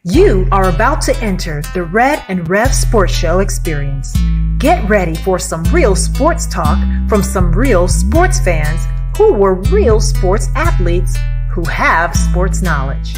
You are about to enter the Red and Rev Sports Show experience. Get ready for some real sports talk from some real sports fans who were real sports athletes who have sports knowledge.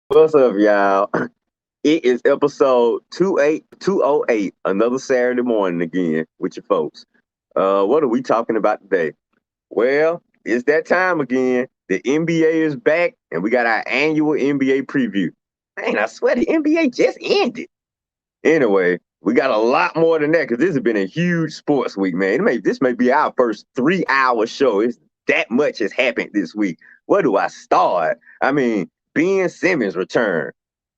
What's up, y'all? It is episode 28208, another Saturday morning again with your folks. What are we talking about today? Well, it's that time again. The NBA is back, and we got our annual NBA preview. Man, I swear the NBA just ended. Anyway, we got a lot more than that because this has been a huge sports week, man. This may be our first 3-hour show. It's that much has happened this week. Where do I start? Ben Simmons returned.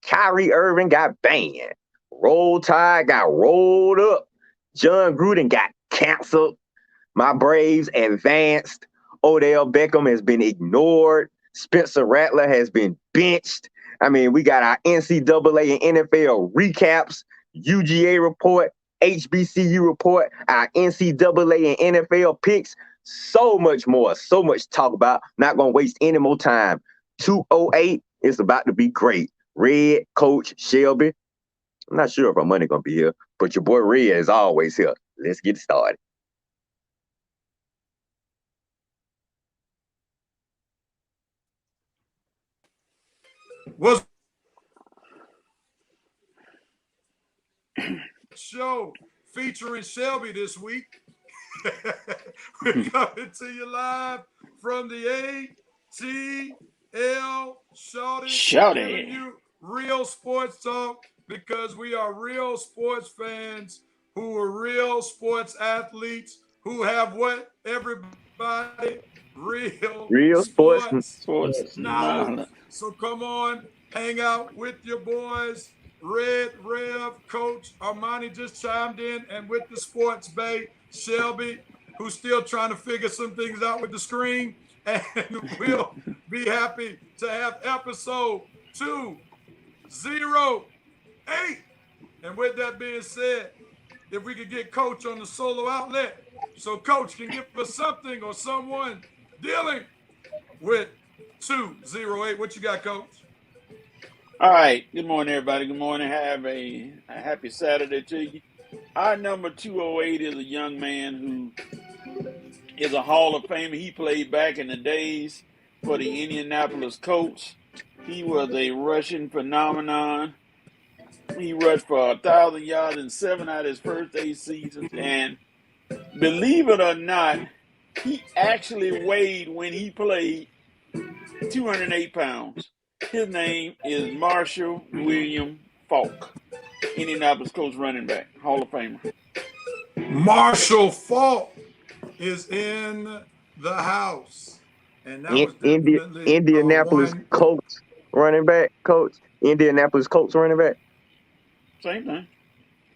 Kyrie Irving got banned. Roll Tide got rolled up. John Gruden got canceled. My Braves advanced. Odell Beckham has been ignored. Spencer Rattler has been benched. We got our NCAA and NFL recaps, UGA report, HBCU report, our NCAA and NFL picks, so much more, so much to talk about. Not going to waste any more time. 208 is about to be great. Red, Coach, Shelby. I'm not sure if our money going to be here, but your boy Red is always here. Let's get started. Was show featuring Shelby this week. We're coming to you live from the ATL Shawty, giving you real sports talk because we are real sports fans who are real sports athletes who have what, everybody? Real sports knowledge. So come on, hang out with your boys. Red Rev, Coach Armani just chimed in, and with the Sports Bay, Shelby, who's still trying to figure some things out with the screen. And we'll be happy to have episode 208. And with that being said, if we could get Coach on the solo outlet, so Coach can give us something or someone dealing with 208. What you got, Coach? All right. Good morning, everybody. Good morning. Have a happy Saturday to you. Our number 208 is a young man who is a Hall of Famer. He played back in the days for the Indianapolis Colts. He was a rushing phenomenon. He rushed for 1,000 yards in 7 out of his first 8 seasons. And believe it or not, he actually weighed, when he played, 208 pounds. His name is Marshall William Falk, Indianapolis Colts running back, Hall of Famer. Marshall Falk is in the house. And that was Indianapolis Colts running back, Coach. Indianapolis Colts running back. Same thing.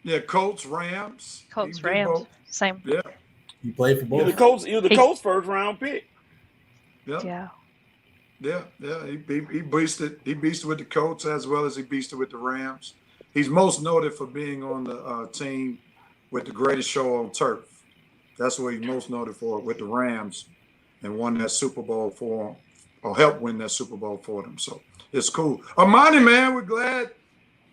Yeah, Colts, Rams. Colts, Rams. Same. Yeah. He played for both. He was the Colts' first round pick. Yeah. Yeah. He beasted with the Colts as well as he beasted with the Rams. He's most noted for being on the team with the greatest show on turf. That's what he's most noted for, with the Rams, and won that Super Bowl for him, or helped win that Super Bowl for them. So it's cool. Armani, man, we're glad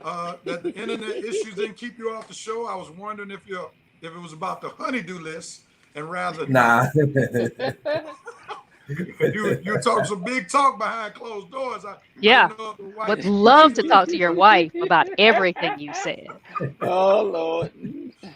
that the internet issues didn't keep you off the show. I was wondering if it was about the honeydew list, and rather nah. you talk some big talk behind closed doors. Would love to talk to your wife about everything you said. Oh Lord!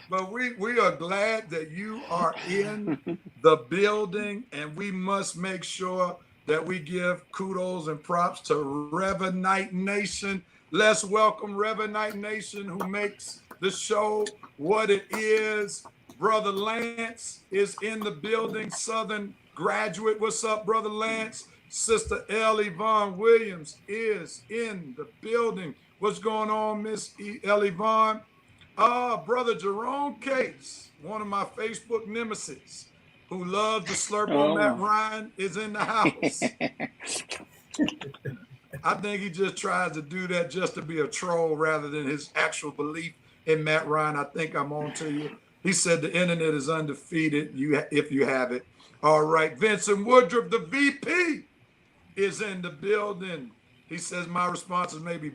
But we are glad that you are in the building, and we must make sure that we give kudos and props to Revenite Nation. Let's welcome Revenite Nation, who makes the show what it is. Brother Lance is in the building, Southern graduate. What's up, Brother Lance? Sister L. Yvonne Williams is in the building. What's going on, Miss L. Yvonne? Brother Jerome Case, one of my Facebook nemesis, who loves to slurp on Matt Ryan, is in the house. I think he just tries to do that just to be a troll rather than his actual belief in Matt Ryan. I think I'm on to you. He said the internet is undefeated if you have it. All right, Vincent Woodruff, the VP, is in the building. He says my response is maybe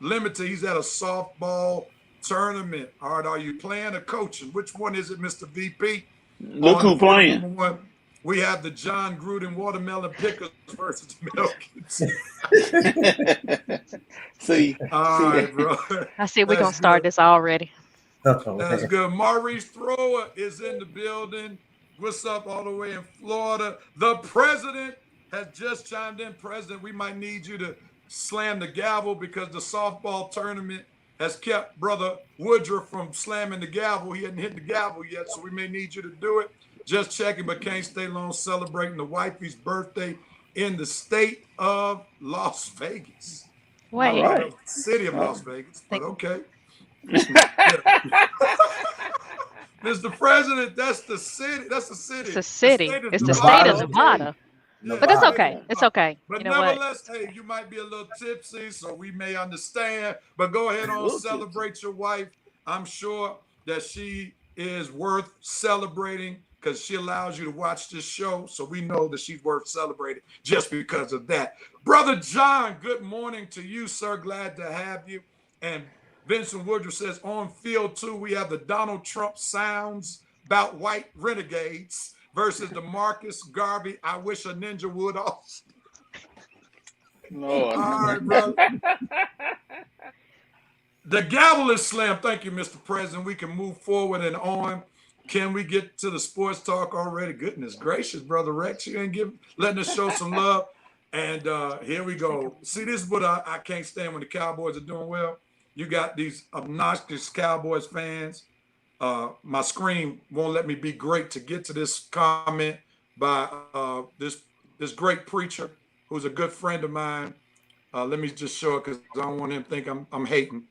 limited. He's at a softball tournament. All right, are you playing or coaching? Which one is it, Mr. VP? Look who playing. We have the John Gruden watermelon pickers versus the Milkins. All right, bro. I see we're going to start this already. That's good. Maurice Thrower is in the building. What's up all the way in Florida? The president has just chimed in. President, we might need you to slam the gavel because the softball tournament has kept Brother Woodruff from slamming the gavel. He hadn't hit the gavel yet, so we may need you to do it. Just checking, but can't stay long, celebrating the wifey's birthday in the state of Las Vegas. Wait. Right. City of Las Vegas, but okay. Mr. President, that's the city. That's the city. It's the city. It's the state of Nevada. Yeah. But it's okay. It's okay. But you know nevertheless, hey, you might be a little tipsy, so we may understand. But go ahead on, celebrate your wife. I'm sure that she is worth celebrating because she allows you to watch this show. So we know that she's worth celebrating just because of that. Brother John, good morning to you, sir. Glad to have you. And Vincent Woodruff says, on field 2, we have the Donald Trump sounds about white renegades versus the Marcus Garvey, I wish a ninja would also. Lord. All right, brother. The gavel is slammed. Thank you, Mr. President. We can move forward and on. Can we get to the sports talk already? Goodness gracious, Brother Rex. You ain't letting us show some love. And here we go. See, this is what I can't stand when the Cowboys are doing well. You got these obnoxious Cowboys fans. My screen won't let me be great to get to this comment by this great preacher who's a good friend of mine. Let me just show it because I don't want him to think I'm hating.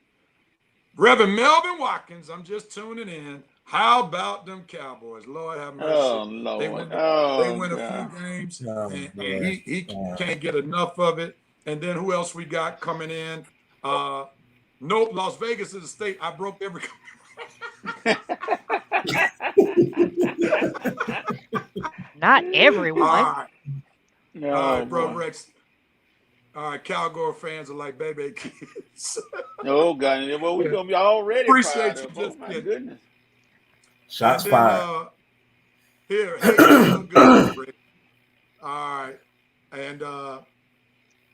Reverend Melvin Watkins, I'm just tuning in. How about them Cowboys? Lord have mercy. Oh, Lord. They win a few games, and he can't get enough of it. And then who else we got coming in? Nope, Las Vegas is a state. I broke every. Not everyone. All right, No, all right, bro, boy. Rex. All right, Cowgirl fans are like baby kids. Oh, God. Well, we're going to be already Appreciate fired you. up. Just Oh, my goodness. Shots and then, fired. Here, hey, look good, Rick. All right, and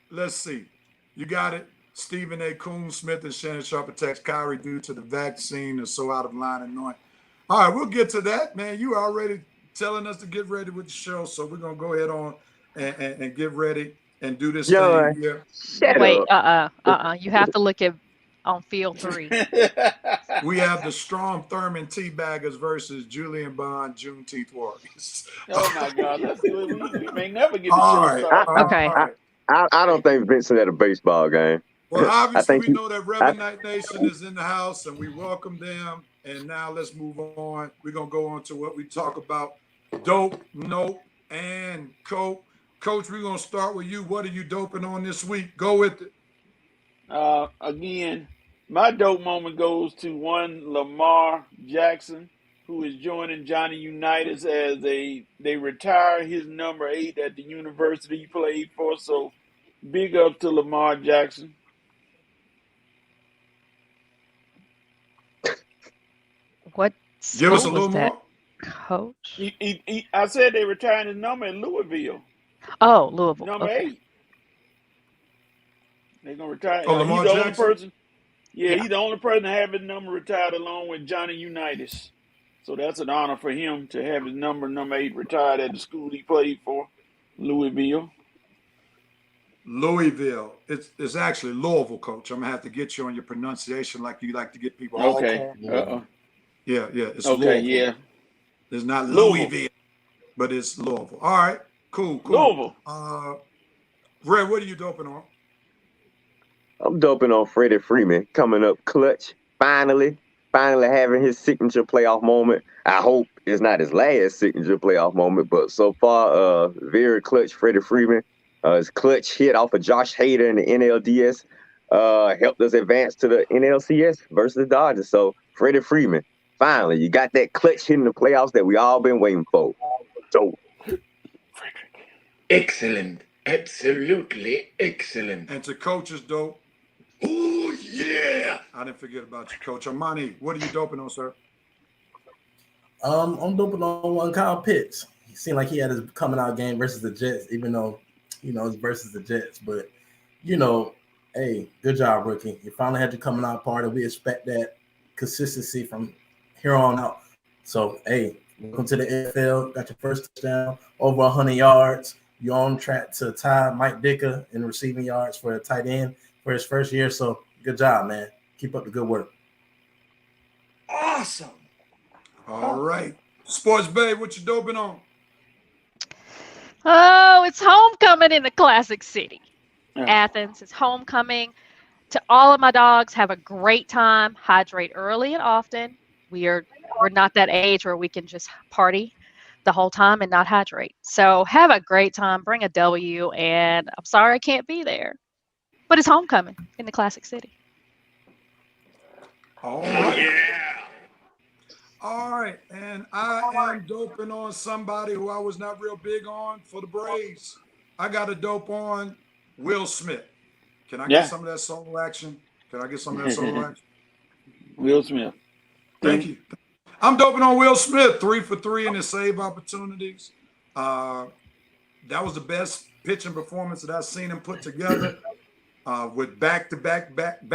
let's see. You got it. Stephen A. Coon Smith and Shannon Sharp attacks Kyrie due to the vaccine is so out of line and annoying. All right, we'll get to that, man. You already telling us to get ready with the show, so we're gonna go ahead on and get ready and do this John, thing here. Wait, up. You have to look at on field 3. We have the Strom Thurmond Teabaggers versus Julian Bond Juneteenth Warriors. Oh, my God. Let's do it. We may never get the All show right, started. Okay. all right. I don't think Vincent at a baseball game. Well, I obviously, think we know that Reverend Night Nation is in the house, and we welcome them. And now let's move on. We're going to go on to what we talk about, dope, nope, and coke. Coach, we're going to start with you. What are you doping on this week? Go with it. Again, my dope moment goes to one Lamar Jackson, who is joining Johnny Unitas as they retire his number 8 at the university he played for. So big up to Lamar Jackson. What Give us a school little was that, more. Coach? I said they retiring his number in Louisville, Oh, Louisville. number Okay. 8. They're gonna retire. Oh, He's Lamar the only Jackson? person. Yeah, Yeah. he's the only person to have his number retired along with Johnny Unitas. So that's an honor for him to have his number 8 retired at the school he played for, Louisville. Louisville. It's actually Louisville, Coach. I'm going to have to get you on your pronunciation like you like to get people all Okay. corn. Yeah, it's Okay. Louisville. Yeah. It's not Louisville. Louisville, but it's Louisville. All right, cool. Louisville. Red, what are you doping on? I'm doping on Freddie Freeman coming up clutch. Finally having his signature playoff moment. I hope it's not his last signature playoff moment, but so far, very clutch Freddie Freeman. His clutch hit off of Josh Hader in the NLDS helped us advance to the NLCS versus the Dodgers. So Freddie Freeman, finally, you got that clutch hit in the playoffs that we all been waiting for. So excellent. Absolutely excellent. And to Coach's dope. Oh, yeah. I didn't forget about you, Coach. Armani, what are you doping on, sir? I'm doping on one Kyle Pitts. He seemed like he had his coming out game versus the Jets, even though, it's versus the Jets. But, hey, good job, rookie. You finally had your coming out party. We expect that consistency from here on out. So, hey, welcome to the NFL. Got your first touchdown, over 100 yards. You're on track to tie Mike Dicker in receiving yards for a tight end for his first year. So, good job, man. Keep up the good work. Awesome. All right. Sports Bay, what you doping on? Oh, it's homecoming in the Classic City. Yeah. Athens. It's homecoming. To all of my dogs, have a great time. Hydrate early and often. We're not that age where we can just party the whole time and not hydrate. So have a great time. Bring a W. And I'm sorry I can't be there, but it's homecoming in the Classic City. All right. Yeah. All right, and I am doping on somebody who I was not real big on for the Braves. I got a dope on Will Smith. Can I get Yeah. some of that solo action? Can I get some of that solo action? Will Smith. Thank you. I'm doping on Will Smith, 3 for 3 in his save opportunities. That was the best pitching performance that I've seen him put together with back-to-back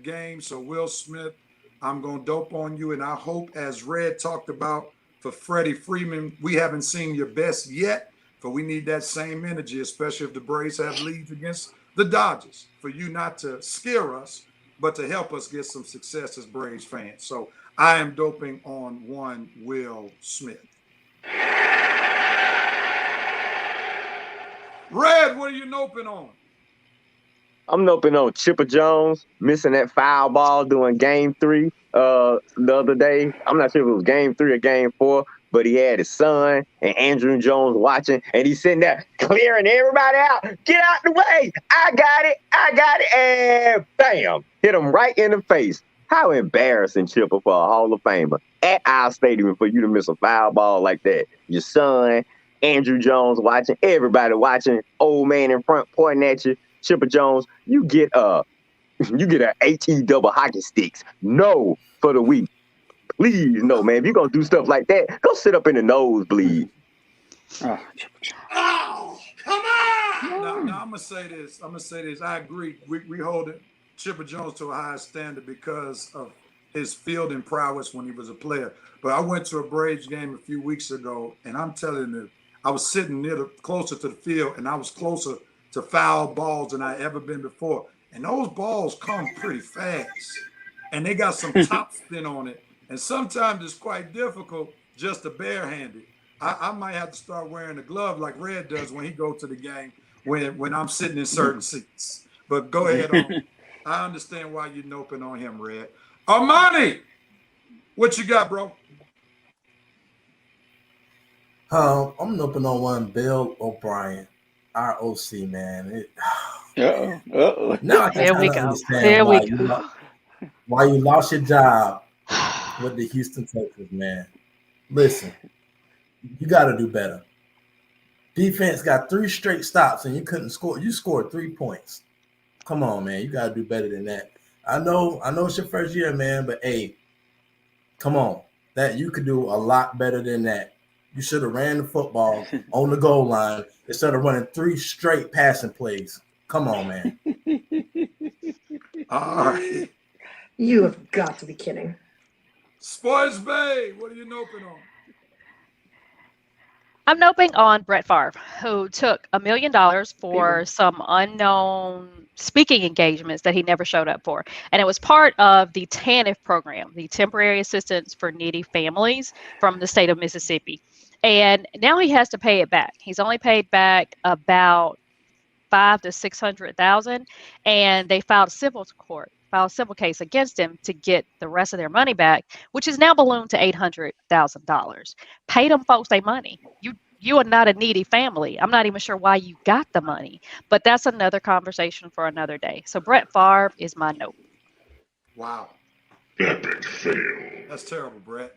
games. So Will Smith, I'm going to dope on you. And I hope, as Red talked about for Freddie Freeman, we haven't seen your best yet, but we need that same energy, especially if the Braves have leads against the Dodgers, for you not to scare us, but to help us get some success as Braves fans. So I am doping on one Will Smith. Red, what are you noping on? I'm noping on Chipper Jones missing that foul ball during game 3 the other day. I'm not sure if it was game 3 or game 4, but he had his son and Andrew Jones watching, and he's sitting there clearing everybody out. Get out the way. I got it. And bam, hit him right in the face. How embarrassing, Chipper, for a Hall of Famer at our stadium for you to miss a foul ball like that. Your son, Andrew Jones watching, everybody watching, old man in front pointing at you. Chipper Jones, you get an AT double hockey sticks. No for the week. Please, no, man. If you're going to do stuff like that, go sit up in the nosebleed. Oh, come on! Now I'm going to say this. I agree. We hold Chipper Jones to a high standard because of his fielding prowess when he was a player. But I went to a Braves game a few weeks ago, and I'm telling you, I was sitting closer to the field, and I was closer to foul balls than I ever been before. And those balls come pretty fast. And they got some top spin on it. And sometimes it's quite difficult just to barehand it. I might have to start wearing a glove like Red does when he goes to the game when I'm sitting in certain seats. But go ahead on. I understand why you're noping on him, Red. Armani, what you got, bro? I'm noping on one Bill O'Brien, our OC, man. Now I can Here we kind of go. understand Here we go. why you lost your job with the Houston Texans, man. Listen, you got to do better. Defense got 3 straight stops and you couldn't score. You scored 3 points. Come on, man. You got to do better than that. I know it's your first year, man, but hey, come on. That you could do a lot better than that. You should have ran the football on the goal line instead of running 3 straight passing plays. Come on, man. All right. You have got to be kidding. Sports Bay, what are you noping on? I'm noping on Brett Favre, who took $1 million for some unknown speaking engagements that he never showed up for. And it was part of the TANF program, the Temporary Assistance for Needy Families from the state of Mississippi. And now he has to pay it back. He's only paid back about $500,000 to $600,000, and they filed a civil case against him to get the rest of their money back, which is now ballooned to $800,000. Pay them folks their money. You are not a needy family. I'm not even sure why you got the money, but that's another conversation for another day. So Brett Favre is my note. Wow. Epic fail. That's terrible, Brett.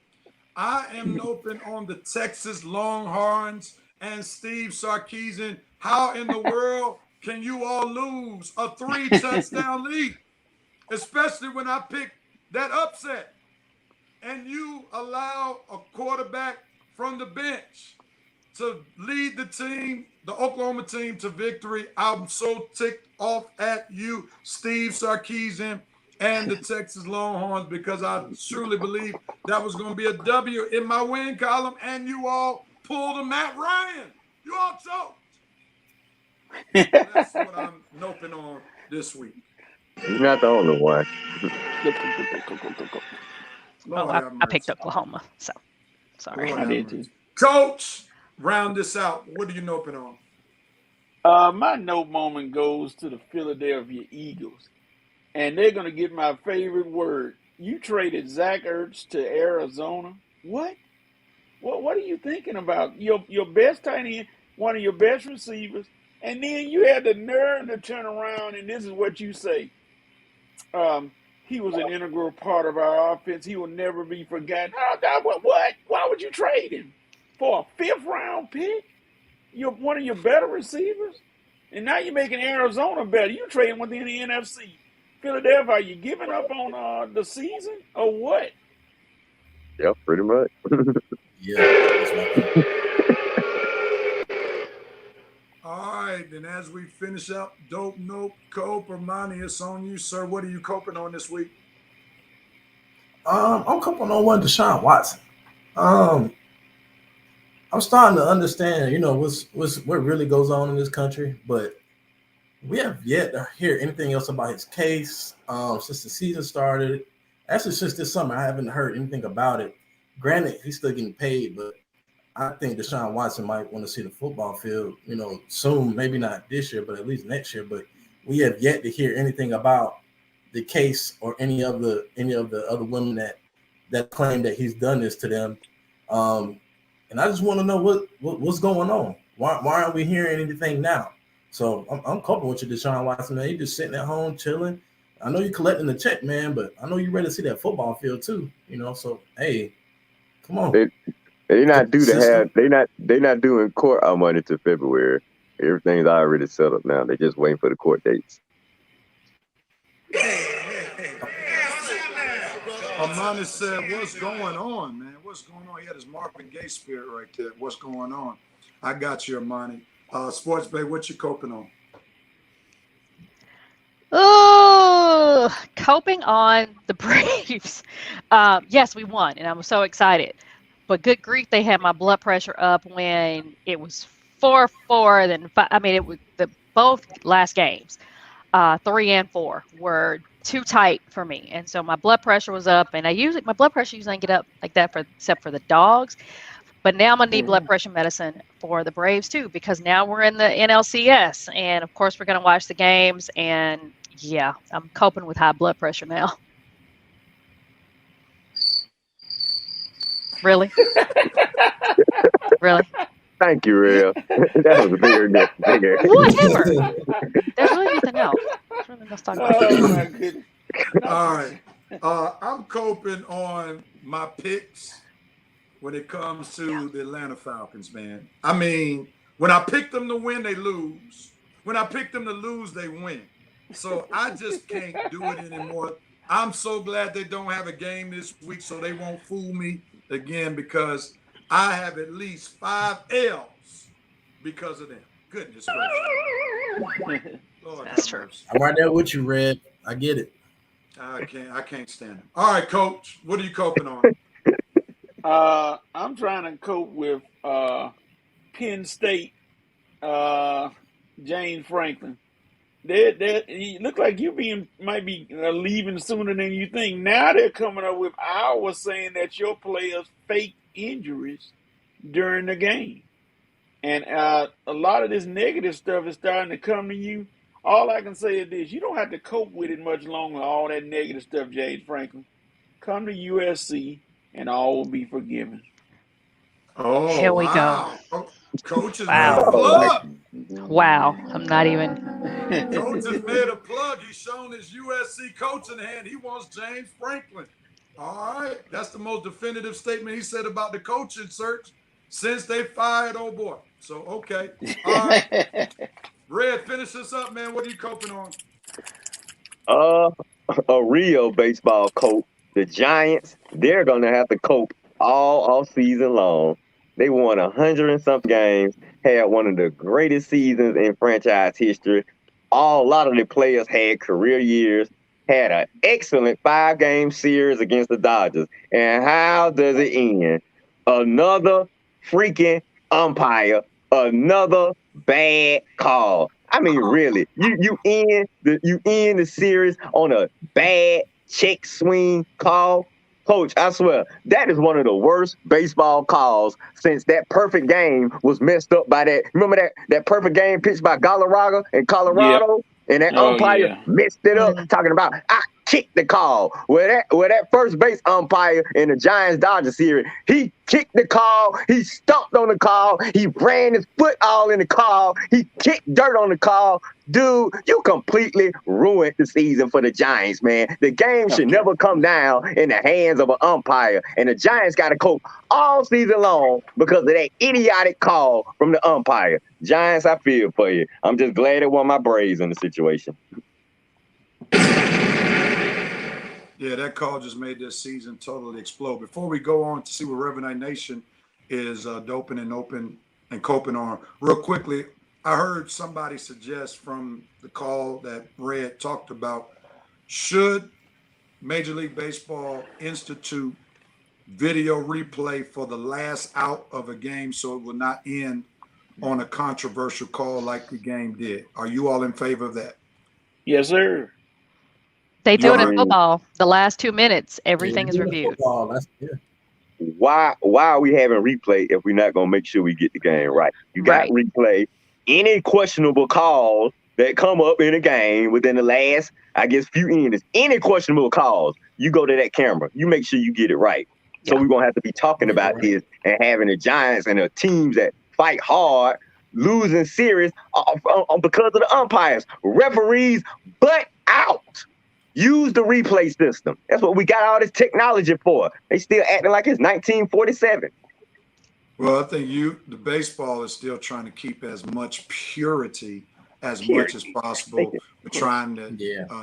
I am noping on the Texas Longhorns and Steve Sarkisian. How in the world can you all lose a 3-touchdown lead? Especially when I pick that upset and you allow a quarterback from the bench to lead the team, the Oklahoma team, to victory. I'm so ticked off at you, Steve Sarkisian, and the Texas Longhorns, because I truly believe that was going to be a W in my win column, and you all pulled a Matt Ryan. You all choked. That's what I'm noping on this week. You're not the only one. I picked Oklahoma, so sorry. I did too. Coach, round this out. What are you noping on? My note moment goes to the Philadelphia Eagles. And they're going to get my favorite word. You traded Zach Ertz to Arizona. What? What are you thinking about? Your best tight end, one of your best receivers, and then you had the nerve to turn around and this is what you say. He was an integral part of our offense. He will never be forgotten. Oh, God, what? Why would you trade him for a 5th-round pick? You're one of your better receivers, and now you're making Arizona better. You trading within the NFC. Philadelphia, are you giving up on the season or what? Yep, pretty much. Yeah. All right, then as we finish up, Dope Nope, Cope, Armani, it's on you, sir. What are you coping on this week? I'm coping on one Deshaun Watson. I'm starting to understand, what really goes on in this country, but we have yet to hear anything else about his case since the season started. Actually, since this summer, I haven't heard anything about it. Granted, he's still getting paid, but I think Deshaun Watson might want to see the football field, soon. Maybe not this year, but at least next year. But we have yet to hear anything about the case or any of the other women that claim that he's done this to them. And I just want to know what's going on. Why aren't we hearing anything now? So I'm coping with you, Deshaun Watson, man. You just sitting at home chilling. I know you're collecting the check, man, but I know you're ready to see that football field too. So hey, come on. They're not doing court money to February. Everything's already set up now. They're just waiting for the court dates. Armani said, what's going on, man? What's going on? He had his Marvin Gaye spirit right there. What's going on? I got you, Armani. Sports Bay, what you coping on? Oh, coping on the Braves. Yes, we won, and I'm so excited. But good grief, they had my blood pressure up when it was 4-4. Then 5, it was both last games, 3 and 4 were too tight for me, and so my blood pressure was up. And my blood pressure usually doesn't get up like that except for the dogs. But now I'm gonna need blood pressure medicine for the Braves too, because now we're in the NLCS, and of course we're gonna watch the games. And yeah, I'm coping with high blood pressure now. Really? Really? Thank you, Real. That was very good. Whatever. There's really nothing else. Oh my goodness. All right. I'm coping on my picks when it comes to the Atlanta Falcons, man. When I pick them to win, they lose. When I pick them to lose, they win. So I just can't do it anymore. I'm so glad they don't have a game this week so they won't fool me again, because I have at least 5 L's because of them. Goodness gracious. Lord, that's true. I'm right there with you, Red. I get it. I can't stand it. All right, Coach, what are you coping on? I'm trying to cope with Penn State, James Franklin. You look like might be leaving sooner than you think. Now they're coming up with hours saying that your players fake injuries during the game, and a lot of this negative stuff is starting to come to you. All I can say is this: you don't have to cope with it much longer. All that negative stuff, James Franklin. Come to USC, and all will be forgiven. Oh, here we go. Coach has made Wow. a plug. Wow. I'm not even. Coach has made a plug. He's shown his USC coaching hand. He wants James Franklin. All right. That's the most definitive statement he said about the coaching search since they fired old boy. So, okay. All right. Red, finish this up, man. What are you coping on? A real baseball coach. The Giants, they're going to have to cope all season long. They won 100 and something games, had one of the greatest seasons in franchise history. A lot of the players had career years, had an excellent 5-game series against the Dodgers. And how does it end? Another freaking umpire, another bad call. Really, you end the series on a bad check swing call. Coach, I swear, that is one of the worst baseball calls since that perfect game was messed up by that. Remember that perfect game pitched by Galarraga in Colorado? Yep. And that umpire messed it up, talking about, kicked the call. Where that first base umpire in the Giants-Dodgers series, he kicked the call, he stomped on the call, he ran his foot all in the call, he kicked dirt on the call. Dude, you completely ruined the season for the Giants, man. The game should never come down in the hands of an umpire, and the Giants got to cope all season long because of that idiotic call from the umpire. Giants, I feel for you. I'm just glad it won my Braves in the situation. Yeah, that call just made this season totally explode. Before we go on to see what Reverend Knight Nation is doping and coping on, real quickly, I heard somebody suggest from the call that Red talked about, should Major League Baseball institute video replay for the last out of a game so it will not end on a controversial call like the game did? Are you all in favor of that? Yes, sir. They do it in football. The last 2 minutes, everything is reviewed. Why are we having replay if we're not going to make sure we get the game right? You got to replay any questionable calls that come up in a game within the last, I guess, few innings. Any questionable calls, you go to that camera. You make sure you get it right. So we're going to have to be talking about this and having the Giants and the teams that fight hard losing series because of the umpires. Referees butt out. Use the replay system. That's what we got all this technology for. They still acting like it's 1947. Well, I think the baseball is still trying to keep as much purity as much as possible. We're trying to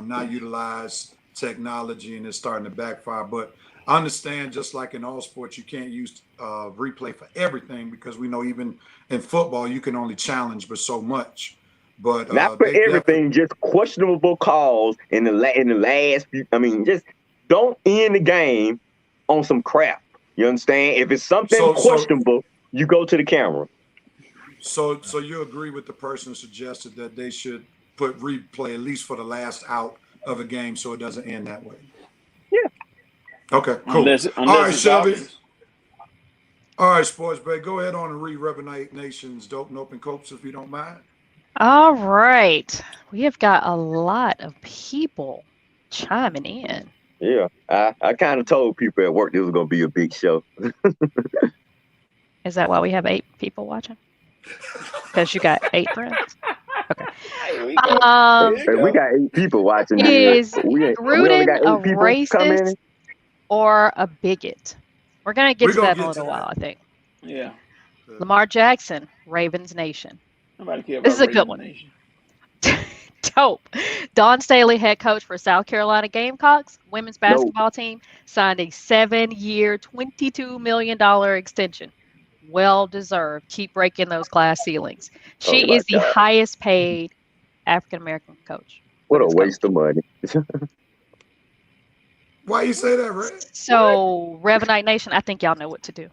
not utilize technology, and it's starting to backfire. But I understand, just like in all sports, you can't use replay for everything, because we know even in football you can only challenge but so much. But not for everything, just questionable calls in the last few. I mean, just don't end the game on some crap. You understand? If it's something questionable, you go to the camera. So you agree with the person who suggested that they should put replay at least for the last out of a game so it doesn't end that way? Yeah. Okay, cool. Unless all right, Shelby. Obvious. All right, Sports Bay, go ahead on and read Reverend Knight Nation's Dope and Open Copes if you don't mind. All right. We have got a lot of people chiming in. Yeah, I kind of told people at work this was going to be a big show. Is that why we have 8 people watching? Because you got 8 friends? Okay. We got 8 people watching. Is we Gruden a racist or a bigot? We're going to get to that in a little while, I think. Yeah. Lamar Jackson, Ravens Nation. Nobody cares about this is a good one. Dope. Don Staley, head coach for South Carolina Gamecocks women's basketball team, signed a 7-year, $22 million extension. Well deserved. Keep breaking those glass ceilings. She is the highest paid African American coach. What a waste of money. Why you say that, Red? So, Reverend Knight Nation, I think y'all know what to do.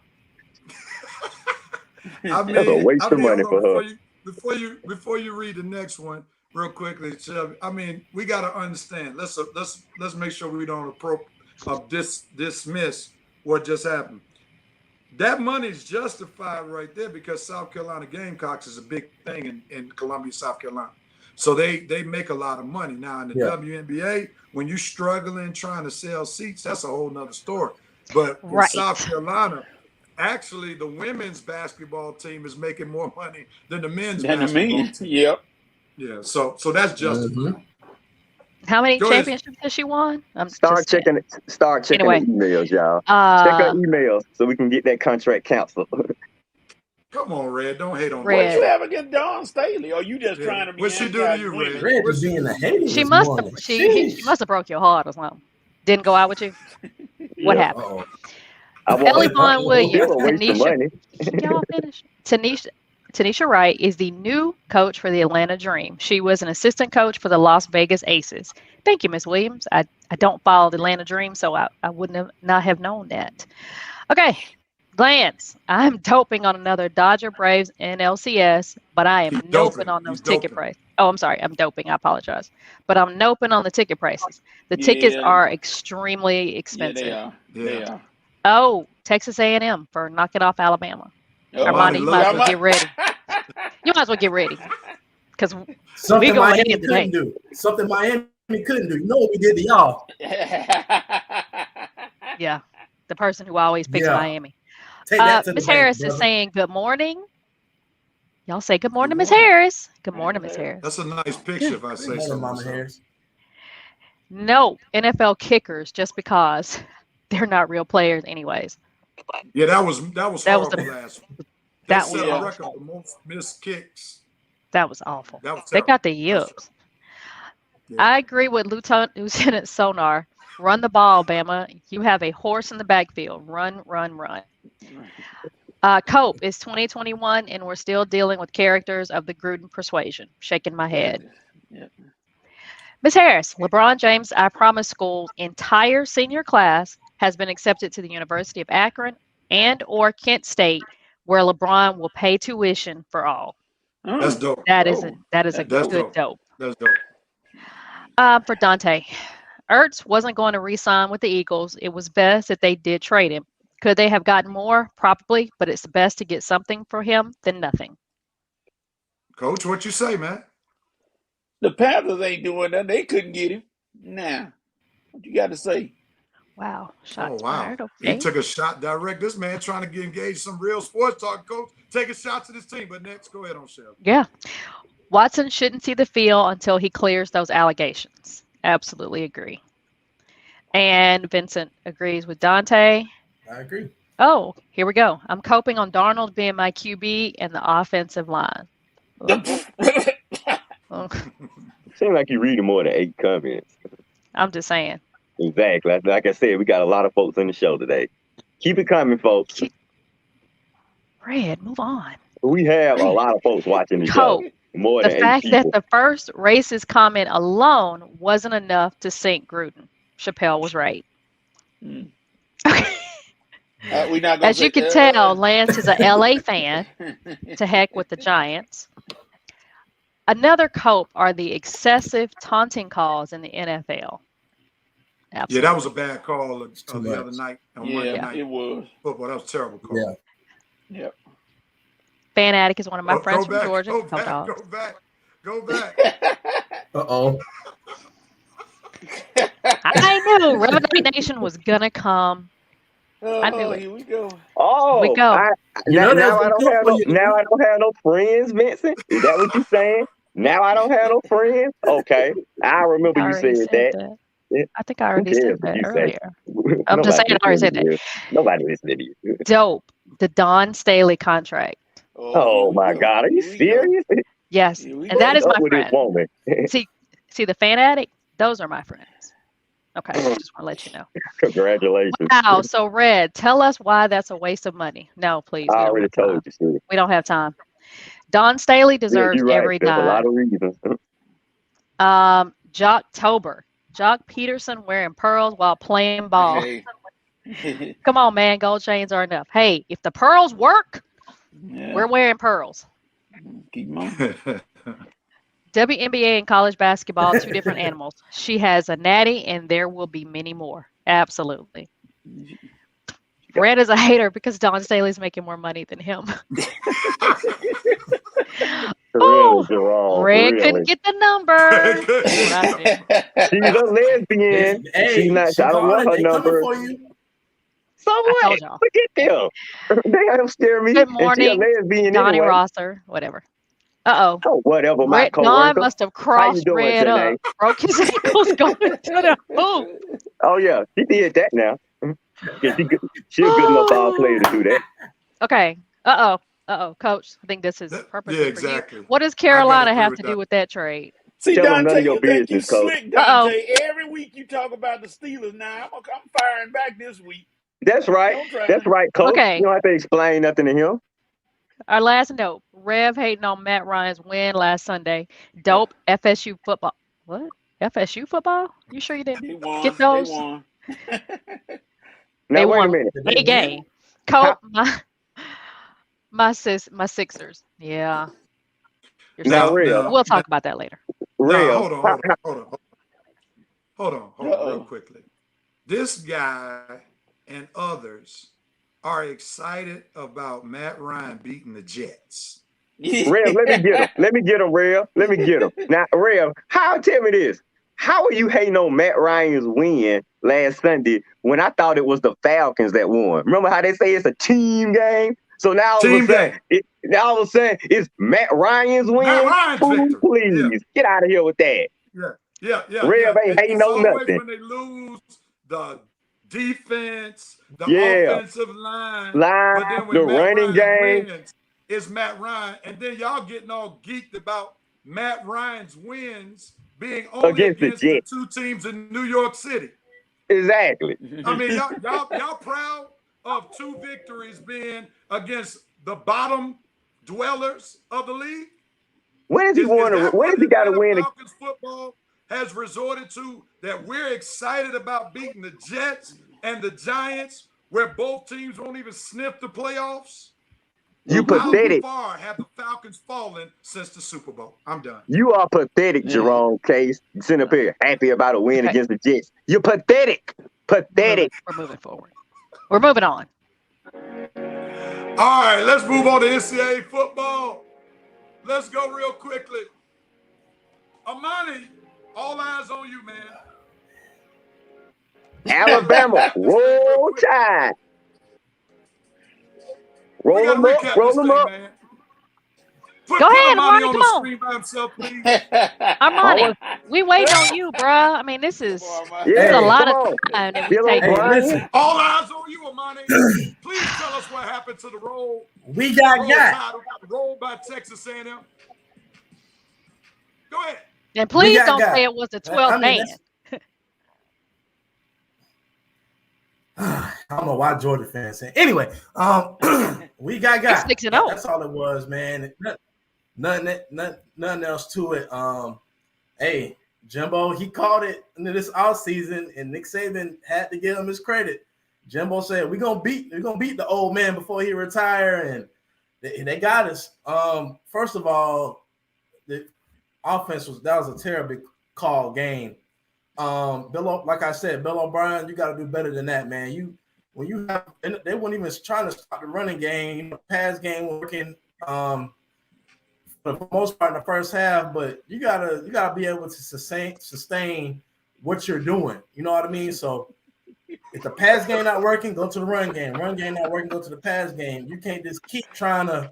I mean, that's a waste of money for her. Before you read the next one, real quickly, Shelby, I mean, we got to understand. Let's make sure we don't dismiss what just happened. That money is justified right there because South Carolina Gamecocks is a big thing in Columbia, South Carolina. So they make a lot of money. Now in the WNBA, when you're struggling trying to sell seats, that's a whole nother story. But in South Carolina, actually the women's basketball team is making more money than the men's basketball team. Yep. Yeah, so that's justified. How many championships has she won? Start checking the emails, y'all. Check her emails so we can get that contract canceled. Come on, Red. Don't hate on Red. What you have against Dawn Staley? Or you just trying to be? What's she do to you, Red? Red was being a hater. She must have broke your heart or something. Didn't go out with you. What happened? Ellie Vaughn Williams, y'all finish. Tanisha Wright is the new coach for the Atlanta Dream. She was an assistant coach for the Las Vegas Aces. Thank you, Miss Williams. I don't follow the Atlanta Dream, so I wouldn't have known that. Okay, Glance. I'm doping on another Dodger Braves NLCS, but I am noping on those ticket prices. Oh, I'm sorry. I'm doping. I apologize. But I'm noping on the ticket prices. The tickets are extremely expensive. Yeah, they are. Oh, Texas A&M for knocking off Alabama. Armani, you might as well get ready. You might as well get ready. Because we're going in today. Something Miami He couldn't do. You know what we did to y'all? Yeah, the person who always picks Miami. Take that to the Miss bank, Harris is brother. saying good morning. Y'all say good morning, Miss morning. Harris. Good morning, Miss Harris. That's a nice picture, if I say so Mama myself. Harris. No NFL kickers, just because they're not real players, anyways. Yeah, that was horrible last week. That set was a record for most missed kicks. That was awful. That was they terrible. got the yips. Yeah. I agree with Lieutenant Sonar. Run the ball, Bama. You have a horse in the backfield. Run, run, run. Cope is 2021, and we're still dealing with characters of the Gruden persuasion. Shaking my head. Yeah. Ms. Harris, LeBron James, I Promise School's entire senior class has been accepted to the University of Akron and or Kent State, where LeBron will pay tuition for all. That's dope. That is a good dope. That's dope. For Dante, Ertz wasn't going to re-sign with the Eagles. It was best that they did trade him. Could they have gotten more? Probably, but it's best to get something for him than nothing. Coach, what you say, man? The Panthers ain't doing nothing. They couldn't get him. Nah. What you got to say? Wow. Shots wow. fired. Okay. He took a shot direct. This man trying to get engaged some real sports talk, Coach. Take a shot to this team. But next, go ahead on Shelby. Yeah. Watson shouldn't see the field until he clears those allegations. Absolutely agree. And Vincent agrees with Dante. I agree. Oh, here we go. I'm coping on Darnold being my QB and the offensive line. Seems like you're reading more than 8 comments. I'm just saying. Exactly. Like I said, we got a lot of folks on the show today. Keep it coming, folks. Red, move on. We have a lot of folks watching the show. More than 8 people. The fact that the first racist comment alone wasn't enough to sink Gruden. Chappelle was right. As you can tell, Lance is a LA fan. To heck with the Giants. Another cope are the excessive taunting calls in the NFL. Absolutely. Yeah, that was a bad call the other night. On Monday night. It was. Football. That was a terrible call. Yeah. Fan Attic is one of my friends from Georgia. Go back. Uh-oh. I knew Revelation Nation was going to come. I knew it. Here we go. Oh, we go. Now I don't have no friends, Vincent. Is that what you're saying? Now I don't have no friends? Okay. I remember you said that. I think I already said that earlier. I'm just saying I already said that. Nobody listened to you. Dope. The Don Staley contract. Oh my God. Are you serious? Yes. And that is my friend. See the Fan Addict? Those are my friends. Okay, I just want to let you know. Congratulations. Wow. So, Red, tell us why that's a waste of money. No, please. I already told you, Sue. We don't have time. Don Staley deserves every dime. There's a lot of reasons. Jocktober. Jock Peterson wearing pearls while playing ball. Hey. Come on, man. Gold chains are enough. Hey, if the pearls work, we're wearing pearls. Keep on. WNBA and college basketball, 2 different animals. She has a natty, and there will be many more. Absolutely. Red is a hater because Don Staley's making more money than him. Red couldn't get the number. She's a lesbian. She's not. I don't want her number. So what? Look at them. They don't scare me. Good morning, Donnie Rosser. Whatever. Uh-oh. Oh, whatever, my coworker. Don must have crossed Red up. Broke his ankles going to the hoop. Oh, yeah. She did that now. Yeah, she's a good enough ball player to do that. Okay. Uh-oh, Coach. I think this is purpose. Yeah, exactly. For you. What does Carolina have to do with that trade? See, Dante, you think you slick, Dante. Every week you talk about the Steelers. Now I'm firing back this week. That's right. That's right, Coach. Okay. You don't have to explain nothing to him. Our last note, Rev hating on Matt Ryan's win last Sunday. Dope FSU football. What? FSU football? You sure you didn't get those? They won. Wait a minute. A game. Cope, my Sixers. Yeah. Now, we'll talk about that later. Hold on, real quickly. This guy and others are excited about Matt Ryan beating the Jets. Rev, let me get him. Rev. Let me get him. Now, Rev, tell me this. How are you hating on Matt Ryan's win last Sunday when I thought it was the Falcons that won? Remember how they say it's a team game? So now all of a sudden, it's Matt Ryan's win. Matt Ryan's victory. Please get out of here with that. Yeah. Rev ain't hating on nothing. When they lose, the defense, the offensive line, but then when the Matt running Ryan game wins, it's Matt Ryan, and then y'all getting all geeked about Matt Ryan's wins being only against the two teams in New York City. Exactly. I mean, y'all proud of two victories being against the bottom dwellers of the league? When has he won? When has he got to win? Falcons football has resorted to that we're excited about beating the Jets and the Giants, where both teams won't even sniff the playoffs. You pathetic. How far have the Falcons fallen since the Super Bowl? I'm done. You are pathetic, Jerome Case. Sitting up here happy about a win against the Jets. You're pathetic. Pathetic. We're moving forward. We're moving on. All right, let's move on to NCAA football. Let's go real quickly. Armani, all eyes on you, man. Alabama, roll tide. Roll them up, roll them up. Man. Go ahead, Armani, on come the on. screen by himself, please. Armani, we waiting on you, bruh. I mean, this is a lot of time that we take. All eyes on you, Armani. Please tell us what happened to the roll. We got rolled by Texas A&M. Go ahead. And please don't say it was the 12th man. I don't know why Georgia fans say. Anyway, we got 6-0. That's all it was, man. Nothing else to it. Hey, Jimbo, he called it into this offseason, and Nick Saban had to give him his credit. Jimbo said, we're gonna beat the old man before he retire, and they got us. First of all, the offense was a terrible call game. Like I said, Bill O'Brien, you got to do better than that, man. They weren't even trying to stop the running game, pass game working for the most part in the first half, but you gotta be able to sustain what you're doing. You know what I mean? So if the pass game not working, go to the run game. Run game not working, go to the pass game. You can't just keep trying to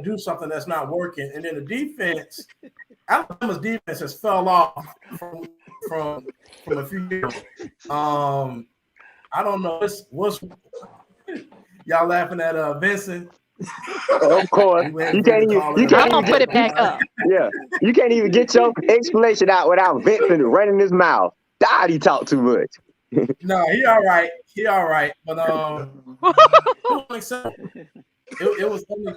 do something that's not working. And then the defense, Alabama's defense has fell off from a few years. I don't know. What's y'all laughing at Vincent? Of course. You can't even put it back up. Yeah. You can't even get your explanation out without Vincent running his mouth. God, he talked too much. No, he all right. But it was only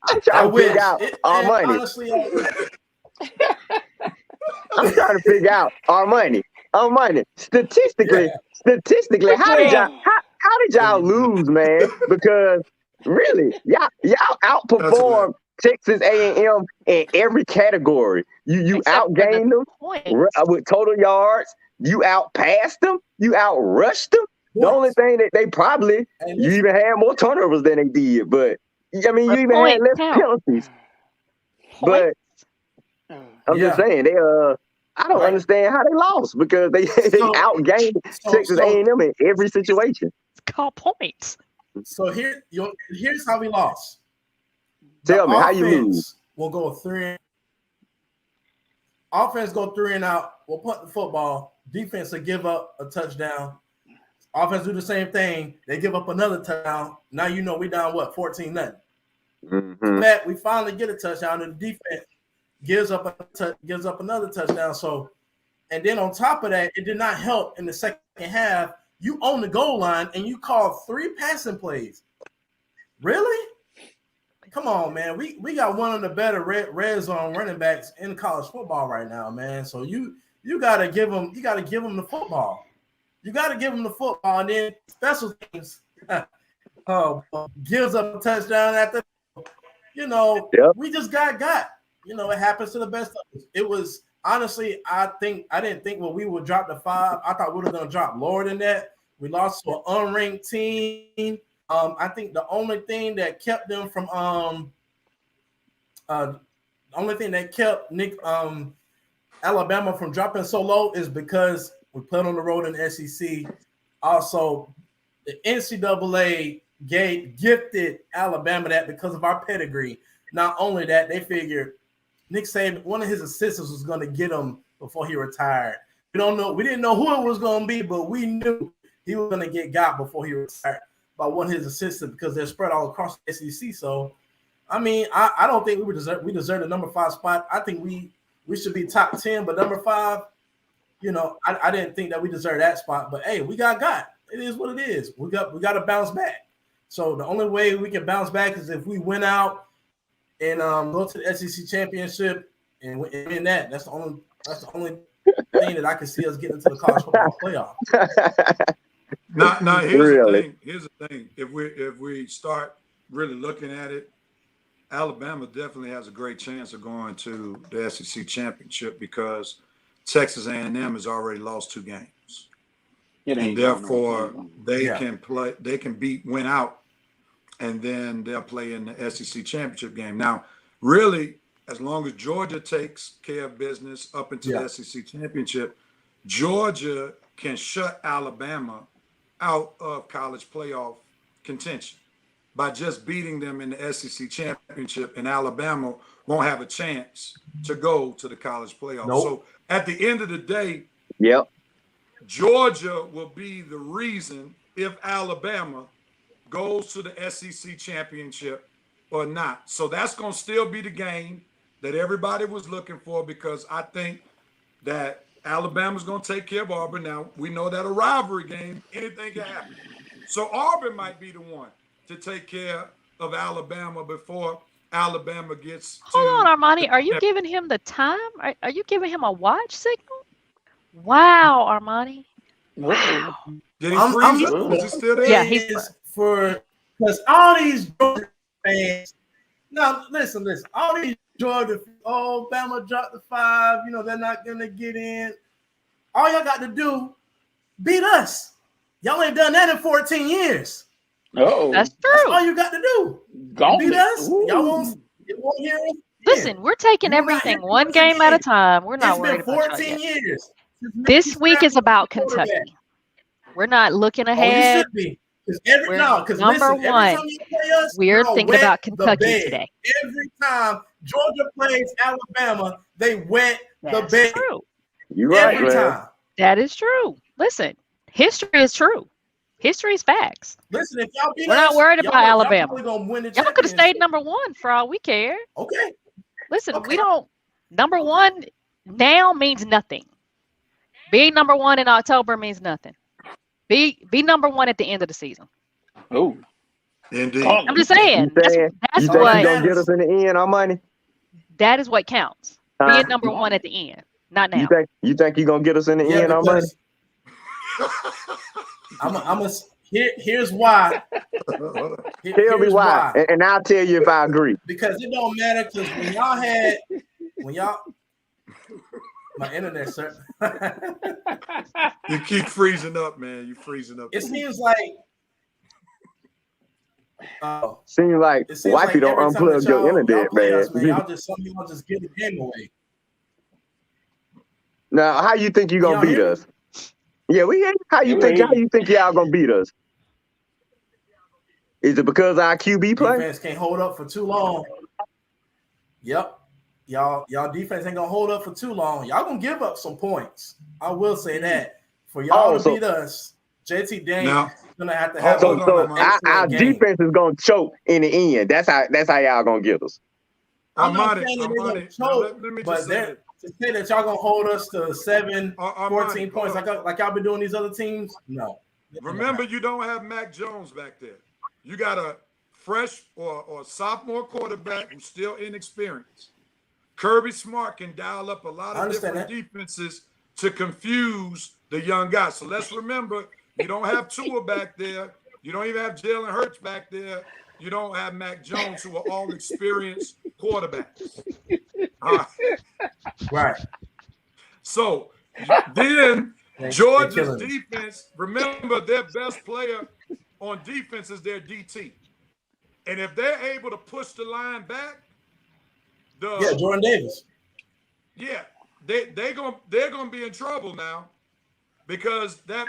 I'm trying to figure out our money. Honestly, I'm trying to figure out our money. Statistically, how did y'all lose, man? Because really, y'all outperformed Texas A&M in every category. You outgained them with total yards. You outpassed them. You outrushed them. The only thing that they probably you even had more turnovers than they did, but I mean you even had less penalties. But I'm just saying I don't understand how they lost because they outgained Texas A&M in every situation. It's called points. So here's how we lost. Tell me how you lose. We'll go 3. Offense go 3 and out. We'll punt the football. Defense will give up a touchdown. Offense do the same thing. They give up another touchdown. Now you know we down 14-0. That we finally get a touchdown, and the defense gives up another touchdown. So, and then on top of that, it did not help in the second half. You own the goal line and you called 3 passing plays. Really? Come on, man. We got one of the better red zone running backs in college football right now, man. So you gotta give them the football. You gotta give them the football, and then special teams gives up a touchdown after. We just got. It happens to the best of us. It was honestly, I didn't think we would drop the 5. I thought we were gonna drop lower than that. We lost to an unranked team. I think the only thing that kept them from The only thing that kept Alabama from dropping so low is because we put on the road in the SEC. Also, the NCAA gifted Alabama that because of our pedigree. Not only that, they figured Nick Saban, one of his assistants, was going to get him before he retired. We didn't know who it was going to be, but we knew he was going to got before he retired by one of his assistants because they're spread all across the SEC. So, I mean, I don't think we deserve the number 5 spot. I think we should be top 10, but number 5, I didn't think that we deserved that spot. But hey, we got. It is what it is. We got to bounce back. So the only way we can bounce back is if we win out and go to the SEC championship and win that. That's the only thing that I can see us getting into the college football playoff. Now here's the thing. If we start really looking at it, Alabama definitely has a great chance of going to the SEC championship because Texas A&M has already lost 2 games. And therefore they can win out, and then they'll play in the SEC championship game. Now, really, as long as Georgia takes care of business up into the SEC championship, Georgia can shut Alabama out of college playoff contention by just beating them in the SEC championship, and Alabama won't have a chance to go to the college playoff. Nope. So at the end of the day, Georgia will be the reason if Alabama goes to the SEC championship or not. So that's going to still be the game that everybody was looking for, because I think that Alabama's going to take care of Auburn. Now, we know that a rivalry game, anything can happen. So Auburn might be the one to take care of Alabama before Alabama gets Hold on, Armani. Are you giving him the time? Are you giving him a watch signal? Wow, Armani. Wow. Did he freeze up? Is he still there? Yeah, he's because all these Georgia fans. Now, listen. All these Georgia, Bama dropped the 5. They're not gonna get in. All y'all got to do, beat us. Y'all ain't done that in 14 years. Oh, that's true. That's all you got to do. Beat us. Y'all won't hear us. Listen, we're taking everything one game at a time. We're not worried about it. It's been 14 years. This week is about Kentucky. We're not looking ahead. You should be. Number one, we're thinking about Kentucky today. Every time Georgia plays Alabama, they wet the bed. That's true. You're right, every time. That is true. Listen, history is true. History is facts. Listen, if y'all beat we're not worried about Alabama. Y'all could have stayed number 1 for all we care. Okay. Listen, we don't. Number 1 now means nothing. Being number 1 in October means nothing. Be number 1 at the end of the season. Oh, indeed. I'm just saying. That's you think what you're gonna get us in the end, our money? That is what counts. Being number 1 at the end, not now. You think you're gonna get us in the end, our money? Here's why. Tell me why, and I'll tell you if I agree. Because it don't matter. Because when y'all, my internet, sir. You keep freezing up, man. You freezing up. It seems like. Seems like wifey don't unplug your internet, man. Some of y'all just give the game away. Now, how you think you gonna beat us? Yeah, how you think y'all gonna beat us? Is it because our QB play? Defense can't hold up for too long. Yep. Y'all defense ain't gonna hold up for too long. Y'all gonna give up some points. I will say that. For y'all to beat us, JT Daniels gonna have to have our defense is gonna choke in the end. That's how y'all gonna get us. I'm not saying they're gonna choke, but to say that y'all gonna hold us to 14 points like y'all been doing these other teams, no. Remember, you don't have Mac Jones back there. You got a fresh or sophomore quarterback who's still inexperienced. Kirby Smart can dial up a lot of different defenses to confuse the young guys. So let's remember, you don't have Tua back there. You don't even have Jalen Hurts back there. You don't have Mac Jones, who are all experienced quarterbacks. Right. So then Georgia's defense, remember, their best player on defense is their DT. And if they're able to push the line back, Jordan Davis. Yeah, they're gonna be in trouble now because that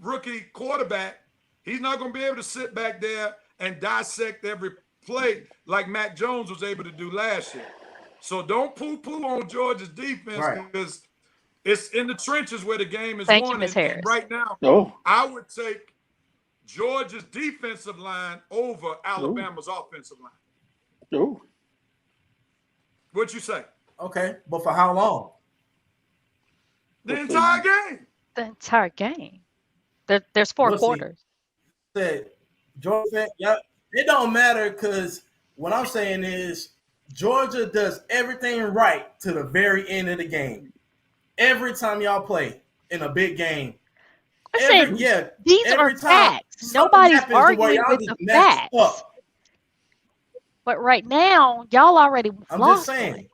rookie quarterback, he's not gonna be able to sit back there and dissect every play like Mac Jones was able to do last year. So don't poo-poo on Georgia's defense because it's in the trenches where the game is Thank you, won. Ms. And Harris. right now, I would take Georgia's defensive line over Alabama's offensive line. Oh. What'd you say? Okay, but for how long? The entire game. The entire game. There's 4 quarters. Said Georgia, it don't matter because what I'm saying is Georgia does everything right to the very end of the game. Every time y'all play in a big game. These are facts. Nobody's arguing with the facts. But right now, y'all already lost one,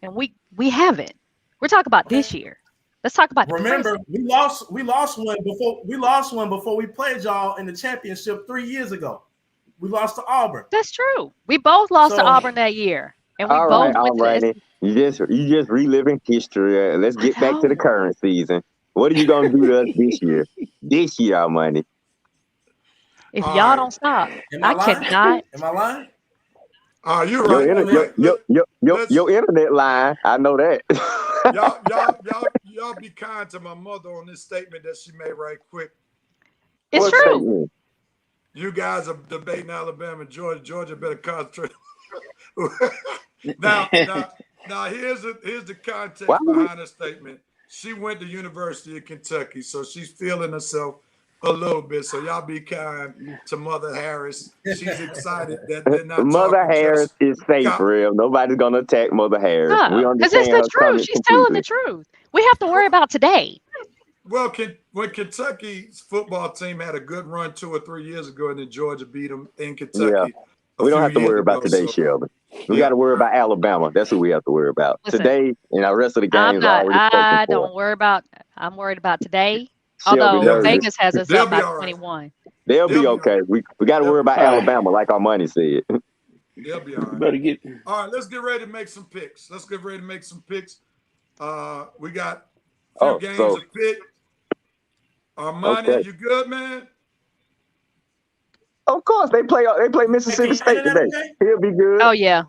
and we haven't. We're talking about this year. Let's talk about. Remember, we lost one before we played y'all in the championship 3 years ago. We lost to Auburn. That's true. We both lost to Auburn that year, and we both went to You just reliving history. Let's get back to the current season. What are you gonna do to us this year? This year, Armani. If y'all don't stop, I cannot. Am I lying? You're right. Your internet line. I know that. y'all be kind to my mother on this statement that she made right quick. It's true. Statement? You guys are debating Alabama and Georgia. Georgia better concentrate. now here's the context behind the statement. She went to University of Kentucky, so she's feeling herself a little bit. So y'all be kind to Mother Harris. She's excited that they're not. Mother Harris is safe, real. Nobody's gonna attack Mother Harris. We understand because it's the truth. She's telling the truth. We have to worry about today. Well, when Kentucky's football team had a good run 2 or 3 years ago, and then Georgia beat them in Kentucky. We don't have to worry about today, Shelby. We got to worry about Alabama. That's who we have to worry about. Listen, today and the rest of the games are already I don't worry about. I'm worried about today. Although Vegas has us up by 21. They'll be okay. We got to worry about Alabama, like our money said. They'll be all right. All right, let's get ready to make some picks. We got a few games to pick. Armani, you good, man? Of course, they play Mississippi State today. He'll be good. Oh yeah,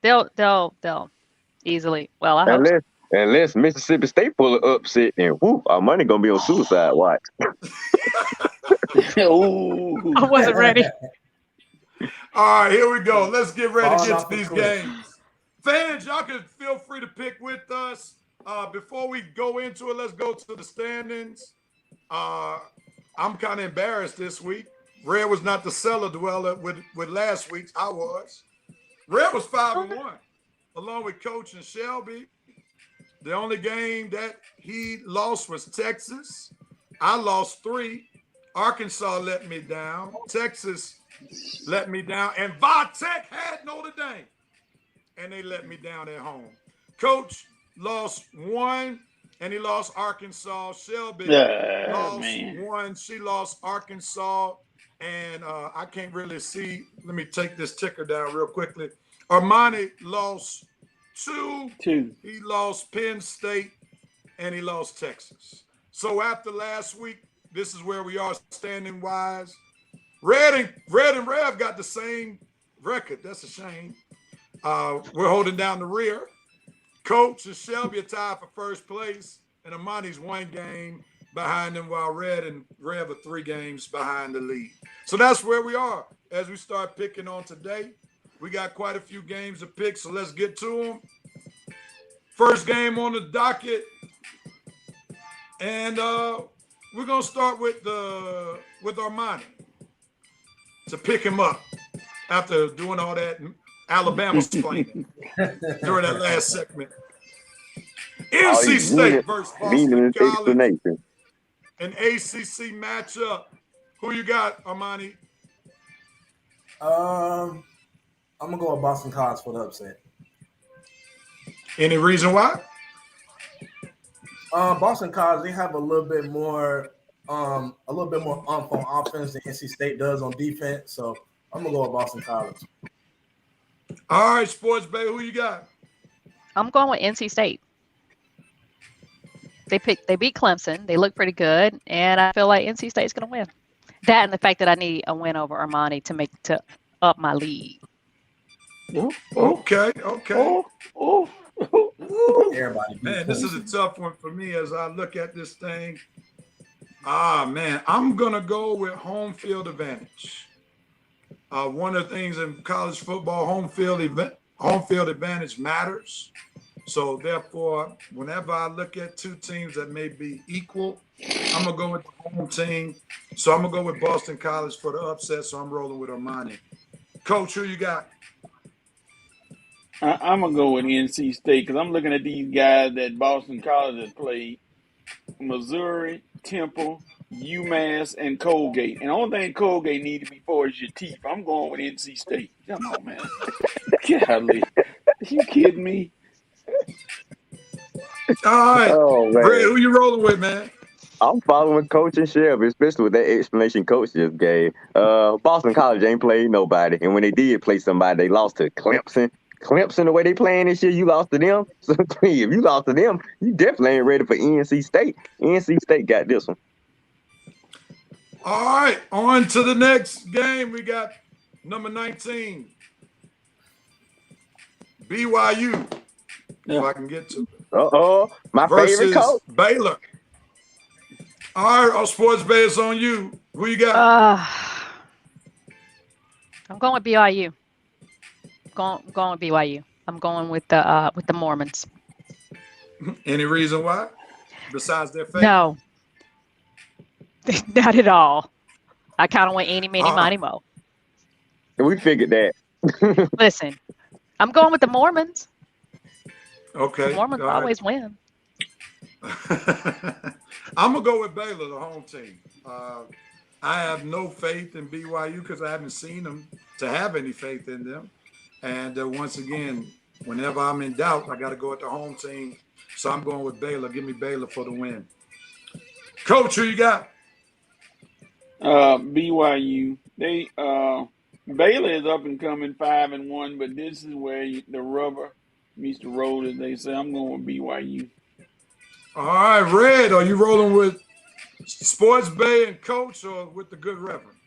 they'll easily. Well, I hope. Unless Mississippi State pull an upset, then our money gonna be on suicide watch. I wasn't ready. All right, here we go. Let's get ready to get to these games. Fans, y'all can feel free to pick with us. Before we go into it, let's go to the standings. I'm kind of embarrassed this week. Red was not the cellar dweller with last week's. I was. Red was 5-1, along with Coach and Shelby. The only game that he lost was Texas. I lost 3. Arkansas let me down. Texas let me down. And Vitek had Notre Dame. And they let me down at home. Coach lost 1, and he lost Arkansas. Shelby lost 1. She lost Arkansas. And I can't really see. Let me take this ticker down real quickly. Armani lost 2. He lost Penn State, and he lost Texas. So after last week, this is where we are standing wise. Red and Rev got the same record. That's a shame. We're holding down the rear. Coach and Shelby are tied for first place, and Armani's 1 game behind them, while Red and Rev are 3 games behind the lead. So that's where we are as we start picking on today. We got quite a few games to pick, so let's get to them. First game on the docket, and we're gonna start with Armani to pick him up after doing all that Alabama explaining during that last segment. NC State versus Boston College. An ACC matchup. Who you got, Armani? I'm gonna go with Boston College for the upset. Any reason why? Boston College, they have a little bit more on offense than NC State does on defense. So I'm gonna go with Boston College. All right, Sports Bay, who you got? I'm going with NC State. They beat Clemson. They look pretty good, and I feel like NC State's going to win. That and the fact that I need a win over Armani to up my lead. Okay. Everybody. Man, this is a tough one for me as I look at this thing. Man, I'm going to go with home field advantage. One of the things in college football, home field advantage matters. So therefore, whenever I look at two teams that may be equal, I'm going to go with the home team. So I'm going to go with Boston College for the upset. So I'm rolling with Armani. Coach, who you got? I'm going to go with NC State because I'm looking at these guys that Boston College has played. Missouri, Temple, UMass, and Colgate. And the only thing Colgate need to be for is your teeth. I'm going with NC State. Come on, man. Golly. Are you kidding me? All right. Oh, man. Red, who you rolling with, man? I'm following Coach and Shelby, especially with that explanation Coach just gave. Boston College ain't played nobody, and when they did play somebody, they lost to Clemson. Clemson, the way they playing this year, you lost to them. So if you lost to them, you definitely ain't ready for NC State. NC State got this one. All right, on to the next game. We got number 19, BYU. If I can get to it. My favorite coach, Baylor. All right, our sports base on you. Who you got? I'm going with BYU. Going with BYU. I'm going with the Mormons. Any reason why? Besides their faith? No, not at all. I kind of went eeny, meeny, miny, mo. We figured that. Listen, I'm going with the Mormons. Okay. The Mormons always win. I'm going to go with Baylor, the home team. I have no faith in BYU because I haven't seen them to have any faith in them. And once again, whenever I'm in doubt, I got to go with the home team. So I'm going with Baylor. Give me Baylor for the win. Coach, who you got? BYU. Baylor is up and coming 5-1, but this is where the rubber meets the road, as they say. I'm going with BYU. All right, Red, are you rolling with Sports Bay and Coach or with the good Reverend?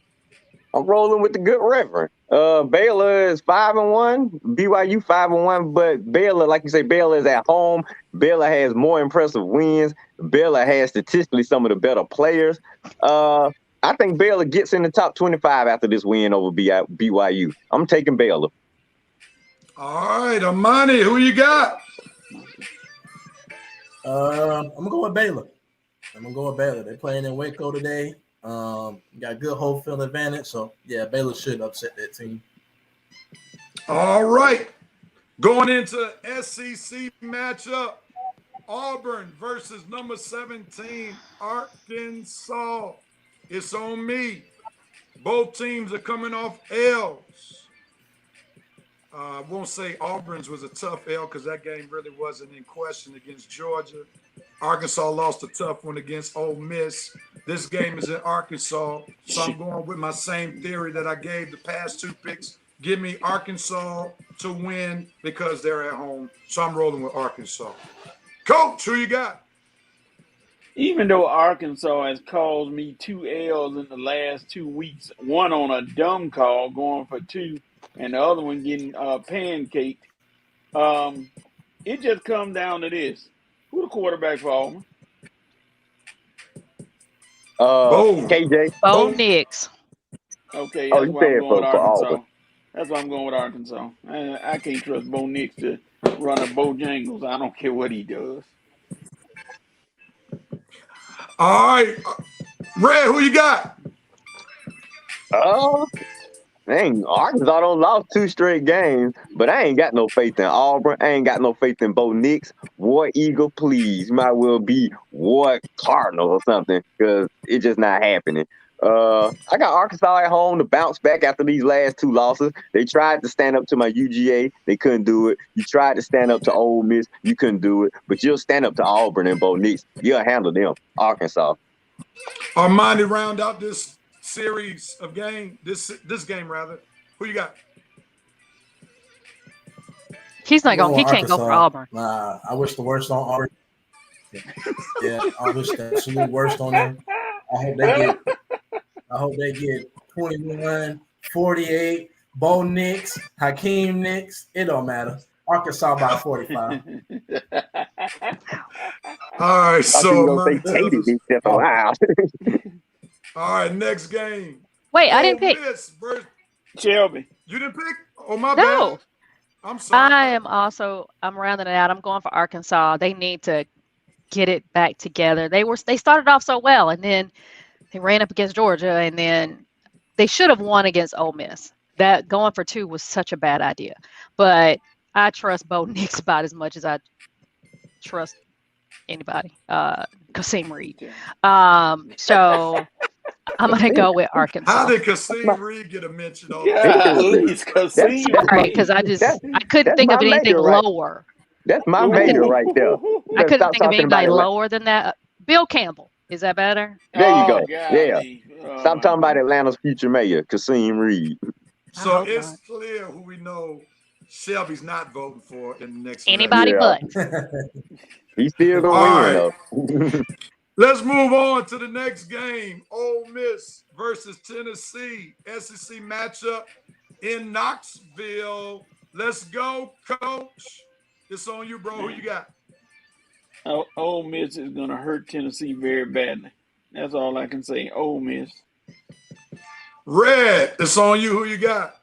I'm rolling with the good Reverend. Baylor is 5-1, BYU 5-1, but Baylor, like you say, Baylor is at home. Baylor has more impressive wins. Baylor has statistically some of the better players. I think Baylor gets in the top 25 after this win over BYU. I'm taking Baylor. All right, Armani, who you got? I'm gonna go with Baylor. They're playing in Waco today. Got good home field advantage, so yeah, Baylor should upset that team. All right, going into SEC matchup, Auburn versus number 17 Arkansas. It's on me. Both teams are coming off L's. I won't say Auburn's was a tough L because that game really wasn't in question against Georgia. Arkansas lost a tough one against Ole Miss. This game is in Arkansas, so I'm going with my same theory that I gave the past two picks. Give me Arkansas to win because they're at home, so I'm rolling with Arkansas. Coach, who you got? Even though Arkansas has caused me 2 L's in the last 2 weeks, one on a dumb call going for 2, and the other one getting pancaked, it just comes down to this. Who the quarterback for Auburn? KJ. Bo Nix. Okay, that's why I'm going with Arkansas. Auburn. That's why I'm going with Arkansas. I can't trust Bo Nix to run a Bojangles. I don't care what he does. All right. Red, who you got? Dang, Arkansas don't lost 2 straight games, but I ain't got no faith in Auburn. I ain't got no faith in Bo Nix. War Eagle, please. You might well be War Cardinal or something because it's just not happening. I got Arkansas at home to bounce back after these last 2 losses. They tried to stand up to my UGA. They couldn't do it. You tried to stand up to Ole Miss. You couldn't do it. But you'll stand up to Auburn and Bo Nix. You'll handle them. Arkansas. Armani round out this series of game, this game rather. Who you got? He's not going. He can't go for Auburn. Nah, I wish the worst on Auburn. Yeah, I wish the absolute worst on them. I hope they get 21, 48, Bo Nix, Hakeem Nix. It don't matter. Arkansas by 45. All right, so wow. All right, next game. Wait, I didn't pick. Shelby. You didn't pick? Oh, my No. bad. I'm sorry. I'm rounding it out. I'm going for Arkansas. They need to get it back together. They started off so well, and then they ran up against Georgia, and then they should have won against Ole Miss. That going for 2 was such a bad idea. But I trust Bo Nix about as much as I trust anybody. Kasim Reed. So I'm gonna go with Arkansas. How did Kasim Reed get a mention on Kasim? Right, because I couldn't think of anything lower. That's my major right there. I couldn't think of anybody lower than that. Bill Campbell. Is that better? There you go. God, Yeah. Stop talking about Atlanta's future mayor, Kasim Reed. So it's clear who we know Shelby's not voting for in the next anybody but. He's still gonna win though. Let's move on to the next game. Ole Miss versus Tennessee. SEC matchup in Knoxville. Let's go, Coach. It's on you, bro. Who you got? Ole Miss is going to hurt Tennessee very badly. That's all I can say. Ole Miss. Red, it's on you. Who you got?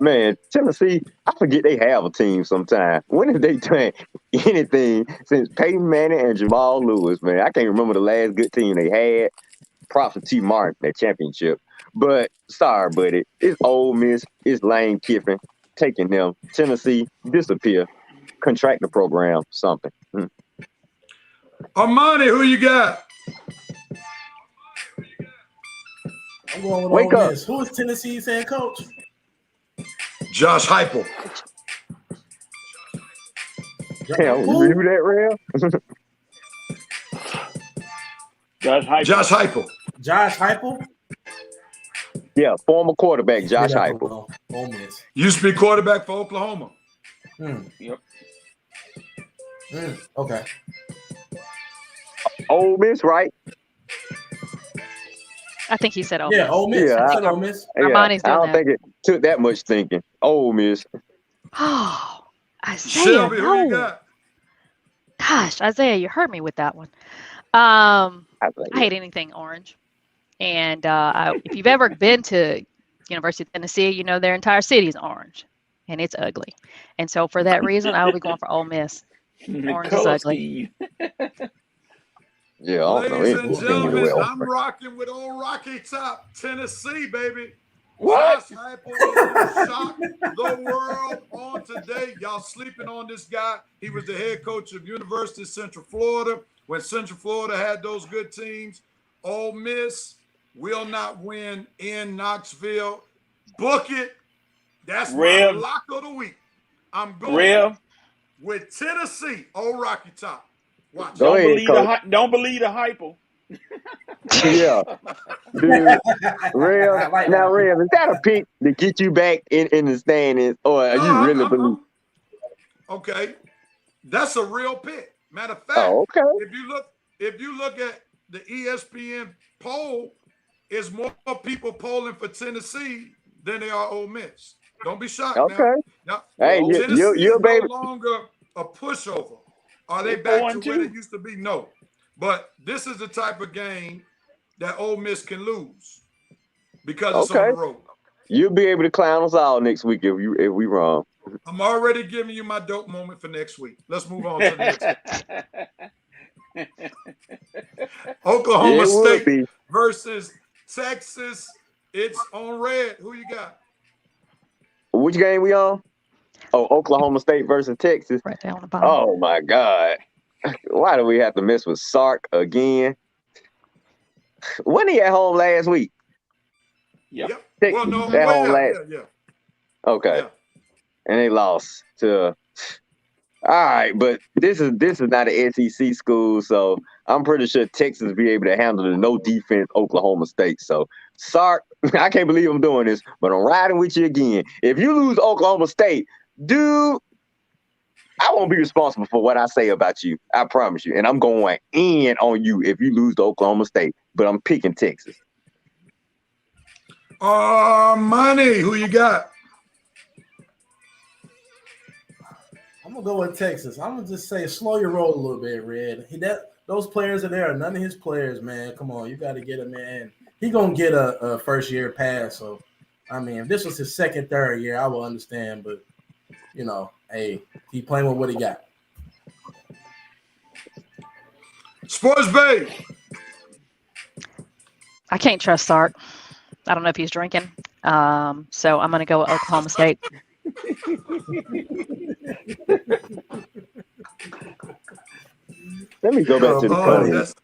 Man, Tennessee, I forget they have a team sometime. When have they done anything since Peyton Manning and Jamal Lewis, man? I can't remember the last good team they had. Props to T. Martin, that championship. But, sorry, buddy. It's Ole Miss. It's Lane Kiffin taking them. Tennessee, disappear. Contract the program, something. Armani, who you got? I'm going with Wake Ole up. Miss. Who is Tennessee's head coach? Josh Heupel. Damn, you knew that, real? Josh Heupel. Josh Heupel? Yeah, former quarterback Josh Heupel. Ole Miss. Used to be quarterback for Oklahoma. Yep. Okay. Ole Miss, right? I think he said Ole Miss. Yeah, Ole Miss. Yeah, I said Ole Miss. Armani's I doing don't that. think it took that much thinking. Ole Miss. Oh, Isaiah, Shelby, who you no. got? Gosh, Isaiah, you hurt me with that one. I hate anything orange. And if you've ever been to University of Tennessee, you know their entire city is orange. And it's ugly. And so for that reason, I will be going for Ole Miss. Orange is ugly. Yeah, I don't know Ladies and anything gentlemen, well. I'm rocking with old Rocky Top, Tennessee, baby. What? Josh Heupel is gonna shock the world on today. Y'all sleeping on this guy. He was the head coach of University of Central Florida when Central Florida had those good teams. Ole Miss will not win in Knoxville. Book it. That's my lock of the week. I'm going with Tennessee. Old Rocky Top. Watch. Go ahead, Don't believe the Heupel. Yeah. Dude, Rev, now, Rev, is that a pick to get you back in the standings, or are you really believe? Okay. That's a real pick. Matter of fact, if you look at the ESPN poll, is more people polling for Tennessee than they are Ole Miss. Don't be shocked. Now, hey, Tennessee you're is baby. no longer a pushover. Are they back to where they used to be? No. But this is the type of game that Ole Miss can lose because it's on the road. You'll be able to clown us all next week if we wrong. I'm already giving you my dope moment for next week. Let's move on to the next game. Oklahoma State versus Texas. It's on red. Who you got? Which game we on? Oh, Oklahoma State versus Texas. Right there on the bottom. Oh my God. Why do we have to mess with Sark again? When he at home last week? Yep. Texas at home last. Okay. Yeah. And they lost to. All right, but this is not an SEC school, so I'm pretty sure Texas will be able to handle the no defense Oklahoma State. So Sark, I can't believe I'm doing this, but I'm riding with you again. If you lose Oklahoma State, dude, I won't be responsible for what I say about you. I promise you. And I'm going in on you if you lose to Oklahoma State. But I'm picking Texas. Money, who you got? I'm gonna go with Texas. I'm gonna just say slow your roll a little bit, Red. Those players are there. None of his players, man. Come on, you got to get him, man. He gonna get a first year pass. So, I mean, if this was his second, third year, I will understand. But hey, he playing with what he got. Sports Bay. I can't trust Sark. I don't know if he's drinking. So I'm going to go with Oklahoma State. Let me go back to the comments.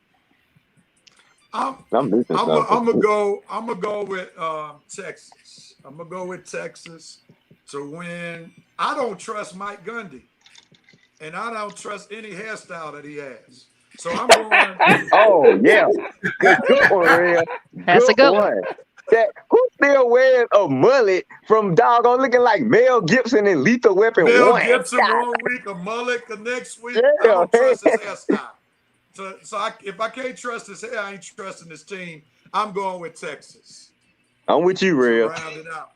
I'm gonna go with Texas. I'm gonna go with Texas to win. I don't trust Mike Gundy, and I don't trust any hairstyle that he has. So I'm going. Oh yeah, good one, Real. That's a good one. Who still wears a mullet from doggone looking like Mel Gibson and Lethal Weapon 1? Mel Gibson 1 week, a mullet the next week. Yeah. I don't trust his hairstyle. So if I can't trust his hair, I ain't trusting his team. I'm going with Texas. I'm with you, Real. Round it out.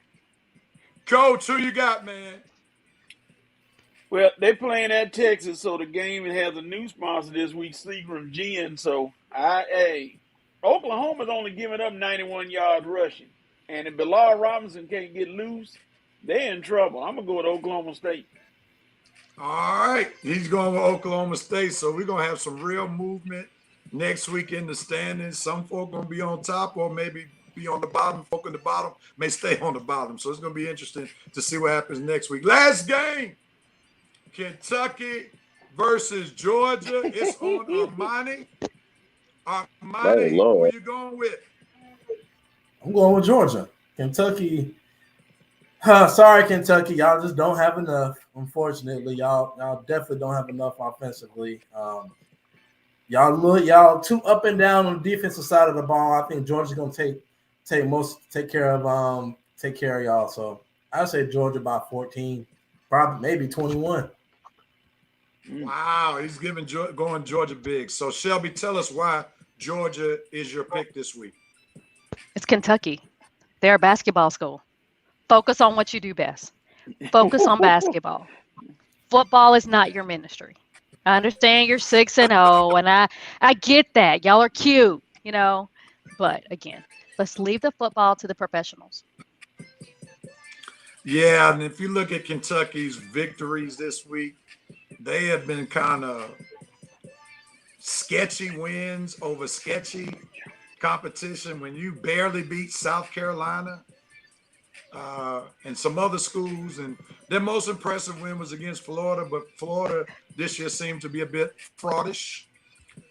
Coach, who you got, man? Well, they're playing at Texas, so the game has a new sponsor this week, Seagram Gin. So, Oklahoma's only giving up 91 yards rushing. And if Bilal Robinson can't get loose, they're in trouble. I'm going to go with Oklahoma State. All right. He's going with Oklahoma State. So we're going to have some real movement next week in the standings. Some folk going to be on top or maybe be on the bottom. Folk on the bottom may stay on the bottom. So it's going to be interesting to see what happens next week. Last game, Kentucky versus Georgia. It's on Armani. Armani, who are you going with? I'm going with Georgia. Kentucky. Sorry, Kentucky. Y'all just don't have enough. Unfortunately, y'all definitely don't have enough offensively. Y'all too up and down on the defensive side of the ball. I think Georgia's gonna take care of y'all. So I say Georgia by 14, probably maybe 21. Wow, he's going Georgia big. So Shelby, tell us why Georgia is your pick this week. It's Kentucky. They're a basketball school. Focus on what you do best. Focus on basketball. Football is not your ministry. I understand you're 6-0, and I get that. Y'all are cute, But again, let's leave the football to the professionals. Yeah, and if you look at Kentucky's victories this week, they have been kind of sketchy wins over sketchy competition. When you barely beat South Carolina and some other schools, and their most impressive win was against Florida, but Florida this year seemed to be a bit fraudish.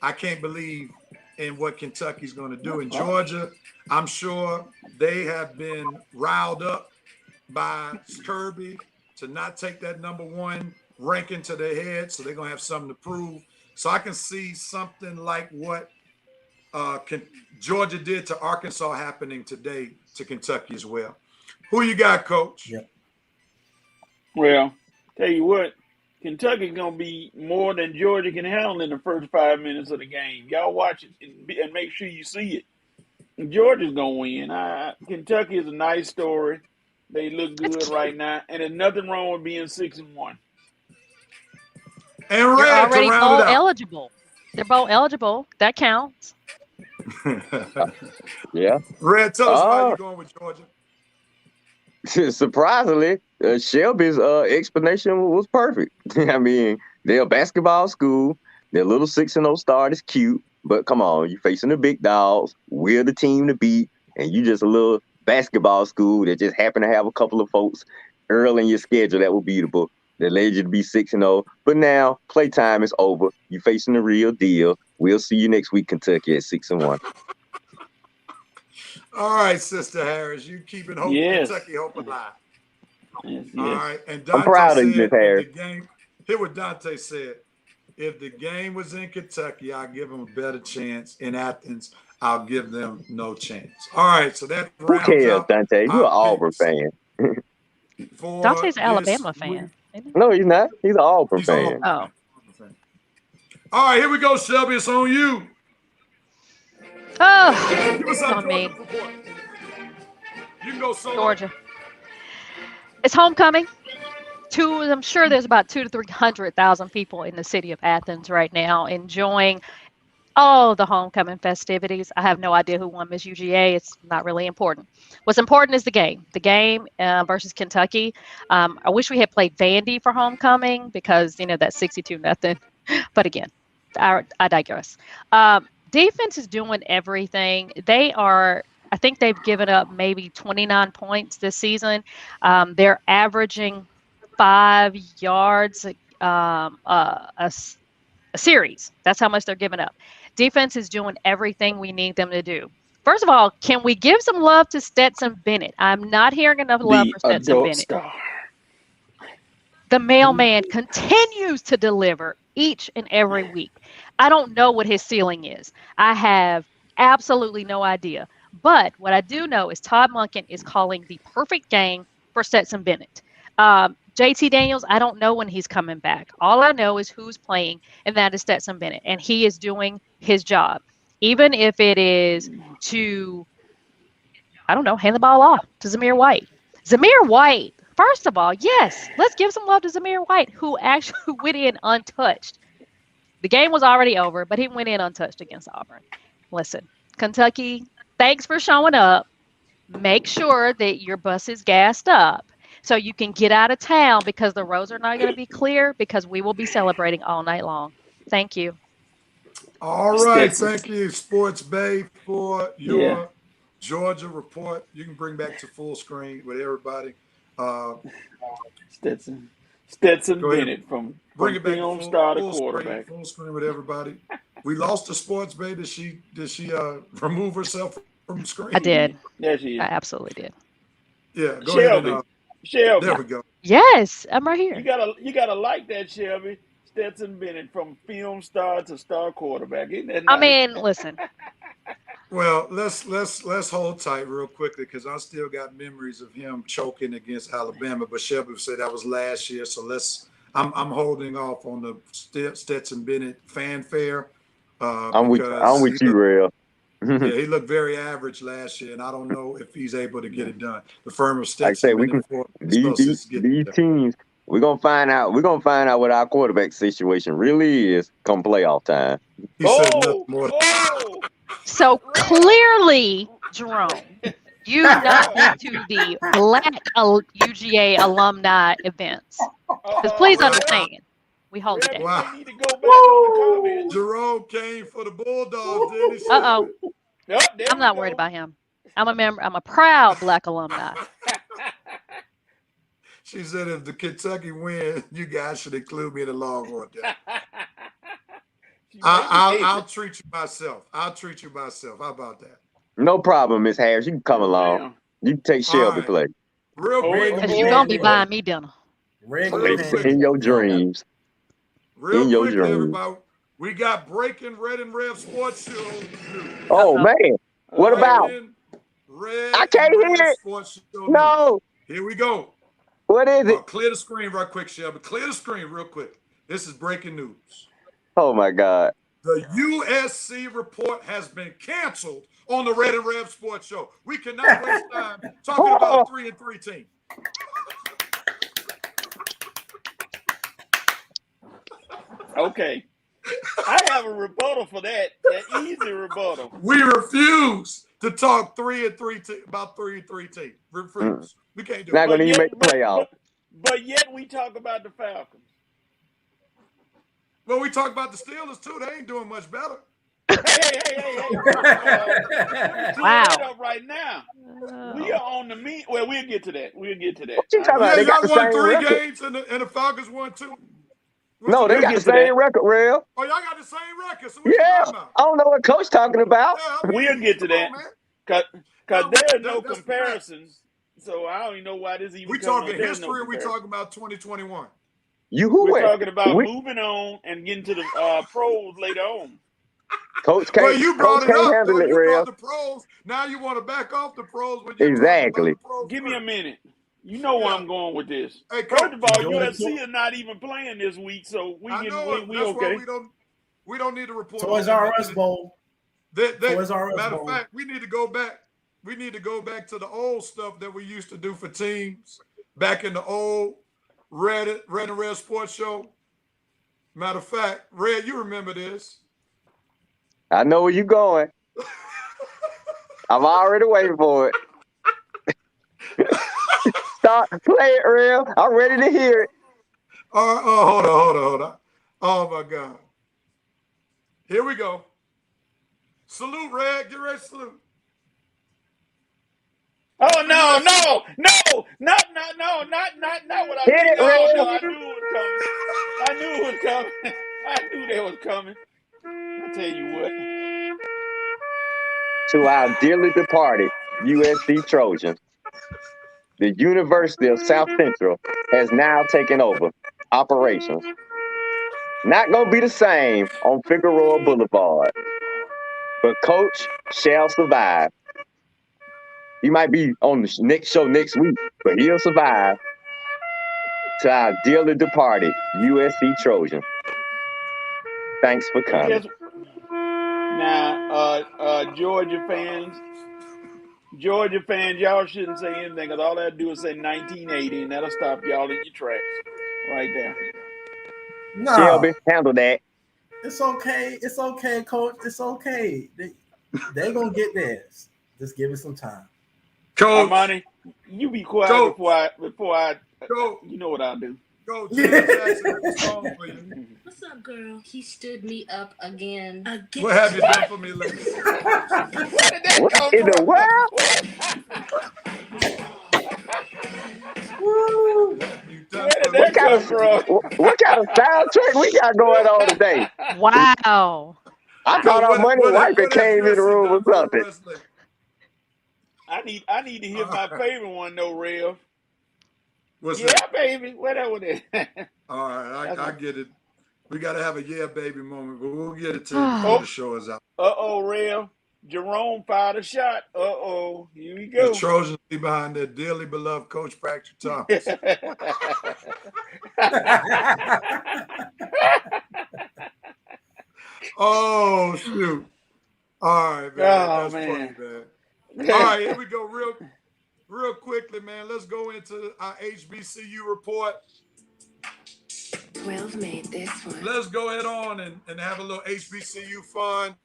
I can't believe in what Kentucky's going to do. In Georgia, I'm sure they have been riled up by Kirby to not take that number one ranking to their head, so they're going to have something to prove. So I can see something like what Georgia did to Arkansas happening today to Kentucky as well. Who you got, Coach? Yeah. Well, tell you what, Kentucky's going to be more than Georgia can handle in the first 5 minutes of the game. Y'all watch it and make sure you see it. Georgia's going to win. Kentucky is a nice story. They look good right now, and there's nothing wrong with being 6-1. And You're Red already to round bowl it out. eligible. They're bowl eligible. That counts. Yeah. Red, tell us why you're going with Georgia. Surprisingly, Shelby's explanation was perfect. I mean, they're a basketball school. Their little 6-0 start is cute, but come on, you're facing the big dogs. We're the team to beat, and you just a little basketball school that just happen to have a couple of folks early in your schedule that were beatable. That led you to be 6-0. But now playtime is over. You're facing the real deal. We'll see you next week, Kentucky, at 6-1. All right, Sister Harris, you keeping hope, Kentucky hope alive. Yes. All right, and Dante I'm proud of said, you, Miss Harris. Hear what Dante said. If the game was in Kentucky, I'll give them a better chance. In Athens, I'll give them no chance. All right, so that rounds Who cares, out Dante? You're an Auburn fan. Dante's an Alabama fan. No, he's not. He's an Auburn He's all. fan. Oh, All right, here we go, Shelby. It's on you. oh, Give us it's our on me. Georgia report. You can go solo. Georgia. It's homecoming. I'm sure there's about 200,000 to 300,000 people in the city of Athens right now enjoying all the homecoming festivities. I have no idea who won Miss UGA. It's not really important. What's important is the game. The game versus Kentucky. I wish we had played Vandy for homecoming because that's 62-0. But again, I digress. Defense is doing everything. I think they've given up maybe 29 points this season. They're averaging 5 yards a series. That's how much they're giving up. Defense is doing everything we need them to do. First of all, can we give some love to Stetson Bennett? I'm not hearing enough love for Stetson Bennett. Star. The mailman continues to deliver each and every week. I don't know what his ceiling is. I have absolutely no idea. But what I do know is Todd Monken is calling the perfect game for Stetson Bennett. JT Daniels, I don't know when he's coming back. All I know is who's playing, and that is Stetson Bennett. And he is doing his job. Even if it is to, hand the ball off to Zamir White. Zamir White, first of all, yes, let's give some love to Zamir White, who actually went in untouched. The game was already over, but he went in untouched against Auburn. Listen, Kentucky, thanks for showing up. Make sure that your bus is gassed up so you can get out of town because the roads are not going to be clear because we will be celebrating all night long. Thank you. All right. Thank you, Sports Bay, for your Georgia report. You can bring back to full screen with everybody. Stetson Bennett from bring it back film to star to full quarterback. Full screen with everybody. We lost the Sports Bay. Did she remove herself from the screen? I did. There she is. I absolutely did. Yeah, go Shelby. ahead. Shelby. There we go. Yes, I'm right here. You gotta like that, Shelby. Stetson Bennett from film star to star quarterback. Isn't that I nice? mean, listen. Well, let's hold tight real quickly because I still got memories of him choking against Alabama. But Shelby said that was last year, so I'm holding off on the Stetson Bennett fanfare. I'm with you, Real. Yeah, he looked very average last year, and I don't know if he's able to get it done. The firm of Stetson. Like I say, we can these teams. We're gonna find out. We're gonna find out what our quarterback situation really is come playoff time. He said nothing more. So clearly, Jerome, you not been to the Black UGA alumni events. Because please understand, we hold it down. Wow. Need to go back on the comments. Jerome came for the Bulldogs, didn't he? Uh-oh. I'm not worried about him. I'm a proud Black alumni. She said if the Kentucky win, you guys should include me in the Longhorn. I'll treat you myself. How about that? No problem, Miss Harris. You can come along. You can take Shelby play. Real quick. Because you're going to be buying me dinner. In your dreams. Real quick, everybody. We got breaking Red and Rev Sports Show. Oh, man. What about? I can't hear it. No. Here we go. What is it? Clear the screen right quick, Shelby. Clear the screen real quick. This is breaking news. Oh, my God. The USC report has been canceled on the Red and Rev Sports Show. We cannot waste time talking about a 3-3 team. Okay. I have a rebuttal for that. An easy rebuttal. We refuse to talk about 3-3 team. Refuse. We can't do it. Not going to even make the playoff. But yet we talk about the Falcons. Well, we talk about the Steelers too. They ain't doing much better. Hey. Wow. Up right now. We are on the meat. Well, we'll get to that. What you talking about? They got y'all won 3 record. games and the Falcons won 2. No, they got the same record, Real. Oh, y'all got the same record. So what you talking about? I don't know what Coach talking about. Yeah, we'll get to that. Because there are no comparisons. So I don't even know why this even we talking history or we talking about 2021? We're talking about moving on and getting to the pros later on. Coach can't, well, you brought Coach it up. handle it, you Real. brought the pros. Now you want to back off the pros. Exactly. Give me a minute. You know where I'm going with this. Hey, First of all, Enjoy the USC is not even playing this week, so we I can know it. we That's okay. why we don't need to report. Toys R Us Bowl. Toys R Us Matter Bowl. of fact, we need to go back. We need to go back to the old stuff that we used to do for teams back in the old Red and Red Sports Show. Matter of fact, Red, you remember this? I know where you going. I'm already waiting for it. Start play it, real. I'm ready to hear it. Hold on. Oh my God. Here we go. Salute, Red. Get ready to salute. Oh no, not what I Hit think. it, Oh Red. no, I knew it was coming. I knew that was coming. I tell you what. To our dearly departed USC Trojans, the University of South Central has now taken over operations. Not going to be the same on Figueroa Boulevard, but Coach shall survive. He might be on the next show next week, but he'll survive. To our dearly departed USC Trojans, thanks for And coming. guess now, Georgia fans, y'all shouldn't say anything because all I do is say 1980, and that'll stop y'all in your tracks right there. Nah, Shelby, handle that. it's okay. It's okay, Coach. It's okay. They gonna get theirs. Just give it some time. Coach, Armani, you be quiet Coach. before I. Coach. You know what I'll do. Coach, Janet Jackson has a song for you. What's up, girl? He stood me up again. What have you done for me lately? Where did that What come in the from? world? What Come from? What kind of soundtrack we got going on today? Wow. I thought our money wife came in the room or something. I need to hear my favorite one though, Rev. What's yeah, that? baby. What that one is? All right, I get it. We got to have a yeah, baby moment, but we'll get it to you before the show is out. Rev. Jerome fired a shot. Here we go. The Trojans be behind their dearly beloved coach, Patrick Thomas. Oh, shoot. All right, man. That's funny, man. All right, here we go. Real quickly, man. Let's go into our HBCU report. 12 made this one. Let's go ahead on and have a little HBCU fun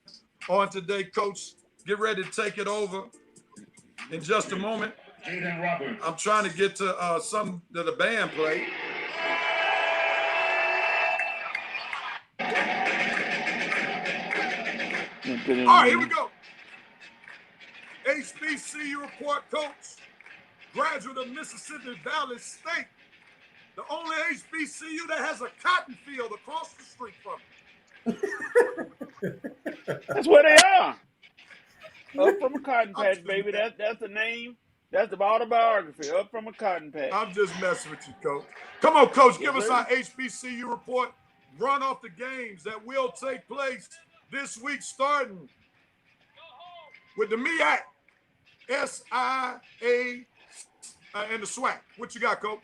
on today, Coach. Get ready to take it over in just a moment. I'm trying to get to something that the band played. All right, here we go. HBCU report, Coach. Graduate of Mississippi Valley State. The only HBCU that has a cotton field across the street from it. That's where they are. Up from a cotton patch, baby. That's the name. That's the autobiography. Up from a cotton patch. I'm just messing with you, Coach. Come on, Coach. Give us our HBCU report. Run off the games that will take place this week, starting with the MEAC, SIA, and the SWAC. What you got, Coach?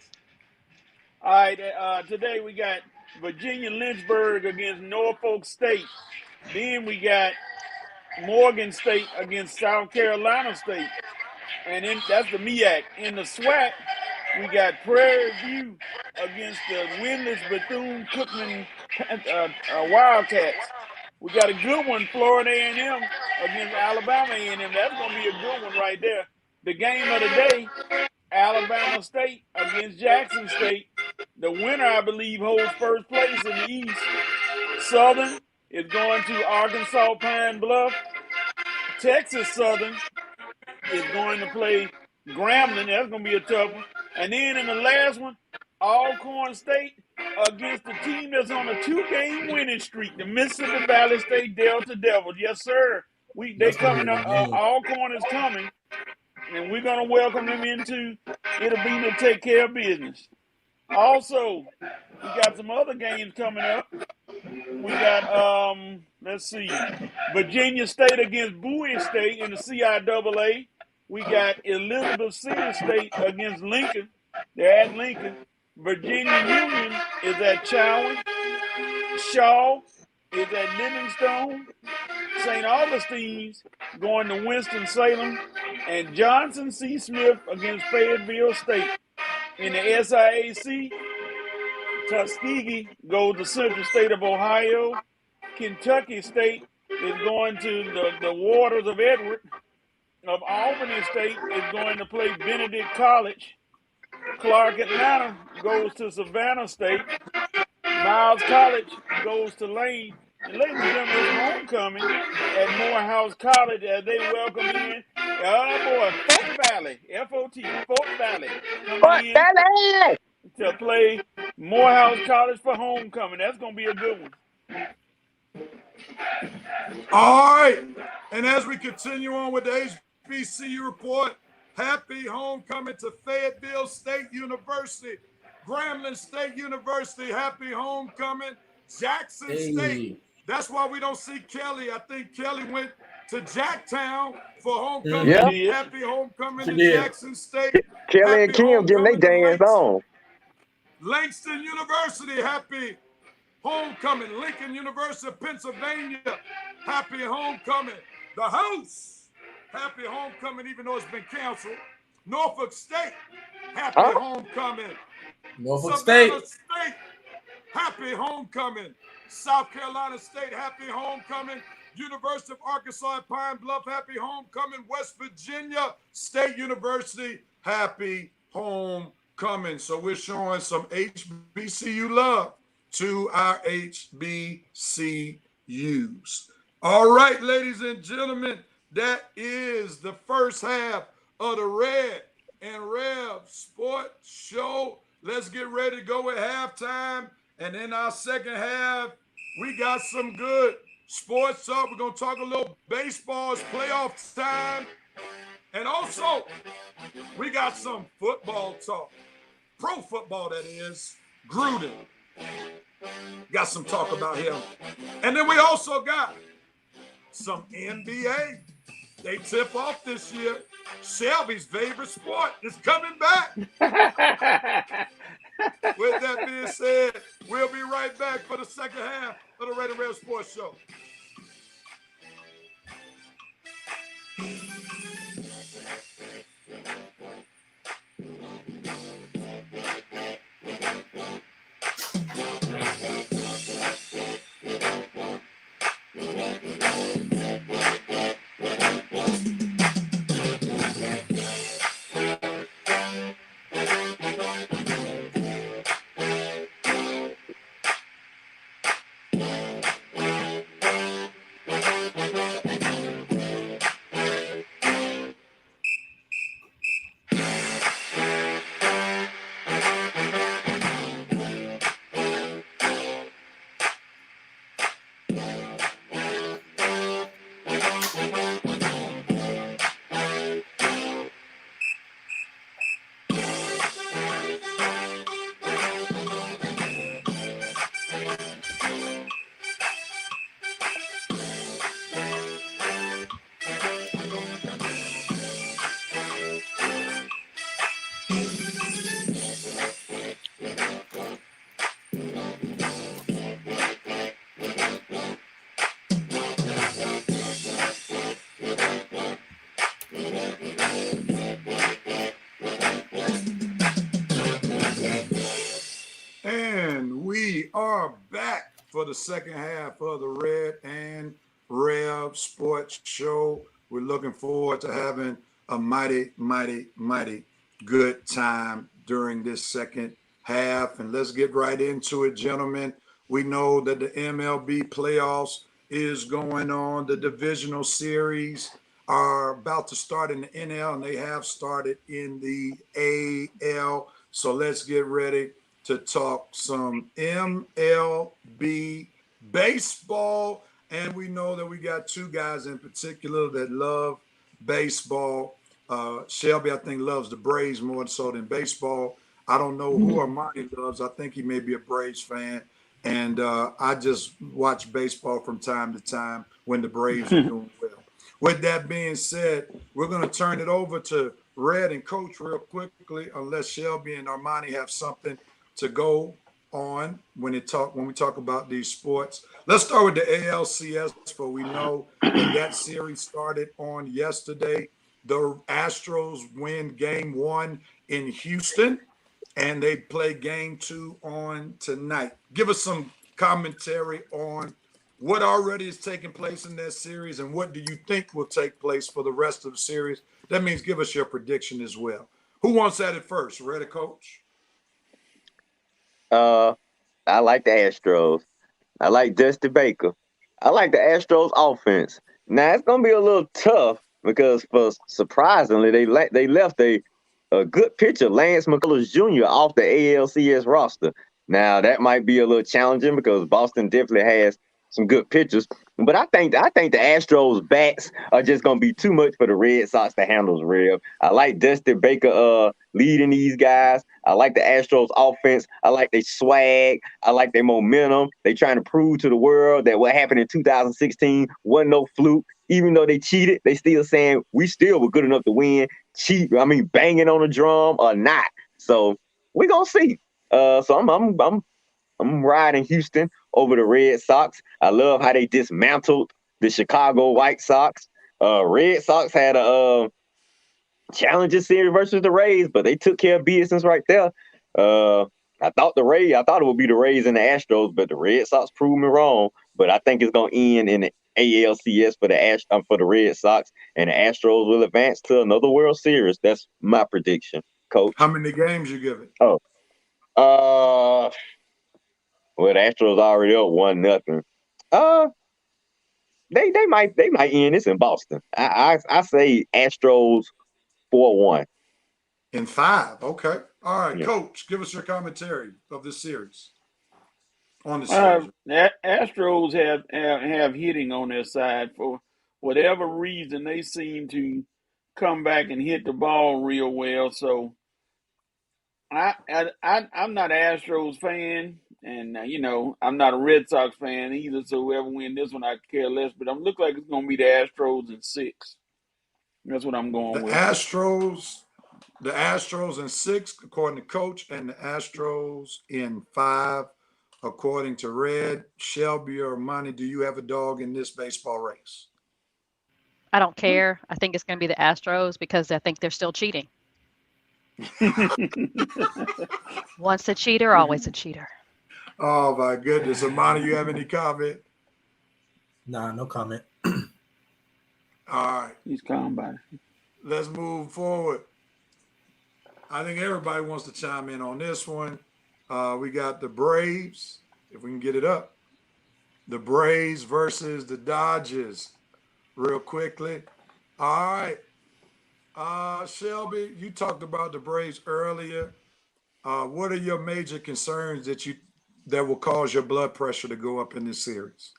All right. Today we got Virginia Lynchburg against Norfolk State. Then we got Morgan State against South Carolina State. And then that's the MEAC. In the SWAC, we got Prairie View against the winless Bethune-Cookman Wildcats. We got a good one, Florida A&M against Alabama A&M. That's going to be a good one right there. The game of the day, Alabama State against Jackson State. The winner, I believe, holds first place in the East. Southern is going to Arkansas Pine Bluff. Texas Southern is going to play Grambling. That's going to be a tough one. And then in the last one, Alcorn State against the team that's on a 2-game winning streak, the Mississippi Valley State Delta Devils. Yes, sir. They coming up. Alcorn is coming, and we're going to welcome them into it'll be to take care of business. Also, we got some other games coming up. We got, let's see, Virginia State against Bowie State in the CIAA. We got Elizabeth City State against Lincoln. They're at Lincoln. Virginia Union is at Chowan. Shaw is at Livingstone. St. Augustine's going to Winston-Salem. And Johnson C. Smith against Fayetteville State. In the SIAC, Tuskegee goes to Central State of Ohio. Kentucky State is going to the Waters of Edward. Of Albany State is going to play Benedict College. Clark Atlanta goes to Savannah State. Miles College goes to Lane. And ladies and gentlemen, it's homecoming at Morehouse College as they welcome in, Fort Valley, F-O-T, Fort Valley, coming in to play Morehouse College for homecoming. That's going to be a good one. All right. And as we continue on with the HBCU report, happy homecoming to Fayetteville State University. Grambling State University, happy homecoming. Jackson State. That's why we don't see Kelly. I think Kelly went to Jacktown for homecoming. Yeah. Happy homecoming to Jackson State. Kelly and Kim getting their dance on. Langston University, happy homecoming. Lincoln University of Pennsylvania, happy homecoming. The House, happy homecoming, even though it's been canceled. Norfolk State, happy homecoming. Norfolk Savannah State, happy homecoming. South Carolina State, happy homecoming. University of Arkansas at Pine Bluff, happy homecoming. West Virginia State University, happy homecoming. So we're showing some HBCU love to our HBCUs. All right, ladies and gentlemen, that is the first half of the Red and Rev Sports Show. Let's get ready to go at halftime. And in our second half, we got some good sports talk. We're going to talk a little baseball. It's playoff time. And also, we got some football talk. Pro football, that is. Gruden. Got some talk about him. And then we also got some NBA. They tip off this year. Shelby's favorite sport is coming back. With that being said, we'll be right back for the second half of the Red and Red Sports Show. For the second half of the Red and Rev Sports Show. We're looking forward to having a mighty, mighty, mighty good time during this second half. And let's get right into it, gentlemen. We know that the MLB playoffs is going on. The divisional series are about to start in the NL, and they have started in the AL. So let's get ready to talk some MLB baseball. And we know that we got two guys in particular that love baseball. Shelby, I think, loves the Braves more so than baseball. I don't know who Armani loves. I think he may be a Braves fan. And I just watch baseball from time to time when the Braves are doing well. With that being said, we're going to turn it over to Red and Coach real quickly, unless Shelby and Armani have something to go on when we talk about these sports. Let's start with the ALCS, for we know that series started on yesterday. The Astros win game 1 in Houston, and they play game 2 on tonight. Give us some commentary on what already is taking place in that series and what do you think will take place for the rest of the series. That means give us your prediction as well. Who wants at it first? Ready, Coach? I like the Astros. I like Dusty Baker. I like the Astros offense. Now it's gonna be a little tough because, for surprisingly, they left a good pitcher, Lance McCullers Jr., off the ALCS roster. Now that might be a little challenging because Boston definitely has some good pitchers. But I think the Astros bats are just gonna be too much for the Red Sox to handle, real. I like Dusty Baker leading these guys. I like the Astros offense. I like their swag. I like their momentum. They trying to prove to the world that what happened in 2016 wasn't no fluke. Even though they cheated, they still saying we still were good enough to win. Banging on the drum or not. So we're gonna see. So I'm riding Houston over the Red Sox. I love how they dismantled the Chicago White Sox. Red Sox had a challenging series versus the Rays, but they took care of business right there. I thought it would be the Rays and the Astros, but the Red Sox proved me wrong. But I think it's gonna end in the ALCS for the Red Sox, and the Astros will advance to another World Series. That's my prediction, Coach. How many games you give it? Oh, well, the Astros already up 1-0. They might end this in Boston. I say Astros 4-1. In 5. Okay. All right, Yeah. Coach, give us your commentary of this series. On the series. Astros have hitting on their side. For whatever reason, they seem to come back and hit the ball real well. So I'm not an Astros fan, and I'm not a Red Sox fan either. So whoever win this one, I care less. But I'm look like it's going to be the Astros in 6. That's what I'm going with. The Astros in 6, according to Coach, and the Astros in 5, according to Red. Shelby or Monty, do you have a dog in this baseball race? I don't care. I think it's going to be the Astros because I think they're still cheating. Once a cheater, always a cheater. Oh, my goodness. Armani, you have any comment? Nah, no comment. All right. He's calm by it. Let's move forward. I think everybody wants to chime in on this one. We got the Braves, if we can get it up. The Braves versus the Dodgers, real quickly. All right. Shelby, you talked about the Braves earlier. What are your major concerns that will cause your blood pressure to go up in this series?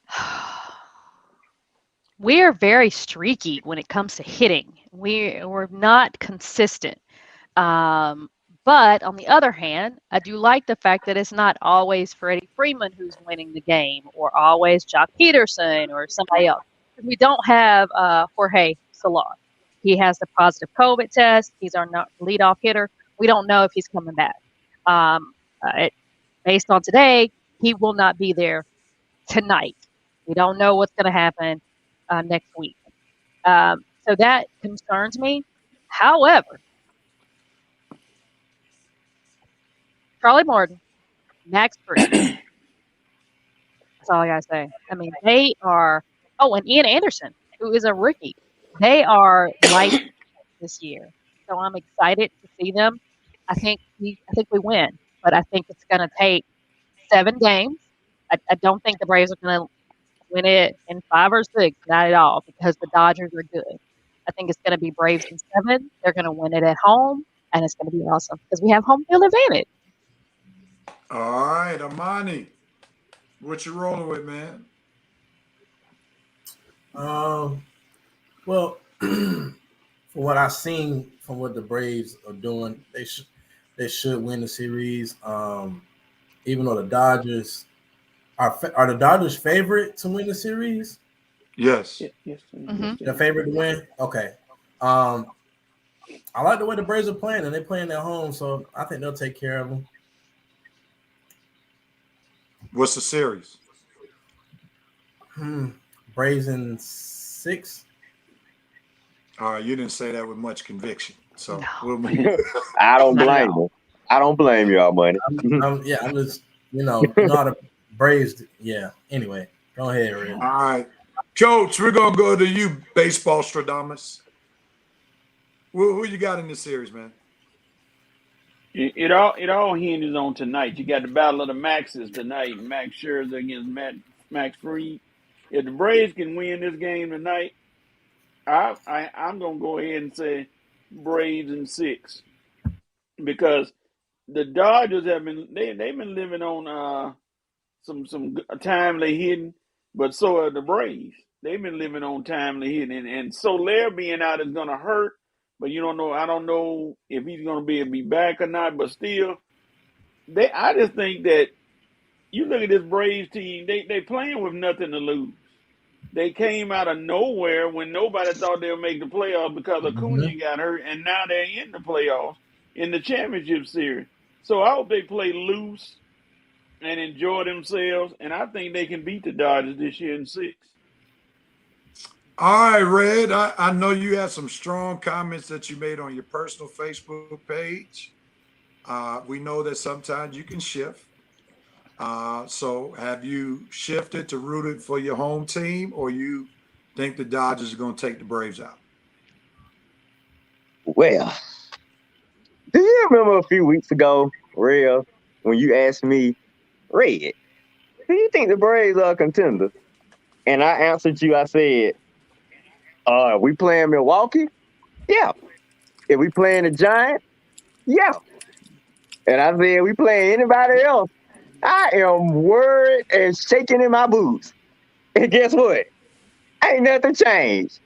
We are very streaky when it comes to hitting. We're not consistent. But on the other hand, I do like the fact that it's not always Freddie Freeman who's winning the game, or always Jock Peterson or somebody else. We don't have Jorge Soler. He has the positive COVID test. He's our leadoff hitter. We don't know if he's coming back. Based on today, he will not be there tonight. We don't know what's going to happen next week. So that concerns me. However, Charlie Morton, Max Fried. That's all I got to say. I mean, they are – and Ian Anderson, who is a rookie. They are light this year. So I'm excited to see them. I think we win, but I think it's going to take 7 games. I don't think the Braves are going to win it in 5 or 6, not at all, because the Dodgers are good. I think it's going to be Braves in 7. They're going to win it at home, and it's going to be awesome because we have home field advantage. All right, Armani, what you rolling with, man? Well, from what I've seen from what the Braves are doing, they should win the series. Even though the Dodgers are the Dodgers favorite to win the series? Yes. Yes. Mm-hmm. The favorite to win? Okay. I like the way the Braves are playing, and they're playing at home, so I think they'll take care of them. What's the series? Braves in 6. All right, you didn't say that with much conviction, so we'll move. I don't blame you. I don't blame you, Armani. I'm just, you know how the Braves. Yeah. Anyway, go ahead, Red. All right, Coach, we're gonna go to you, baseball Stradamus. Who you got in this series, man? It all hinges on tonight. You got the battle of the Maxes tonight. Max Scherzer against Max Fried. If the Braves can win this game tonight, I'm gonna go ahead and say Braves in 6, because the Dodgers have been they've been living on some timely hitting, but so are the Braves. They've been living on timely hitting, and Soler being out is gonna hurt. But you don't know. I don't know if he's gonna be able to be back or not. But still, I just think that you look at this Braves team. They playing with nothing to lose. They came out of nowhere when nobody thought they would make the playoffs because Acuna got hurt, and now they're in the playoffs in the championship series. So I hope they play loose and enjoy themselves, and I think they can beat the Dodgers this year in 6. All right, Red. I know you had some strong comments that you made on your personal Facebook page. We know that sometimes you can shift. So have you shifted to rooted for your home team, or you think the Dodgers are going to take the Braves out? Well, do you remember a few weeks ago, Real, when you asked me, Red, do you think the Braves are a contender? And I answered you, I said, we playing Milwaukee? Yeah. If we playing the Giants? Yeah. And I said, we playing anybody else? I am worried and shaking in my boots. And guess what? Ain't nothing changed.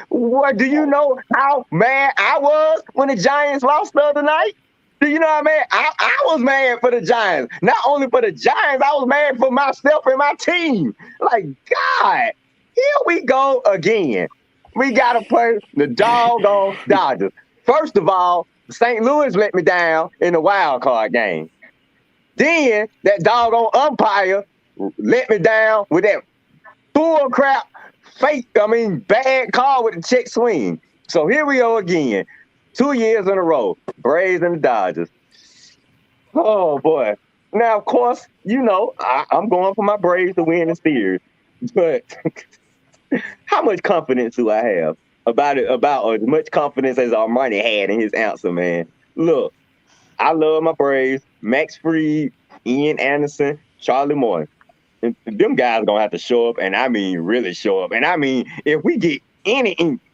What, do you know how mad I was when the Giants lost the other night? Do you know how mad I was mad for the Giants? Not only for the Giants, I was mad for myself and my team. Like, God, here we go again. We got to play the doggone Dodgers. First of all, St. Louis let me down in the wild card game. Then that doggone umpire let me down with that bull crap, bad call with the check swing. So here we go again. 2 years in a row, Braves and the Dodgers. Oh, boy. Now, of course, I'm going for my Braves to win the series. But how much confidence do I have about as much confidence as Armani had in his answer, man? Look, I love my Braves. Max Fried, Ian Anderson, Charlie Morton. Them guys are going to have to show up, and I mean really show up. And I mean, if we get any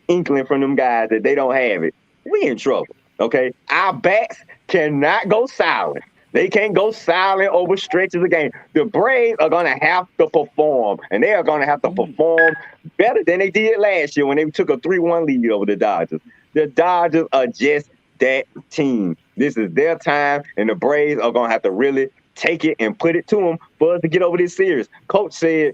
inkling from them guys that they don't have it, we in trouble, okay? Our backs cannot go silent. They can't go silent over stretches of game. The Braves are going to have to perform, and they are going to have to perform better than they did last year when they took a 3-1 lead over the Dodgers. The Dodgers are just that team. This is their time, and the Braves are going to have to really take it and put it to them for us to get over this series. Coach said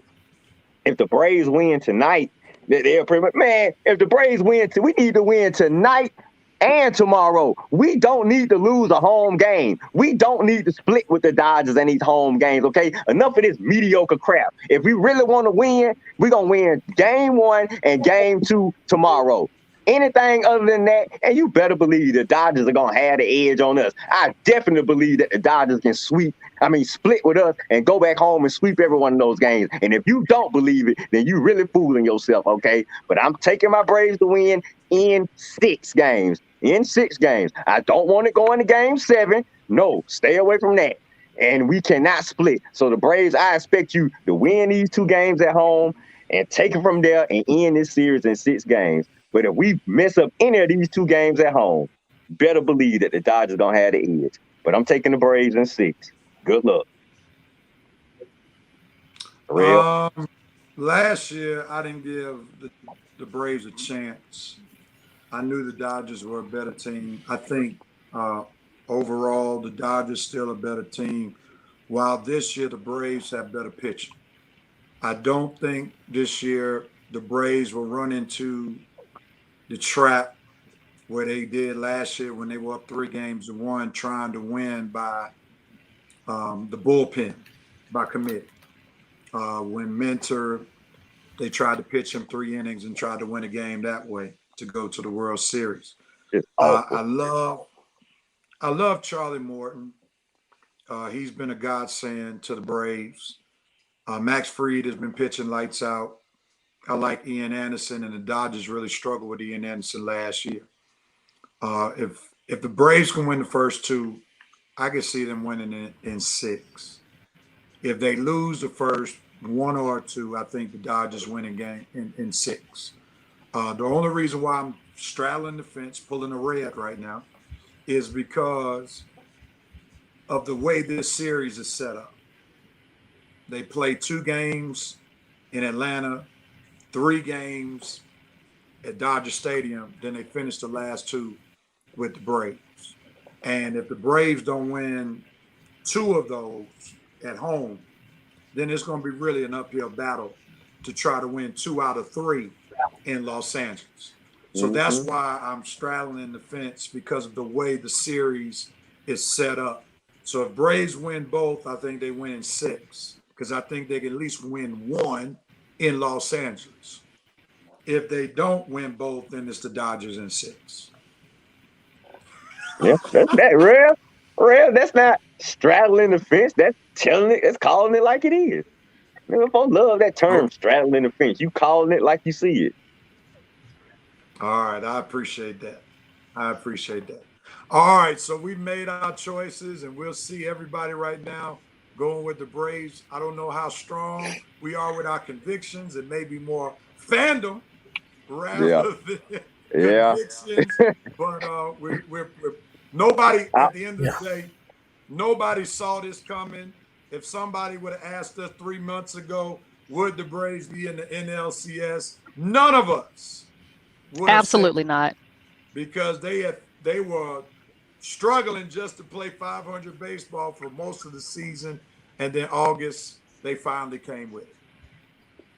if the Braves win tonight, they're pretty much, man, if the Braves win, we need to win tonight and tomorrow. We don't need to lose a home game. We don't need to split with the Dodgers in these home games, okay? Enough of this mediocre crap. If we really want to win, we're going to win game 1 and game 2 tomorrow. Anything other than that, and you better believe the Dodgers are going to have the edge on us. I definitely believe that the Dodgers can split with us and go back home and sweep every one of those games. And if you don't believe it, then you really fooling yourself, okay? But I'm taking my Braves to win in 6 games. In 6 games. I don't want it going to game 7. No, stay away from that. And we cannot split. So the Braves, I expect you to win these 2 games at home and take it from there and end this series in 6 games. But if we mess up any of these 2 games at home, better believe that the Dodgers don't have the edge. But I'm taking the Braves in 6. Good luck. Real. Last year, I didn't give the Braves a chance. I knew the Dodgers were a better team. I think overall, the Dodgers still a better team, while this year the Braves have better pitching. I don't think this year the Braves will run into the trap where they did last year when they were up 3-1, trying to win by the bullpen, by committee. When Mentor, they tried to pitch him 3 innings and tried to win a game that way to go to the World Series. I love Charlie Morton. He's been a godsend to the Braves. Max Fried has been pitching lights out. I like Ian Anderson, and the Dodgers really struggled with Ian Anderson last year. If the Braves can win the first 2, I can see them winning in 6. If they lose the first 1 or 2, I think the Dodgers win a game in 6. The only reason why I'm straddling the fence, pulling a red right now, is because of the way this series is set up. They play 2 games in Atlanta, 3 games at Dodger Stadium, then they finish the last 2 with the Braves. And if the Braves don't win 2 of those at home, then it's going to be really an uphill battle to try to win 2 out of 3 in Los Angeles. So that's why I'm straddling the fence, because of the way the series is set up. So if Braves win both, I think they win in 6, because I think they can at least win 1 in Los Angeles. If they don't win both, then it's the Dodgers in 6. Yeah, that's that real. That's not straddling the fence. That's telling it. That's calling it like it is. Man, folks love that term, straddling the fence. You calling it like you see it. All right, I appreciate that. All right, so we made our choices, and we'll see everybody right now going with the Braves. I don't know how strong we are with our convictions. It may be more fandom rather than convictions. But we're nobody, at the end of the day, nobody saw this coming. If somebody would have asked us 3 months ago, would the Braves be in the NLCS? None of us would have Absolutely said, not. because they were struggling just to play 500 baseball for most of the season, and then August they finally came with it.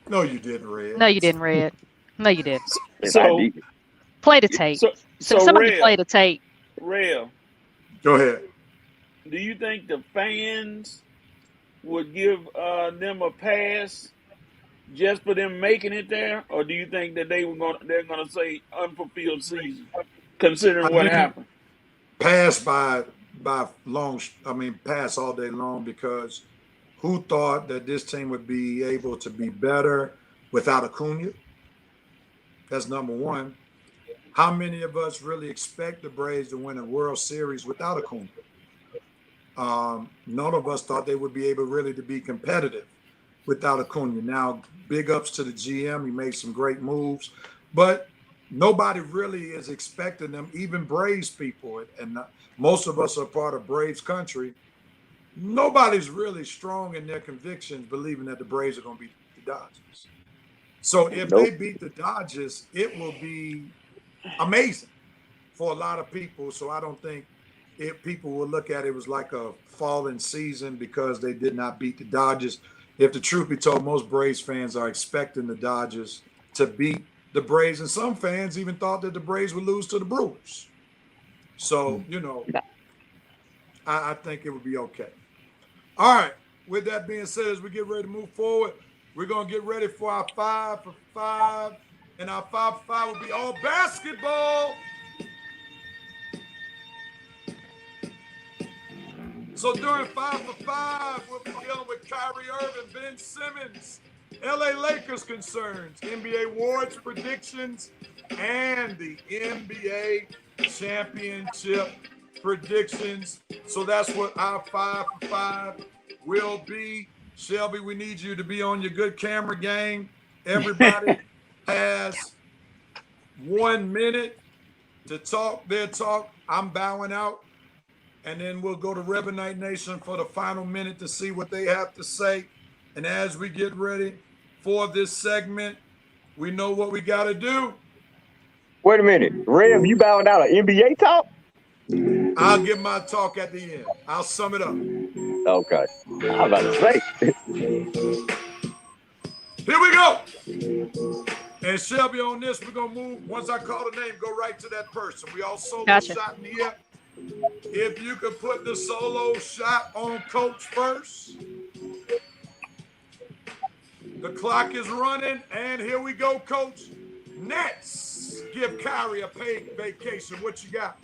No, you didn't, Red. No, you didn't, Red. No, you didn't. So play the tape. So somebody Real, play the tape. Real, Go ahead. do you think the fans would give them a pass just for them making it there, or do you think that they're gonna say unfulfilled season, considering what happened? Pass by long. I mean, pass all day long, because who thought that this team would be able to be better without Acuna? That's number one. How many of us really expect the Braves to win a World Series without Acuna? None of us thought they would be able really to be competitive without Acuna. Now, big ups to the GM. He made some great moves, but nobody really is expecting them, even Braves people, and most of us are part of Braves country. Nobody's really strong in their convictions, believing that the Braves are going to beat the Dodgers. So if they beat the Dodgers, it will be amazing for a lot of people. So I don't think people will look at it as like a fallen season because they did not beat the Dodgers. If the truth be told, most Braves fans are expecting the Dodgers to beat the Braves, and some fans even thought that the Braves would lose to the Brewers. So, I think it would be okay. All right. With that being said, as we get ready to move forward, we're going to get ready for our 5 for 5. And our 5 for 5 will be all basketball. So during 5 for 5, we'll be dealing with Kyrie Irving, Ben Simmons, LA Lakers concerns, NBA awards predictions, and the NBA championship predictions. So that's what our 5 for 5 will be. Shelby, we need you to be on your good camera game. Everybody has 1 minute to talk their talk. I'm bowing out. And then we'll go to Rebonite Nation for the final minute to see what they have to say. And as we get ready for this segment, we know what we got to do. Wait a minute. Rev, you bowing out an NBA talk? I'll give my talk at the end. I'll sum it up. Okay. I was about to say. Here we go. And Shelby, on this, we're gonna move. Once I call the name, go right to that person. We all solo Gotcha. shot in here. If you could put the solo shot on Coach first. The clock is running, and here we go, Coach. Nets give Kyrie a paid vacation. What you got?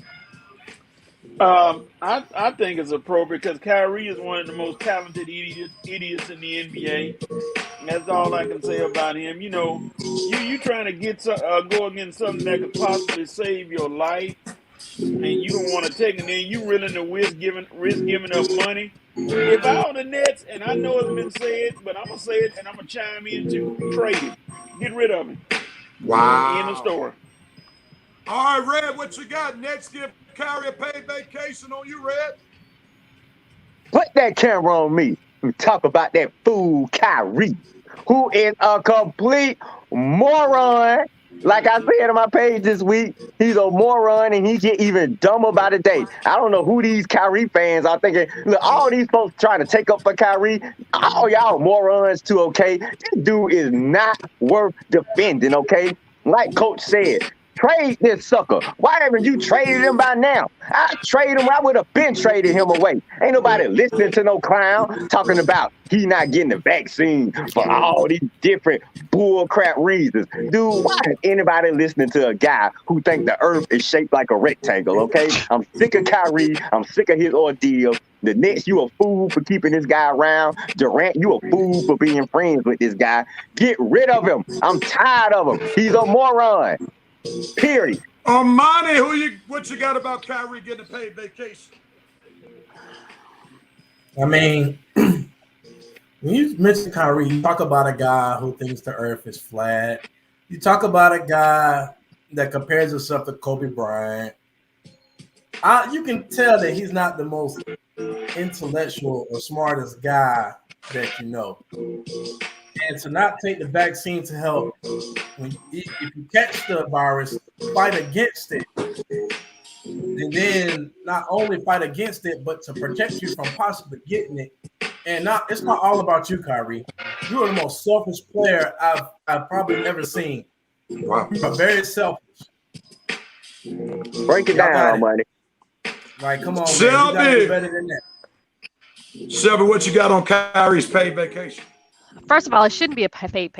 I think it's appropriate because Kyrie is one of the most talented idiots in the NBA. That's all I can say about him. You know, you trying to go against something that could possibly save your life, and you don't want to take it. And then you willing to risk giving up money. If I were the Nets, and I know it's been said, but I'm gonna say it and I'm gonna chime in too. Trade him, get rid of him. Wow. End of story. All right, Red, what you got? Nets give Kyrie a paid vacation on you, Red. Put that camera on me. We talk about that fool Kyrie, who is a complete moron. Like I said on my page this week, he's a moron and he get even dumber by the day. I don't know who these Kyrie fans are thinking. Look, all these folks trying to take up for Kyrie, all y'all morons too, okay? This dude is not worth defending, okay? Like Coach said, trade this sucker. Why haven't you traded him by now? I trade him. I would have been traded him away. Ain't nobody listening to no clown talking about he not getting the vaccine for all these different bull crap reasons. Dude, why is anybody listening to a guy who think the earth is shaped like a rectangle, okay? I'm sick of Kyrie. I'm sick of his ordeal. The Nets, you a fool for keeping this guy around. Durant, you a fool for being friends with this guy. Get rid of him. I'm tired of him. He's a moron. Period. Armani, what you got about Kyrie getting a paid vacation? I mean, when you mention Kyrie, you talk about a guy who thinks the earth is flat. You talk about a guy that compares himself to Kobe Bryant. You can tell that he's not the most intellectual or smartest guy that you know. And to not take the vaccine to help, if you catch the virus, fight against it. And then not only fight against it, but to protect you from possibly getting it. And it's not all about you, Kyrie. You are the most selfish player I've probably ever seen. Wow. You are very selfish. Break it down, Armani. Like, come on, Shelby. man. You gotta do better than that. Shelby, what you got on Kyrie's paid vacation? First of all, it shouldn't be a paid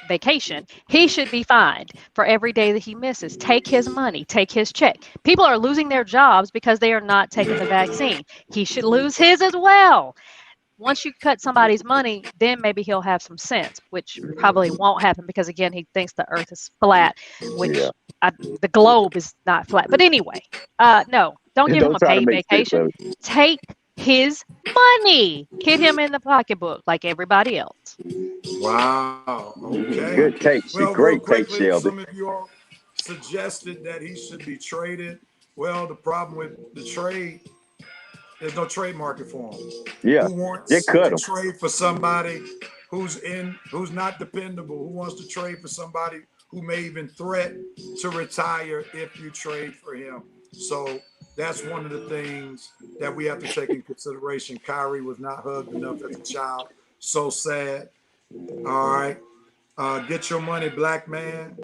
vacation. He should be fined for every day that he misses. Take his money, take his check. People are losing their jobs because they are not taking the vaccine. He should lose his as well. Once you cut somebody's money, then maybe he'll have some sense, which probably won't happen because, again, he thinks the earth is flat, which the globe is not flat. But anyway, no, don't give him a paid vacation. Take his money. Hit him in the pocketbook like everybody else. Wow. Okay. Good take. Well, great take, Shelby. Some of you all suggested that he should be traded. Well, the problem with the trade, there's no trade market for him. Yeah. Who wants You cut to him. trade for somebody who's not dependable? Who wants to trade for somebody who may even threaten to retire if you trade for him? So that's one of the things that we have to take in consideration. Kyrie was not hugged enough as a child. So sad. All right. Get your money, black man.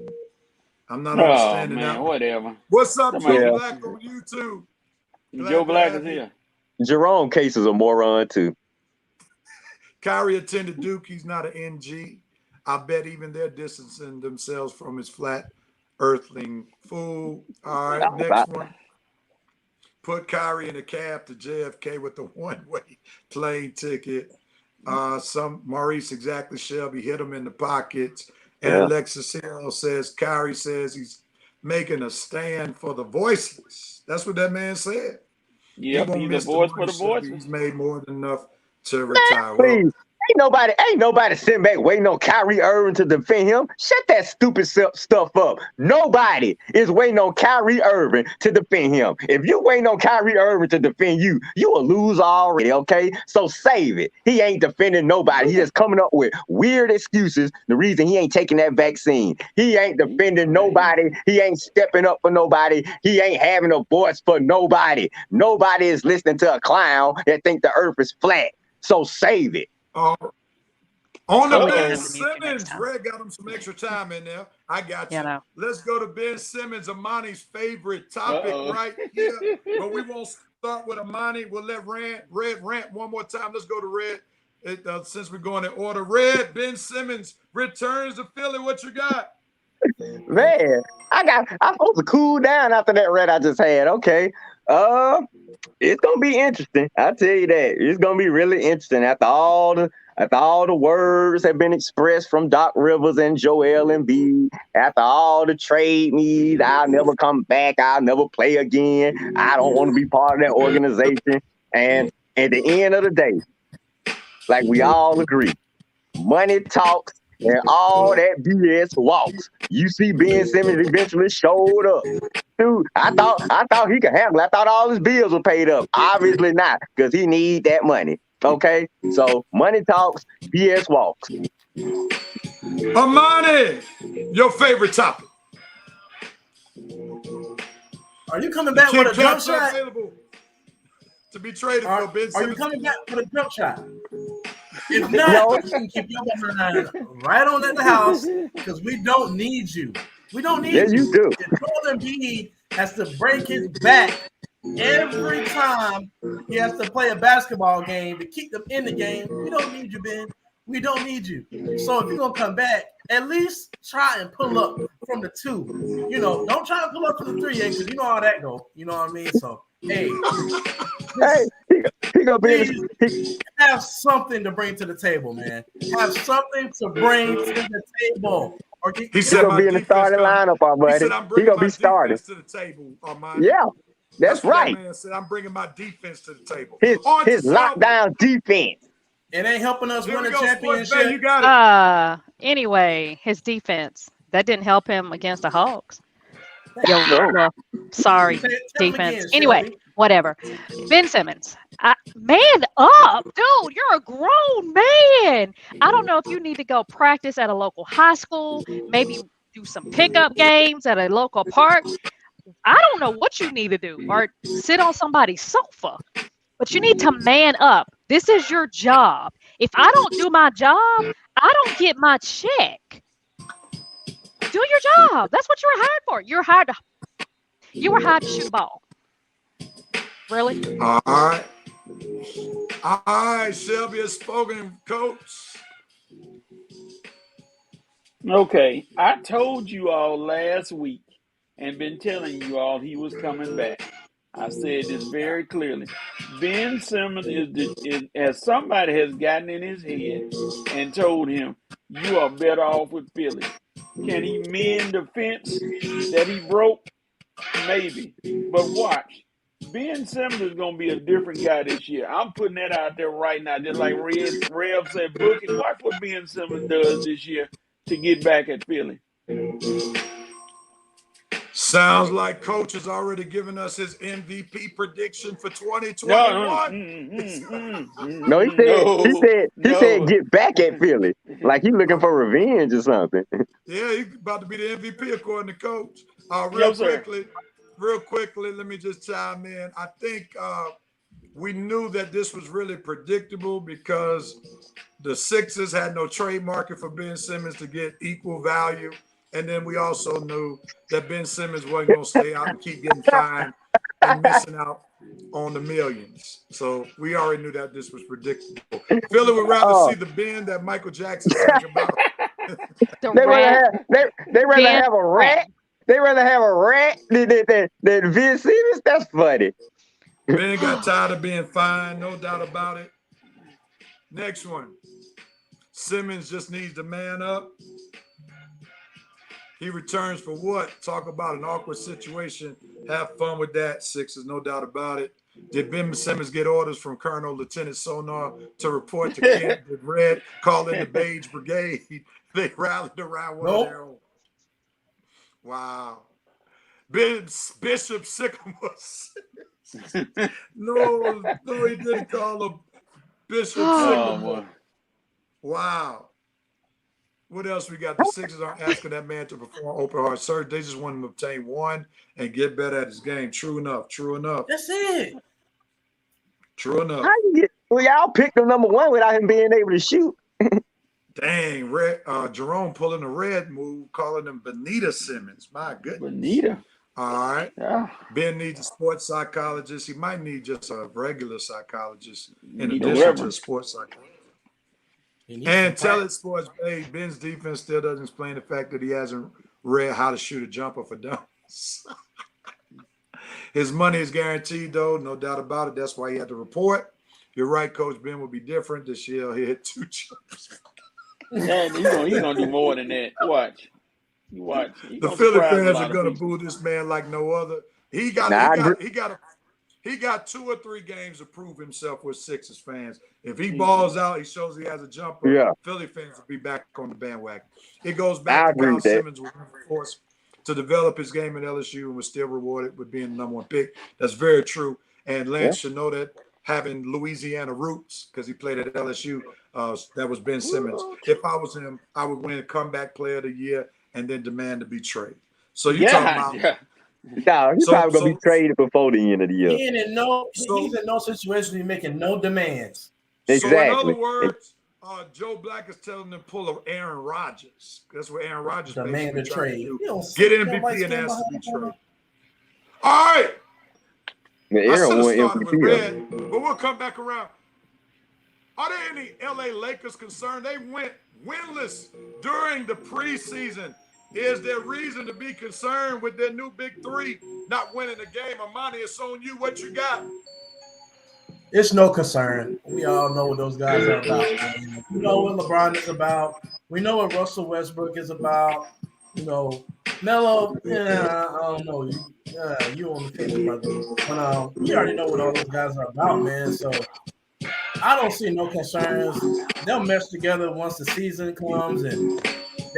I'm not understanding that. Whatever. What's up, Somebody Joe Black on YouTube? Joe Black is here. Jerome Case is a moron too. Kyrie attended Duke. He's not an NG. I bet even they're distancing themselves from his flat earthling fool. All right, next one. Put Kyrie in a cab to JFK with the one-way plane ticket. Maurice exactly Shelby hit him in the pockets. And Alexis Hill says Kyrie says he's making a stand for the voiceless. That's what that man said. Yep, he's a voice for the voiceless. He's made more than enough to retire. Please. Ain't nobody sitting back waiting on Kyrie Irving to defend him. Shut that stupid stuff up. Nobody is waiting on Kyrie Irving to defend him. If you waiting on Kyrie Irving to defend you, you will lose already, okay? So save it. He ain't defending nobody. He just coming up with weird excuses. The reason he ain't taking that vaccine. He ain't defending nobody. He ain't stepping up for nobody. He ain't having a voice for nobody. Nobody is listening to a clown that think the earth is flat. So save it. On the Probably Ben use the music next Simmons, time. Red got him some extra time in there. I got you. You know. Let's go to Ben Simmons, Amani's favorite topic right here. But we won't start with Amani. We'll let Red rant one more time. Let's go to Red. Since we're going in order. Red, Ben Simmons returns to Philly. What you got? Man, I'm supposed to cool down after that rant I just had. Okay. It's gonna be interesting. I tell you that. It's gonna be really interesting after all the words have been expressed from Doc Rivers and Joel Embiid, after all the trade needs, I'll never come back, I'll never play again, I don't want to be part of that organization. And at the end of the day, like we all agree, money talks and all that BS walks. You see Ben Simmons eventually showed up. Dude, I thought he could handle it. I thought all his bills were paid up. Obviously not, because he need that money. Okay? So money talks, BS walks. Amani, your favorite topic. Are you coming back with a jump shot? Available to be traded for Ben Simmons. Are you coming back with a jump shot? If not, you can keep your behind right on at the house because we don't need you. We don't need you. Yeah, you do. If Joel Embiid has to break his back every time he has to play a basketball game to keep them in the game, we don't need you, Ben. We don't need you. So if you're going to come back, at least try and pull up from the 2. You know, don't try to pull up from the 3 because you know how that go. You know what I mean? So, hey. He gonna be have something to bring to the table, man. Have something to bring to the table. He's gonna be in the starting lineup, our buddy. He gonna be starting to the table, Armani. Yeah, that's right. That man said, I'm bringing my defense to the table. His lockdown defense. It ain't helping us win a championship. You got it. Anyway, his defense that didn't help him against the Hawks. Sorry, defense. Anyway, whatever. Ben Simmons, man up, dude. You're a grown man. I don't know if you need to go practice at a local high school, maybe do some pickup games at a local park. I don't know what you need to do, or sit on somebody's sofa. But you need to man up. This is your job. If I don't do my job, I don't get my check. Do your job. That's what you were hired for. You were hired to shoot a ball. Really? All right. All right, Shelby has spoken, coach. Okay, I told you all last week and been telling you all he was coming back. I said this very clearly. Ben Simmons as somebody has gotten in his head and told him, you are better off with Philly. Can he mend the fence that he broke? Maybe. But watch. Ben Simmons is going to be a different guy this year. I'm putting that out there right now. Just like Rev said, book it. Watch what Ben Simmons does this year to get back at Philly. Sounds like coach has already given us his MVP prediction for 2021. No, he said get back at Philly. Like he's looking for revenge or something. Yeah, he's about to be the MVP according to coach. Real quickly, let me just chime in. I think we knew that this was really predictable because the Sixers had no trade market for Ben Simmons to get equal value. And then we also knew that Ben Simmons wasn't going to stay out and keep getting fined and missing out on the millions. So we already knew that this was predictable. Philly would rather see the Ben that Michael Jackson sang about. They rather have a rat. They rather have a rat than Ben Simmons. That's funny. Ben got tired of being fined, no doubt about it. Next one. Simmons just needs to man up. He returns for what? Talk about an awkward situation. Have fun with that, Sixers, no doubt about it. Did Ben Simmons get orders from Colonel Lieutenant Sonar to report to Kent? Did Red call in the Beige Brigade? They rallied around one of their own. Wow. Bishop Sycamore. No, he didn't call him Bishop Sycamore. Wow. What else we got? The Sixers aren't asking that man to perform open heart surgery. They just want him to obtain one and get better at his game. True enough. That's it. True enough. Y'all picked him number one without him being able to shoot. Dang, Jerome pulling a red move, calling him Benita Simmons. My goodness. Benita. All right. Yeah. Ben needs a sports psychologist. He might need just a regular psychologist in Need a addition to a reverend. sports psychologist. And tell it, Sports Bay, Ben's defense still doesn't explain the fact that he hasn't read how to shoot a jumper for dunks. His money is guaranteed, though, no doubt about it. That's why he had to report. You're right, Coach Ben will be different this year. He hit 2 jumpers. And he's gonna do more than that. Watch. You watch. The Philly fans are gonna boo this man like no other. He got 2 or 3 games to prove himself with Sixers fans. If he balls out, he shows he has a jumper. Yeah. Philly fans will be back on the bandwagon. It goes back to Kyle Simmons was forced to develop his game at LSU and was still rewarded with being the number 1 pick. That's very true. And Lance should know that, having Louisiana roots, because he played at LSU. That was Ben Simmons. If I was him, I would win comeback player of the year and then demand to be traded. So you talking about? No, he's probably gonna be traded before the end of the year. He's in no situation. He's making no demands. Exactly. So in other words, Joe Black is telling them pull of Aaron Rodgers. That's what Aaron Rodgers the man to trade. Get MVP and ask to be traded. All right. Aaron won MVP. But we'll come back around. Are there any LA Lakers concerned? They went winless during the preseason. Is there reason to be concerned with their new big 3 not winning the game? Armani, it's on you. What you got? It's no concern. We all know what those guys are about. We know what LeBron is about. We know what Russell Westbrook is about. You know, Melo, I don't know. You on the fence, brother. But we already know what all those guys are about, man. So I don't see no concerns. They'll mesh together once the season comes, and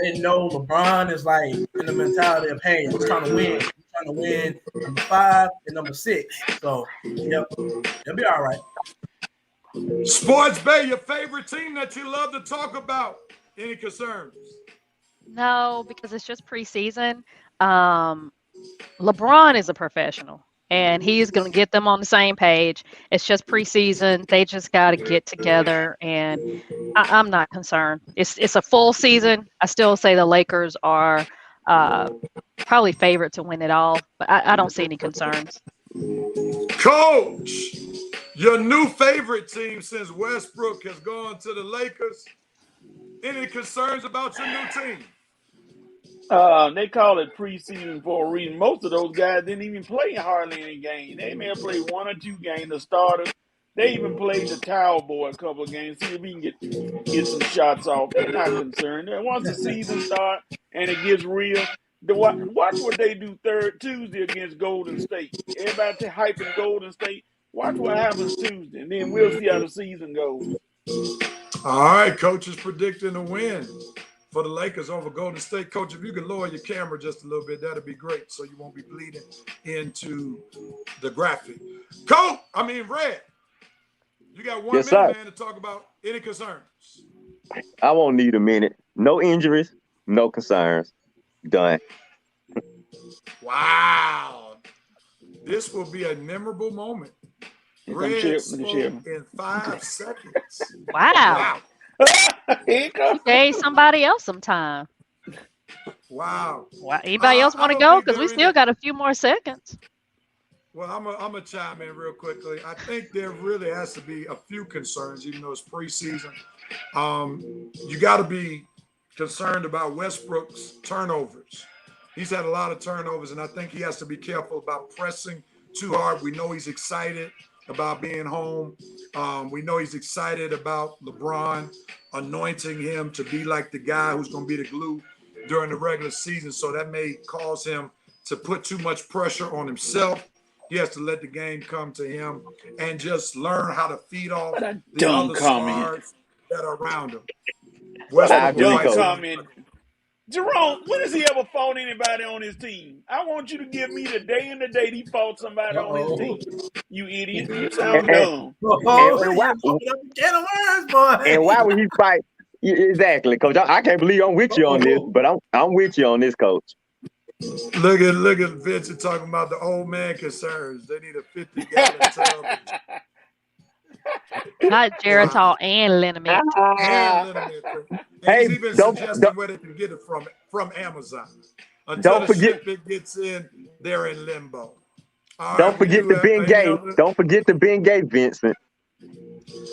they know LeBron is like in the mentality of, hey, I'm trying to win. I'm trying to win number 5 and number 6. So, yep, they'll be all right. Sports Bay, your favorite team that you love to talk about. Any concerns? No, because it's just preseason. LeBron is a professional, and he's going to get them on the same page. It's just preseason. They just got to get together, and I'm not concerned. It's a full season. I still say the Lakers are probably favorite to win it all, but I don't see any concerns. Coach, your new favorite team since Westbrook has gone to the Lakers. Any concerns about your new team? They call it preseason for a reason. Most of those guys didn't even play hardly any games. They may have played 1 or 2 games. The starters, they even played the towel boy a couple of games. See if we can get some shots off. They're not concerned. And once the season starts and it gets real, watch what they do Tuesday against Golden State. Everybody hyping Golden State. Watch what happens Tuesday, and then we'll see how the season goes. All right, Coach is predicting a win for the Lakers over Golden State. Coach, if you could lower your camera just a little bit, that'd be great, so you won't be bleeding into the graphic. Red, you got 1 minute, man, to talk about any concerns. I won't need a minute. No injuries, no concerns. Done. Wow. This will be a memorable moment. Red spoke in 5 seconds. Wow. He gave somebody else some time. Wow. Anybody else want to go? Because we still got a few more seconds. Well, I'm gonna chime in real quickly. I think there really has to be a few concerns, even though it's preseason. You got to be concerned about Westbrook's turnovers. He's had a lot of turnovers, and I think he has to be careful about pressing too hard. We know he's excited about being home. We know he's excited about LeBron anointing him to be like the guy who's going to be the glue during the regular season. So that may cause him to put too much pressure on himself. He has to let the game come to him and just learn how to feed off the other stars that are around him. Comment. Jerome, when has he ever fought anybody on his team? I want you to give me the day and the date he fought somebody on his team. You idiot. You sound dumb. And why would he fight? Exactly, Coach. I can't believe I'm with you on this, but I'm with you on this, Coach. Look at Vincent talking about the old man concerns. They need a 50-gallon tub. Not Geritol and liniment. And Hey, he's even don't suggesting where they can get it from Amazon. Until don't the forget shipment gets in, they're in limbo. All right, don't we forget do the have Ben any Gay. other. Don't forget the Ben Gay, Vincent.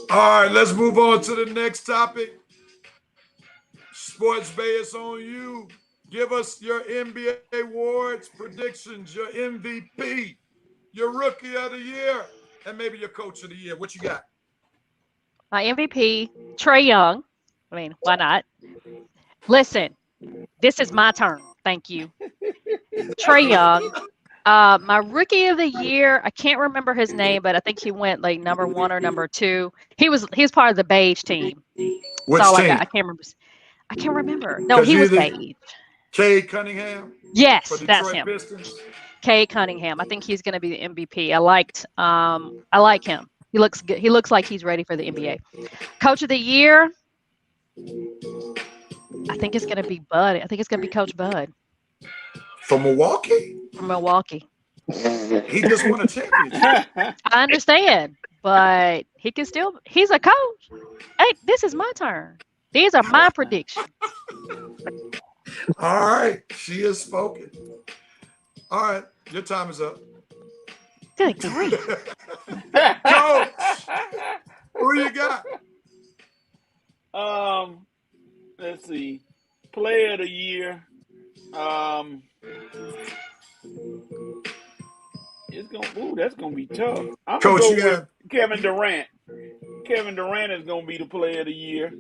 All right, let's move on to the next topic. Sports Bay, it's on you. Give us your NBA awards predictions, your MVP, your Rookie of the Year, and maybe your Coach of the Year. What you got? My MVP, Trae Young. I mean, why not? Listen, this is my turn. Thank you. Trae Young. My Rookie of the Year, I can't remember his name, but I think he went like number 1 or number 2. He's part of the beige team. That's Which all I team? got. I can't remember. No, Because he you was either beige. Cade Cunningham for Yes, that's Detroit him. Pistons. Cade Cunningham. I think he's going to be the MVP. I like him. He looks good. He looks like he's ready for the NBA. Coach of the Year, I think it's going to be Bud. I think it's going to be Coach Bud From Milwaukee? from Milwaukee. He just won a championship. I understand, but he's a coach. Hey, this is my turn. These are my predictions. All right, she has spoken. All right, your time is up. Good grief. Coach, who you got? Let's see. Player of the Year. That's gonna be tough. I'm gonna Coach, go you with got Kevin Durant. Kevin Durant is gonna be the Player of the Year.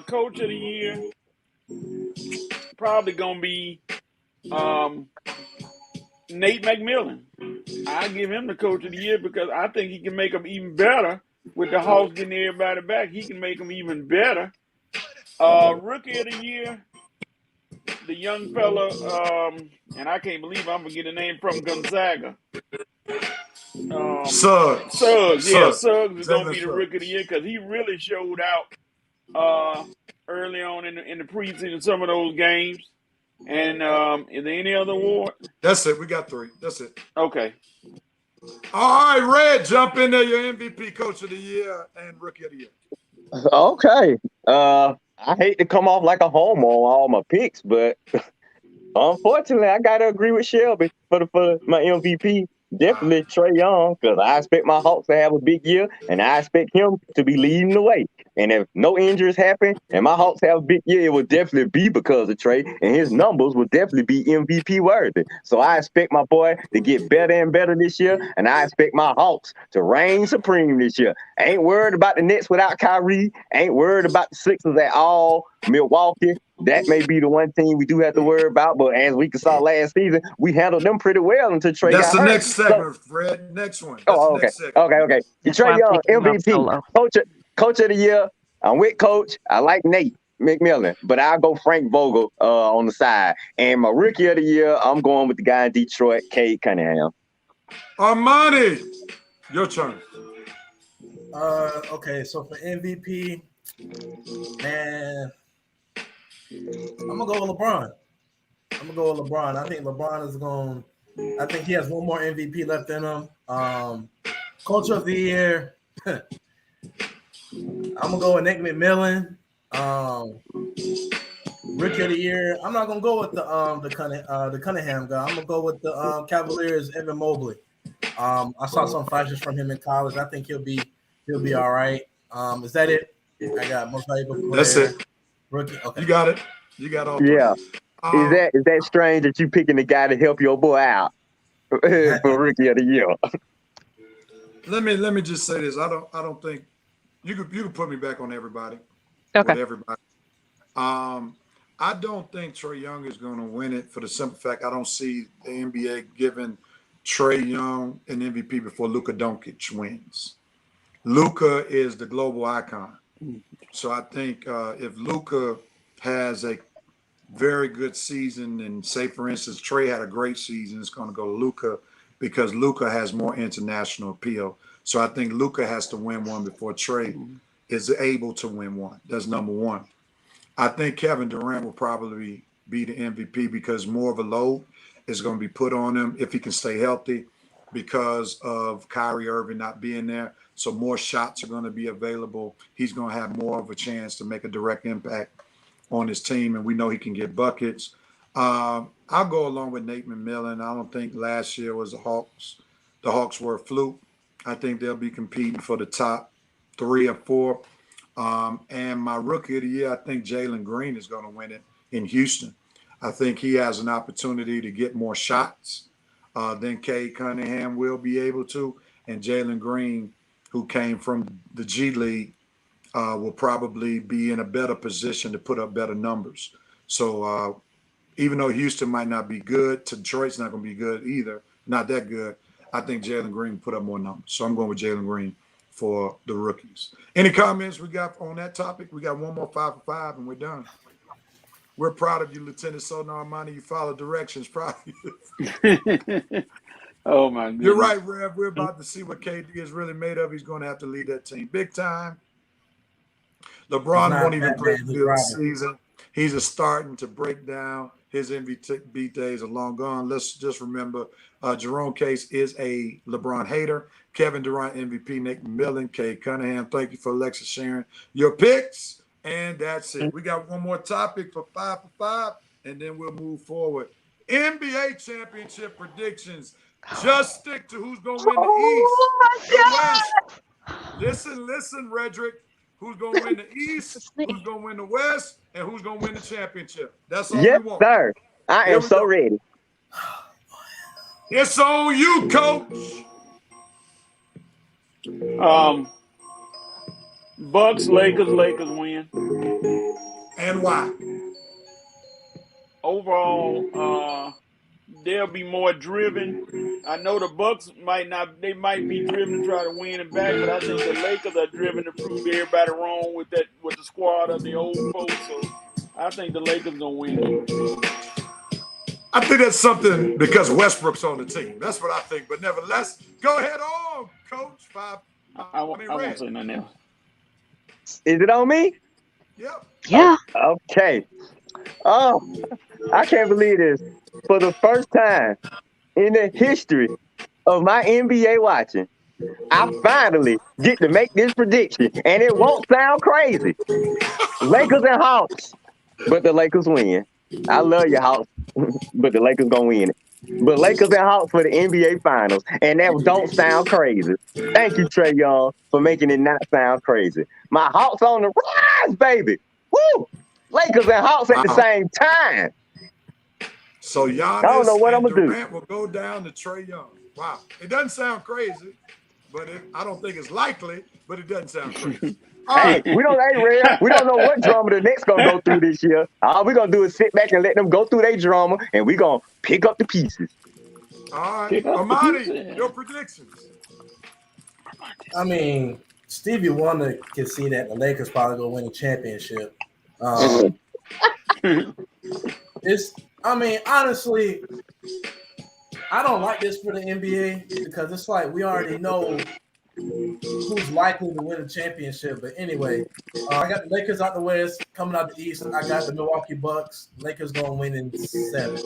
Coach of the Year, probably gonna be Nate McMillan. I give him the Coach of the Year because I think he can make them even better with the Hawks getting everybody back. He can make them even better. Rookie of the Year, the young fella, and I can't believe I'm gonna get a name from Gonzaga. Suggs. Suggs is Xavier gonna be the Suggs. Rookie of the Year because he really showed out early on in the preseason, some of those games. And is there any other award? That's it. We got 3. That's it. Okay. All right, Red, jump in there. Your MVP, Coach of the Year, and Rookie of the Year. Okay. I hate to come off like a homer on all my picks, but unfortunately, I gotta agree with Shelby for my MVP. Definitely Trae Young, because I expect my Hawks to have a big year, and I expect him to be leading the way. And if no injuries happen, and my Hawks have a big year, it will definitely be because of Trae, and his numbers will definitely be MVP worthy. So I expect my boy to get better and better this year, and I expect my Hawks to reign supreme this year. I ain't worried about the Nets without Kyrie. I ain't worried about the Sixers at all. Milwaukee, that may be the one team we do have to worry about, but as we saw last season, we handled them pretty well until Trae That's got the hurt. next segment, Fred. Next one. That's Oh, the okay. next segment. Okay. That's why Trae I'm Young, taking him off MVP, solo. coach of the year. I'm with Coach. I like Nate McMillan, but I'll go Frank Vogel on the side. And my Rookie of the Year, I'm going with the guy in Detroit, Cade Cunningham. Armani, your turn. Okay, so for MVP, man, I'm gonna go with LeBron. I think LeBron is going. I think he has one more MVP left in him. Coach of the Year, I'm gonna go with Nick McMillan. Rookie of the Year, I'm not gonna go with the Cunningham guy. I'm gonna go with the Cavaliers, Evan Mobley. I saw some flashes from him in college. I think he'll be all right. Is that it? I got most valuable player. That's it. Rookie. Okay. You got it. You got all 3. Yeah. Is that strange that you picking the guy to help your boy out for Rookie of the Year? Let me just say this. I don't think you could put me back on everybody. Okay. With everybody. I don't think Trae Young is going to win it for the simple fact I don't see the NBA giving Trae Young an MVP before Luka Doncic wins. Luka is the global icon. So I think if Luka has a very good season, and say, for instance, Trae had a great season, it's going to go to Luka because Luka has more international appeal. So I think Luka has to win one before Trae is able to win one. That's number one. I think Kevin Durant will probably be the MVP because more of a load is going to be put on him if he can stay healthy because of Kyrie Irving not being there. So more shots are going to be available. He's going to have more of a chance to make a direct impact on his team, and we know he can get buckets. I'll go along with Nate McMillan. I don't think last year was the Hawks. The Hawks were a fluke. I think they'll be competing for the top 3 or 4. And my rookie of the year, I think Jalen Green is going to win it in Houston. I think he has an opportunity to get more shots than Cade Cunningham will be able to. And Jalen Green, who came from the G League, will probably be in a better position to put up better numbers. So even though Houston might not be good, Detroit's not going to be good either, not that good, I think Jalen Green put up more numbers. So I'm going with Jalen Green for the rookies. Any comments we got on that topic? We got one more 5 for 5 and we're done. We're proud of you, Lieutenant Shelby Armani. You follow directions. Proud of you. Oh, my goodness. You're right, Rev. We're about to see what KD is really made of. He's going to have to lead that team big time. LeBron won't even play the season. He's starting to break down. His MVP days are long gone. Let's just remember, Jerome Case is a LeBron hater. Kevin Durant MVP, Nick McMillan, Cade Cunningham. Thank you for Alexa sharing your picks. And that's it. We got one more topic for 5 for 5, and then we'll move forward. NBA championship predictions. Just stick to who's going to win the East. The West. Listen, Redrick. Who's going to win the East, who's going to win the West, and who's going to win the championship. That's all we want. Yes, sir. I am so ready. It's on you, Coach. Bucks, Lakers win. And why? Overall, they'll be more driven. I know the Bucks might be driven to try to win it back, but I think the Lakers are driven to prove everybody wrong with the squad of the old folks. So I think the Lakers gonna win. I think that's something because Westbrook's on the team. That's what I think. But nevertheless, go ahead on, Coach. I won't say nothing else. Is it on me? Yep. Yeah. Okay. Oh, I can't believe this. For the first time in the history of my NBA watching, I finally get to make this prediction, and it won't sound crazy. Lakers and Hawks, but the Lakers win. I love you, Hawks, but the Lakers gonna win it. But Lakers and Hawks for the NBA Finals, and that don't sound crazy. Thank you, Trae Young, for making it not sound crazy. My Hawks on the rise, baby. Woo! Lakers and Hawks at the same time. So Giannis I don't know what I'm gonna Durant will go down to Trae Young. Wow. It doesn't sound crazy, but I don't think it's likely, but it doesn't sound crazy. Hey, we don't know what drama the Knicks gonna go through this year. All we're gonna do is sit back and let them go through their drama, and we're gonna pick up the pieces. All right. Armani, your predictions. I mean, Stevie Wonder can see that the Lakers probably gonna win a championship. Honestly, I don't like this for the NBA because it's like we already know who's likely to win a championship. But anyway, I got the Lakers out the West, coming out the East. I got the Milwaukee Bucks. Lakers gonna win in 7.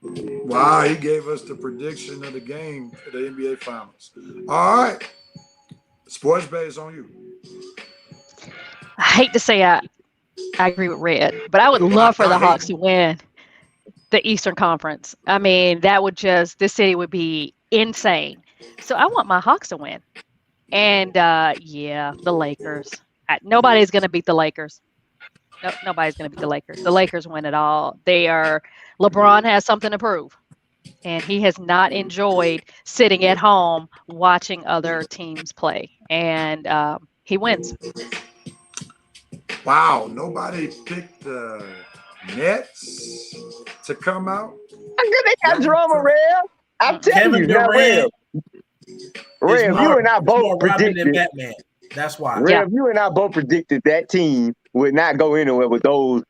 Wow, he gave us the prediction of the game for the NBA Finals. All right. Sports Bay is on you. I hate to say I agree with Red, but I would love for the Hawks to win the Eastern Conference. I mean, this city would be insane. So I want my Hawks to win. And the Lakers. Nobody's going to beat the Lakers. No, nobody's going to beat the Lakers. The Lakers win it all. LeBron has something to prove. And he has not enjoyed sitting at home watching other teams play. And he wins. Wow, nobody picked the Nets to come out. They got drama, Rev. I'm telling you, now, Rev. Rev, you and I both predicted Batman. That's why. Rev, you and I both predicted that team would not go anywhere with those,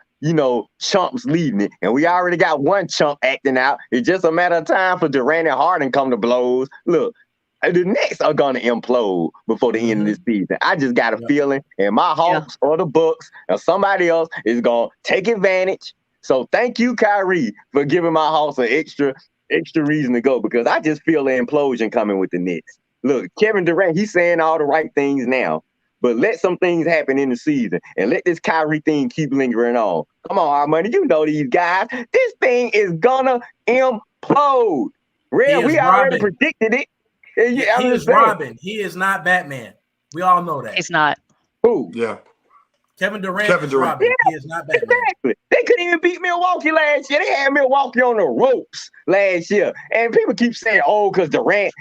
chumps leading it. And we already got one chump acting out. It's just a matter of time for Durant and Harden come to blows. Look, the Knicks are going to implode before the end of this season. I just got a feeling, and my Hawks or the Bucks or somebody else is going to take advantage. So thank you, Kyrie, for giving my Hawks an extra reason to go, because I just feel the implosion coming with the Knicks. look, Kevin Durant, he's saying all the right things now, but let some things happen in the season and let this Kyrie thing keep lingering on. Come on, Armani, you know these guys. This thing is gonna implode. He Real, is we already Robin. predicted it. And He I'm just is saying, Robin. He is not Batman. We all know that. He's not. who? Yeah. Kevin Durant Kevin is Durant. Robin. He is not Batman. Exactly. They couldn't even beat Milwaukee last year. They had Milwaukee on the ropes last year. And people keep saying, oh, because Durant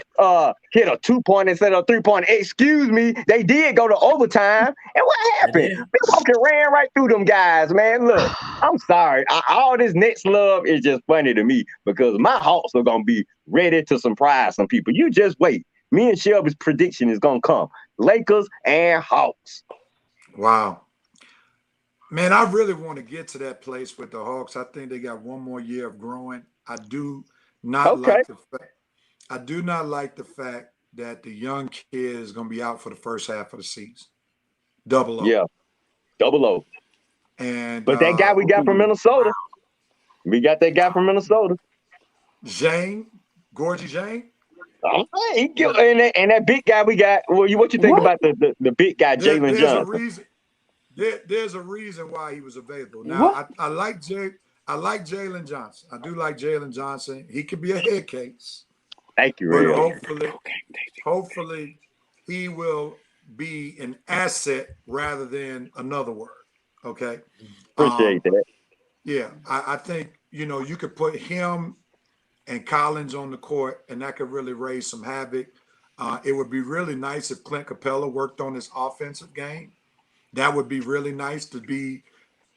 hit a 2-point instead of a 3-point. Excuse me. They did go to overtime. And what happened? Milwaukee ran right through them guys, man. Look, I'm sorry. All this Nets love is just funny to me because my Hawks are going to be ready to surprise some people. You just wait. Me and Shelby's prediction is going to come. Lakers and Hawks. Wow. Man, I really want to get to that place with the Hawks. I think they got one more year of growing. I do not like the fact. I do not like the fact that the young kid is going to be out for the first half of the season. Double O. Yeah, double O. And but that guy we got from Minnesota, we got that guy from Minnesota, Zhang, Gorgie Zhang. And that big guy we got. Well, what you think about the big guy, Jalen Johnson? There's a reason why he was available. Now, I like Jalen Johnson. I do like Jalen Johnson. He could be a head case. Thank you, Ray. Hopefully, he will be an asset rather than another word. Okay. Appreciate that. Yeah, I think you could put him and Collins on the court, and that could really raise some havoc. It would be really nice if Clint Capella worked on his offensive game. That would be really nice to be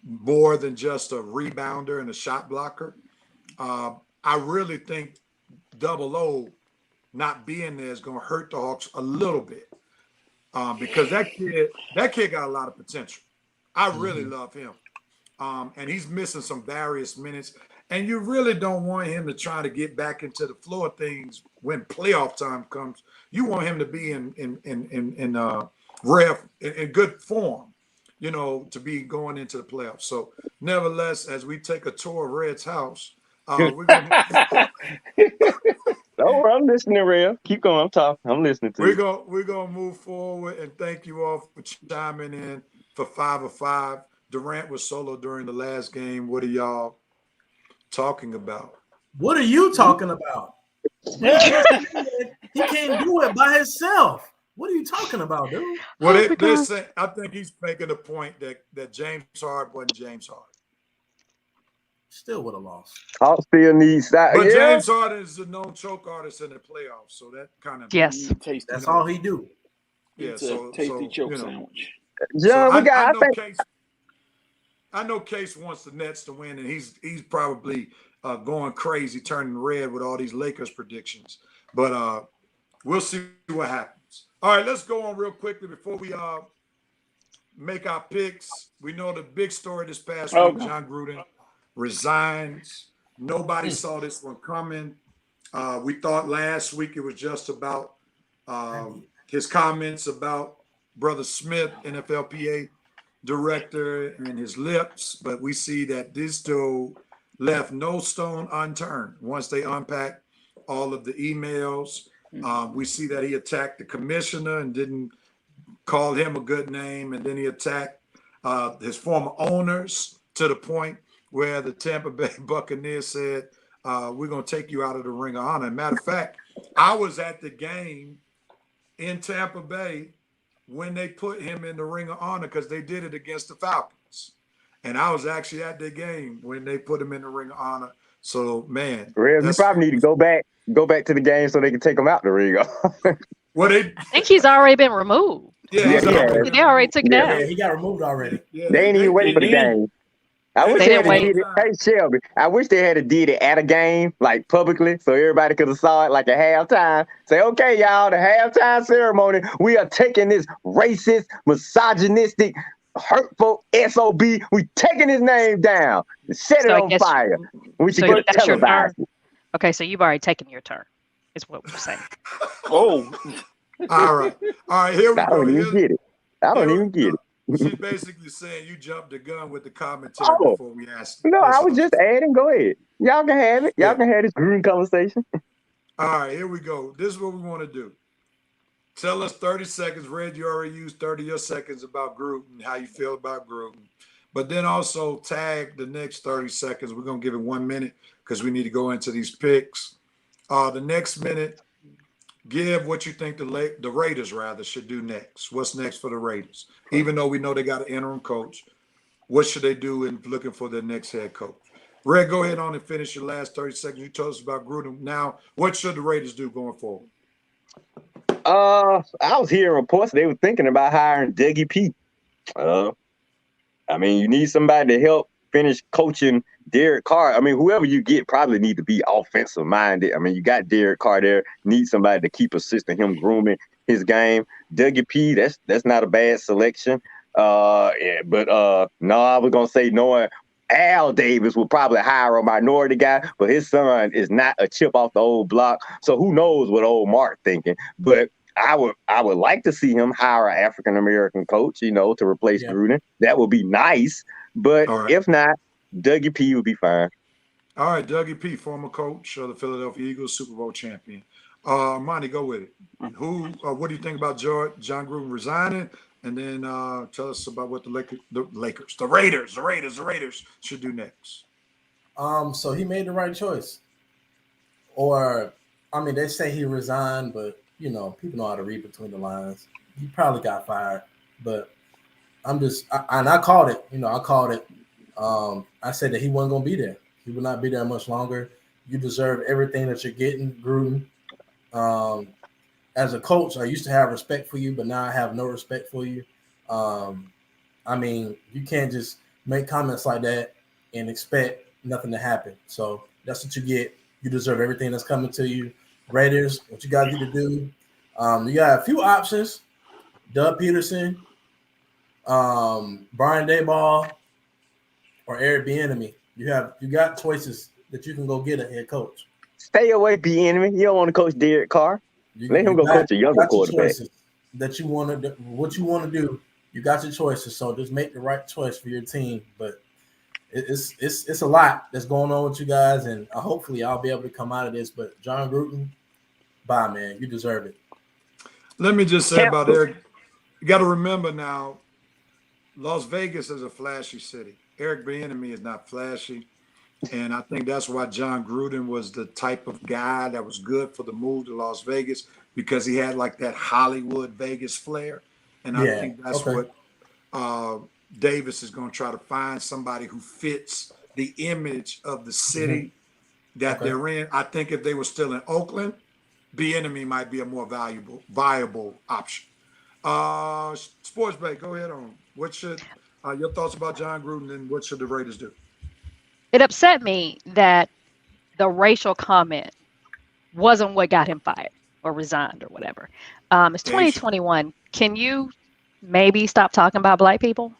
more than just a rebounder and a shot blocker. I really think Double O not being there is going to hurt the Hawks a little bit because that kid got a lot of potential. I really love him. And he's missing some various minutes. And you really don't want him to try to get back into the flow of things when playoff time comes. You want him to be in good form, to be going into the playoffs. So, nevertheless, as we take a tour of Red's house, we're gonna. Oh, I'm listening, Ray. Keep going. I'm talking. I'm listening to you. We're gonna move forward, and thank you all for chiming in for 5 of 5. Durant was solo during the last game. What are y'all talking about? What are you talking about? He can't do it by himself. What are you talking about, dude? Well, they say, I think he's making a point that James Harden wasn't James Harden. Still would have lost. I'll still need that. But James Harden is a known choke artist in the playoffs, so that kind of that's all he do. Yeah, so tasty choke sandwich. Yeah, I know Case wants the Nets to win, and he's probably going crazy, turning red with all these Lakers predictions. But we'll see what happens. All right, let's go on real quickly before we make our picks. We know the big story this past week, John Gruden resigns. Nobody saw this one coming. We thought last week it was just about his comments about Brother Smith, NFLPA director, and his lips, but we see that this dude left no stone unturned. Once they unpacked all of the emails, we see that he attacked the commissioner and didn't call him a good name, and then he attacked his former owners to the point where the Tampa Bay Buccaneers said, we're going to take you out of the Ring of Honor. Matter of fact, I was at the game in Tampa Bay when they put him in the Ring of Honor because they did it against the Falcons. And I was actually at the game when they put him in the Ring of Honor. So, man. You probably need to go back to the game so they can take him out the ring. I think he's already been removed. Yeah, they already took it out. Yeah, he got removed already. Yeah, they ain't even wait for the game. I wish they had did it. Hey, Shelby, I wish they had did it at a game, like publicly, so everybody could have saw it like at halftime. Say, okay, y'all, the halftime ceremony, we are taking this racist, misogynistic, hurtful SOB. We taking his name down and set it on fire. We should go televise it. Okay, so you've already taken your turn, is what we're saying. All right, here we go. I don't even get it. She's basically saying you jumped the gun with the commentary before we asked. No, I was just adding. Go ahead. Y'all can have it. Y'all can have this green conversation. All right, here we go. This is what we want to do. Tell us 30 seconds. Red, you already used 30 of your seconds about Gruden, how you feel about Gruden. But then also tag the next 30 seconds. We're going to give it 1 minute because we need to go into these picks. The next minute, give what you think the Raiders, rather, should do next. What's next for the Raiders? Even though we know they got an interim coach, what should they do in looking for their next head coach? Red, go ahead on and finish your last 30 seconds. You told us about Gruden. Now, what should the Raiders do going forward? I was hearing reports they were thinking about hiring Dougie P. I mean, you need somebody to help finish coaching Derek Carr. I mean, whoever you get probably need to be offensive minded. I mean, you got Derek Carr there. Need somebody to keep assisting him grooming his game. Dougie P. That's not a bad selection. No, I was gonna say knowing Al Davis will probably hire a minority guy, but his son is not a chip off the old block. So who knows what old Mark thinking? But I would like to see him hire an African American coach, to replace Gruden. That would be nice. But if not, Dougie P would be fine. All right, Dougie P, former coach of the Philadelphia Eagles, Super Bowl champion. Armani, go with it. What do you think about John Gruden resigning? And then tell us about what the Raiders should do next. So he made the right choice. Or, I mean, they say he resigned, but people know how to read between the lines. He probably got fired, but I called it. I called it. I said that he wasn't going to be there. He would not be there much longer. You deserve everything that you're getting, Gruden. As a coach, I used to have respect for you, but now I have no respect for you. I mean, you can't just make comments like that and expect nothing to happen. So that's what you get. You deserve everything that's coming to you. Raiders, what you guys need to do, you got a few options. Doug Peterson, Brian Daboll, or Eric Bieniemy. You got choices that you can go get a head coach. Stay away, Bieniemy. You don't want to coach Derek Carr. Let him go coach a younger quarterback. That you want to, what you want to do, you got your choices. So just make the right choice for your team. But it's a lot that's going on with you guys, and hopefully I'll be able to come out of this. But John Gruden, bye, man. You deserve it. Let me just say about Eric, you got to remember now, Las Vegas is a flashy city. Eric Bieniemy is not flashy. And I think that's why John Gruden was the type of guy that was good for the move to Las Vegas, because he had like that Hollywood Vegas flair. And I think that's what Davis is going to try to find, somebody who fits the image of the city that they're in. I think if they were still in Oakland, Bieniemy might be a more viable option. Sports Bay, go ahead on. What should your thoughts about John Gruden, and what should the Raiders do? It upset me that the racial comment wasn't what got him fired or resigned or whatever. It's 2021. Can you maybe stop talking about black people?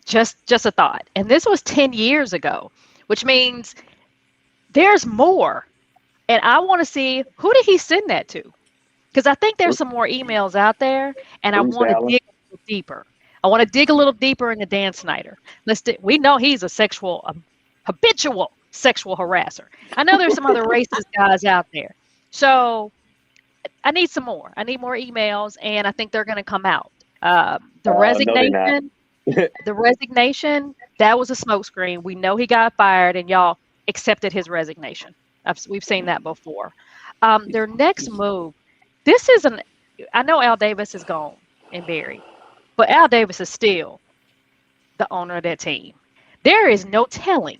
Just a thought. And this was 10 years ago, which means there's more. And I want to see, who did he send that to? Because I think there's some more emails out there, and I want to dig a little deeper. I want to dig a little deeper into Dan Snyder. We know he's a habitual sexual harasser. I know there's some other racist guys out there. So I need some more. I need more emails, and I think they're going to come out. The resignation, that was a smokescreen. We know he got fired, and y'all accepted his resignation. We've seen that before. Their next move, I know Al Davis is gone and buried. But Al Davis is still the owner of that team. There is no telling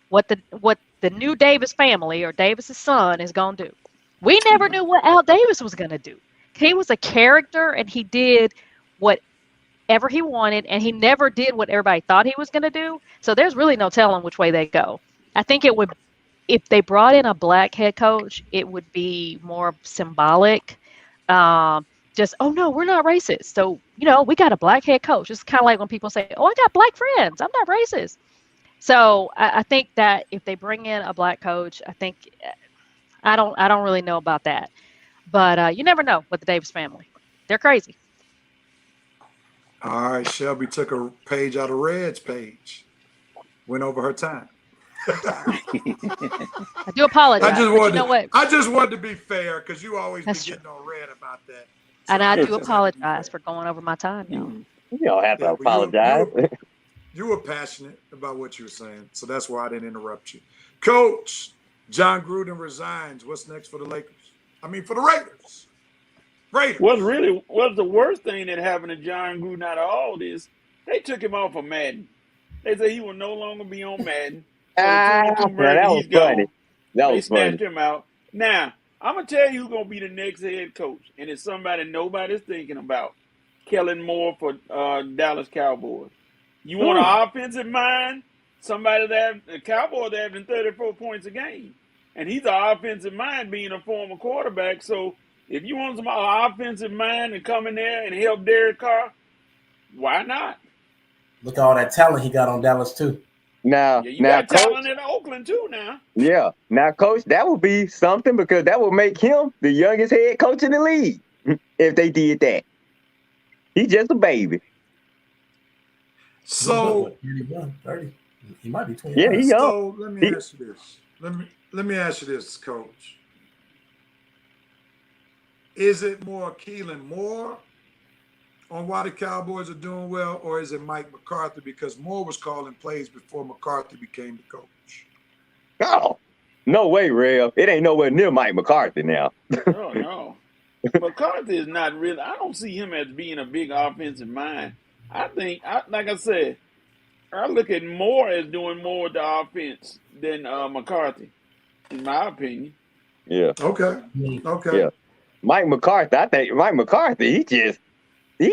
what the new Davis family or Davis's son is going to do. We never knew what Al Davis was going to do. He was a character, and he did whatever he wanted, and he never did what everybody thought he was going to do. So there's really no telling which way they go. I think it would, if they brought in a black head coach, it would be more symbolic. Just, oh no, we're not racist. So, we got a black head coach. It's kind of like when people say, oh, I got black friends, I'm not racist. So I think that if they bring in a black coach, I don't really know about that. But you never know with the Davis family. They're crazy. All right, Shelby took a page out of Red's page. Went over her time. I do apologize. I just wanted to be fair because you always be getting on red about that. So and I do apologize for going over my time, y'all. You don't have to apologize. You were passionate about what you were saying, so that's why I didn't interrupt you. Coach, John Gruden resigns. What's next for the Lakers? I mean, for the Raiders. What's the worst thing that happened to John Gruden out of all this? They took him off of Madden. They said he will no longer be on Madden. So the 22 version, he's gone. They snatched him out. Now, I'm going to tell you who's going to be the next head coach, and it's somebody nobody's thinking about. Kellen Moore for Dallas Cowboys. You want an offensive mind? Somebody the Cowboys averaging 34 points a game. And he's an offensive mind being a former quarterback. So if you want some offensive mind to come in there and help Derek Carr, why not? Look at all that talent he got on Dallas too. Now, you got talent in Oakland too now. Yeah. Now, Coach, that would be something because that would make him the youngest head coach in the league if they did that. He's just a baby. So 30. He might be 20. Yeah, he's young. So let me ask you this. Let me ask you this, Coach. Is it more Keelan Moore on why the Cowboys are doing well, or is it Mike McCarthy? Because Moore was calling plays before McCarthy became the coach. Oh, no way, Rev. It ain't nowhere near Mike McCarthy now. Oh, no. McCarthy is not really – I don't see him as being a big offensive mind. I think, like I said, I look at Moore as doing more with the offense than McCarthy, in my opinion. Yeah. Okay. Yeah. Mike McCarthy, I think Mike McCarthy, he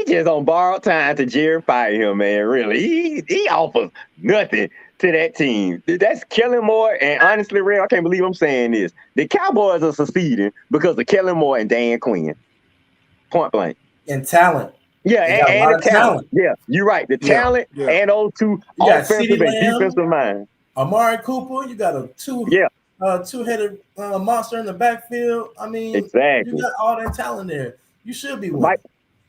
just on borrowed time to Jerry fire him, man. Really, he offers nothing to that team. That's Kellen Moore, and honestly, Ray, I can't believe I'm saying this. The Cowboys are succeeding because of Kellen Moore and Dan Quinn. Point blank. And talent. Yeah, and the talent. Yeah, you're right. The talent and those two offensive and defensive minds. Amari Cooper, you got a two-headed monster in the backfield. I mean, exactly. You got all that talent there. You should be winning.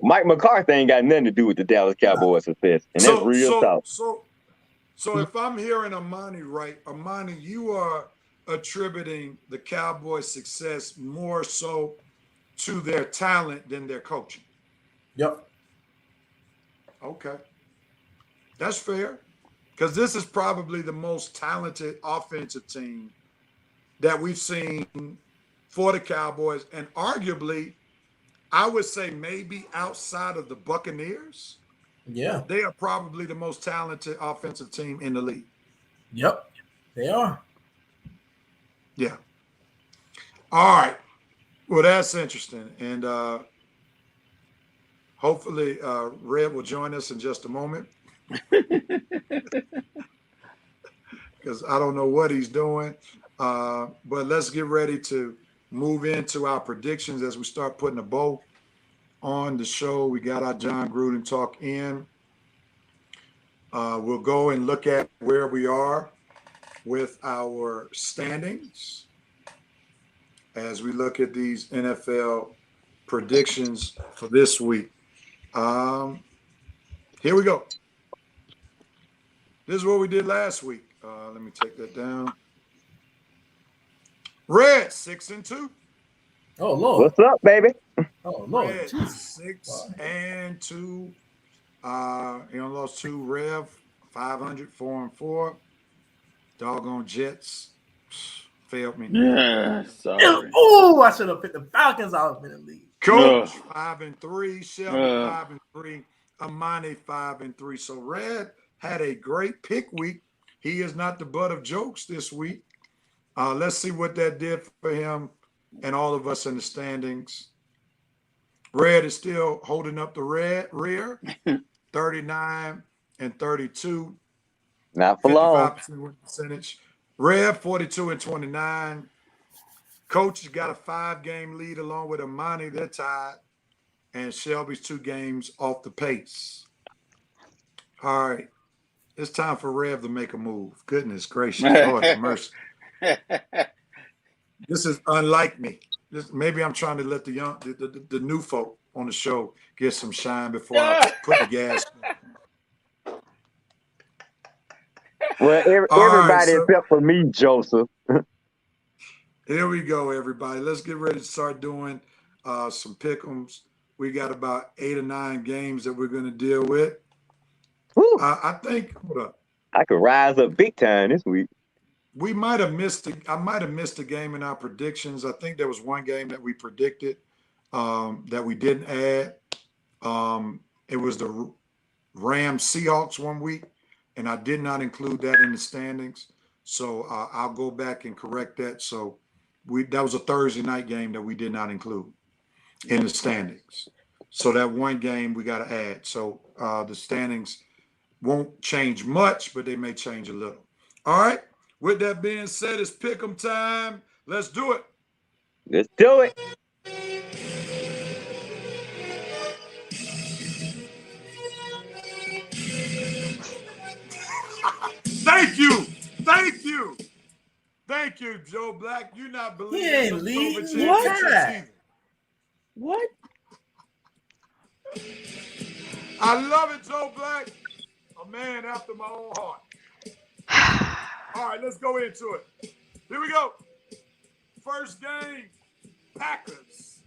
Mike McCarthy ain't got nothing to do with the Dallas Cowboys success, and that's real talk. So if I'm hearing Armani right, Armani, you are attributing the Cowboys' success more so to their talent than their coaching. Yep. Okay. That's fair. Because this is probably the most talented offensive team that we've seen for the Cowboys, and arguably, I would say maybe outside of the Buccaneers, they are probably the most talented offensive team in the league. Yep, they are. Yeah. All right. Well, that's interesting. And hopefully Red will join us in just a moment. Because I don't know what he's doing. But let's get ready to move into our predictions as we start putting a bow on the show. We got our John Gruden talk in. We'll go and look at where we are with our standings as we look at these NFL predictions for this week. Here we go. This is what we did last week. Let me take that down. Red 6-2. Oh Lord. What's up, baby? Oh Lord. Red 6-2. He only lost 2. Rev 500, 4-4. Doggone Jets failed me. Yeah, sorry. Oh, I should have picked the Falcons out in the league. Coach 5-3. Shelby 5-3. Armani 5-3. So Red had a great pick week. He is not the butt of jokes this week. Let's see what that did for him and all of us in the standings. Red is still holding up the rear, 39-32. Not for long. 55% win percentage. Red 42-29. Coach has got a 5-game lead along with Armani. They're tied. And Shelby's 2 games off the pace. All right. It's time for Rev to make a move. Goodness gracious. Lord have mercy. This is unlike me. Maybe I'm trying to let the new folk on the show get some shine before I put the gas. Well, All right, everybody so except for me, Joseph. here we go, everybody. Let's get ready to start doing some pick'ems. We got about 8 or 9 games that we're going to deal with. Whew, I think, hold up. I could rise up big time this week. We might have missed. I might have missed a game in our predictions. I think there was one game that we predicted that we didn't add. It was the Rams Seahawks one week, and I did not include that in the standings. So I'll go back and correct that. So that was a Thursday night game that we did not include in the standings. So that one game we got to add. So the standings won't change much, but they may change a little. All right. With that being said, it's pick'em time. Let's do it. Let's do it. Thank you. Thank you. Thank you, Joe Black. You not He believe ain't in leading. COVID What? championships either. What? I love it, Joe Black. A man after my own heart. All right, let's go into it. Here we go. First game, Packers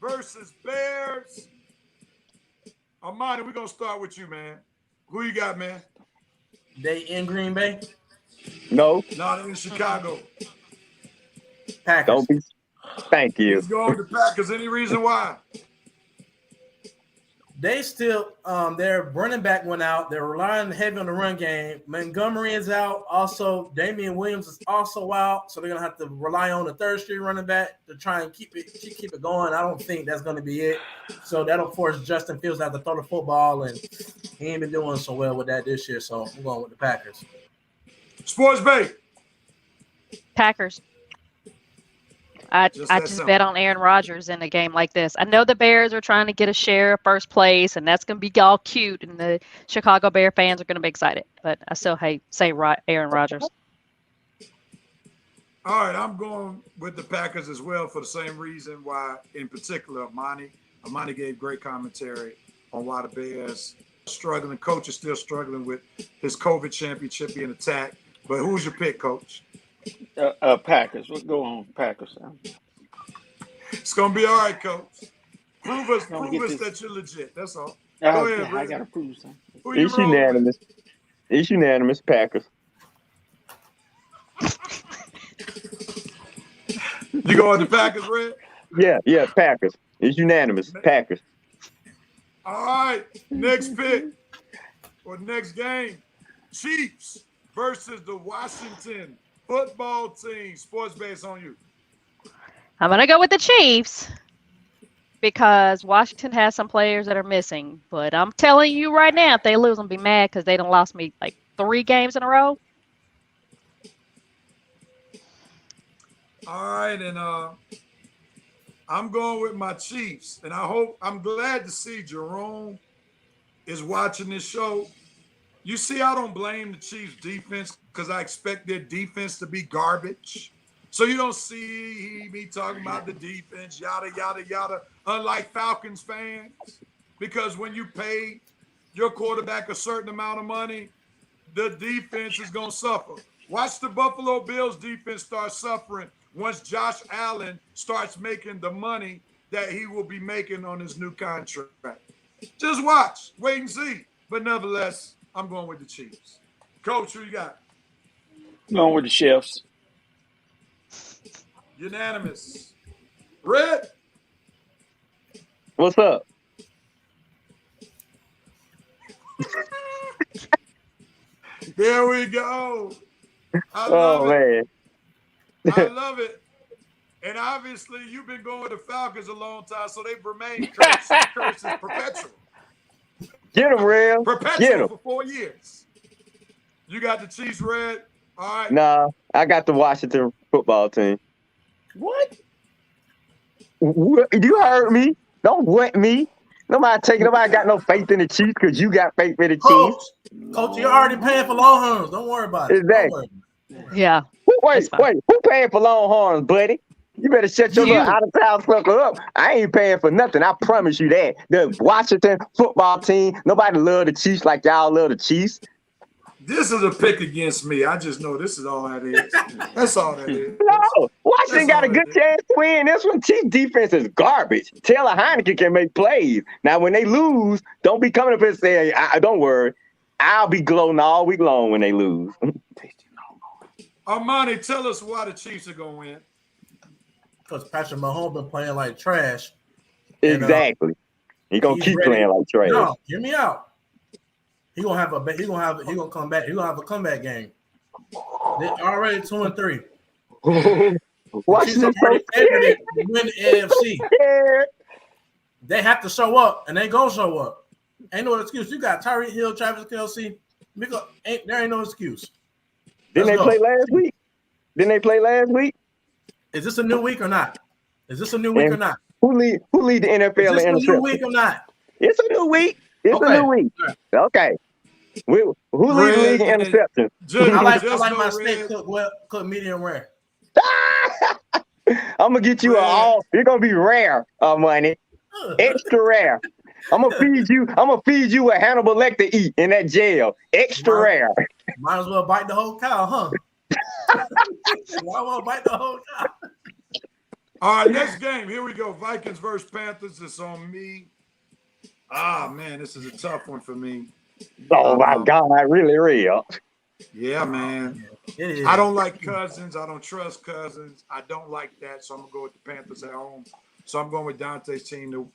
versus Bears. Armani, we're going to start with you, man. Who you got, man? They in Green Bay? No, No, they're in Chicago. Packers. don't be. Thank you. He's going with the Packers. Any reason why? They still, their running back went out. They're relying heavy on the run game. Montgomery is out. Also, Damian Williams is also out. So they're gonna have to rely on the third string running back to try and keep it going. I don't think that's gonna be it. So that'll force Justin Fields to have to throw the football, and he ain't been doing so well with that this year. So I'm going with the Packers. Sports Bay. Packers. I just bet on Aaron Rodgers in a game like this. I know the Bears are trying to get a share of first place, and that's going to be all cute, and the Chicago Bear fans are going to be excited. But I still say Aaron Rodgers. All right, I'm going with the Packers as well for the same reason why, in particular, Armani gave great commentary on why the Bears are struggling. Coach is still struggling with his COVID championship being attacked. But who's your pick, Coach? Packers. We'll go on Packers. It's gonna be all right, Coach. Prove us this. that you're legit. That's all. Go ahead, I gotta prove something. Who you It's rolling with? unanimous. It's unanimous. Packers. You going with the Packers, Red? Yeah, Packers. It's unanimous. Packers. All right. Next pick or next game: Chiefs versus the Washington football team. Sports base on you. I'm going to go with the Chiefs because Washington has some players that are missing. But I'm telling you right now, if they lose, I'm going to be mad because they done lost me like 3 games in a row. All right, and I'm going with my Chiefs, and I'm glad to see Jerome is watching this show. You see, I don't blame the Chiefs defense because I expect their defense to be garbage. So you don't see me talking about the defense, yada, yada, yada, unlike Falcons fans. Because when you pay your quarterback a certain amount of money, the defense is going to suffer. Watch the Buffalo Bills defense start suffering once Josh Allen starts making the money that he will be making on his new contract. Just watch, wait and see. But nevertheless, I'm going with the Chiefs. Coach, who you got? Going with the Chiefs. Unanimous. Red? What's up? There we go. I love it. Man. I love it. And obviously, you've been going with the Falcons a long time, so they've remained cursed. The curse is perpetual. Get him, Real. Get Perpetual him. for 4 years. You got the Chiefs, Red. All right. Nah, I got the Washington football team. What? You heard me. Don't wet me. Nobody got no faith in the Chiefs because you got faith in the Chiefs. Coach, you're already paying for Longhorns. Don't worry about it. Exactly. Yeah. Wait. Who paying for Longhorns, buddy? You better shut your little out of town sucker up. I ain't paying for nothing. I promise you that. The Washington football team, nobody love the Chiefs like y'all love the Chiefs. This is a pick against me. I just know this is all that is. That's all that is. No, Washington got a good chance to win. This one, Chief defense is garbage. Taylor Heineke can make plays. Now, when they lose, don't be coming up and saying, don't worry. I'll be gloating all week long when they lose. Armani, tell us why the Chiefs are going to win. Because Patrick Mahomes been playing like trash. Exactly. He's going to keep playing like trash. No, hear me out. He's gonna come back. He's gonna have a comeback game. They're already 2-3. Washington already favored to win the AFC. Yeah. They have to show up, and they gonna show up. Ain't no excuse. You got Tyreek Hill, Travis Kelce. There ain't no excuse. Didn't they play last week? Is this a new week or not? Who lead the NFL in interceptions? Is this a new week or not? It's a new week. It's a new week. Okay. Who leads the league in interceptions? I like my steak cooked medium rare. I'm gonna get you you're gonna be rare, money. Extra rare. I'm gonna feed you what Hannibal Lecter eat in that jail. Extra rare. Might as well bite the whole cow, huh? Might as well bite the whole cow. All right, next game. Here we go. Vikings versus Panthers. It's on me. Man, this is a tough one for me. Oh my God, really real. Yeah, man. I don't like Cousins. I don't trust Cousins. I don't like that, so I'm gonna go with the Panthers at home. So I'm going with Dante's team to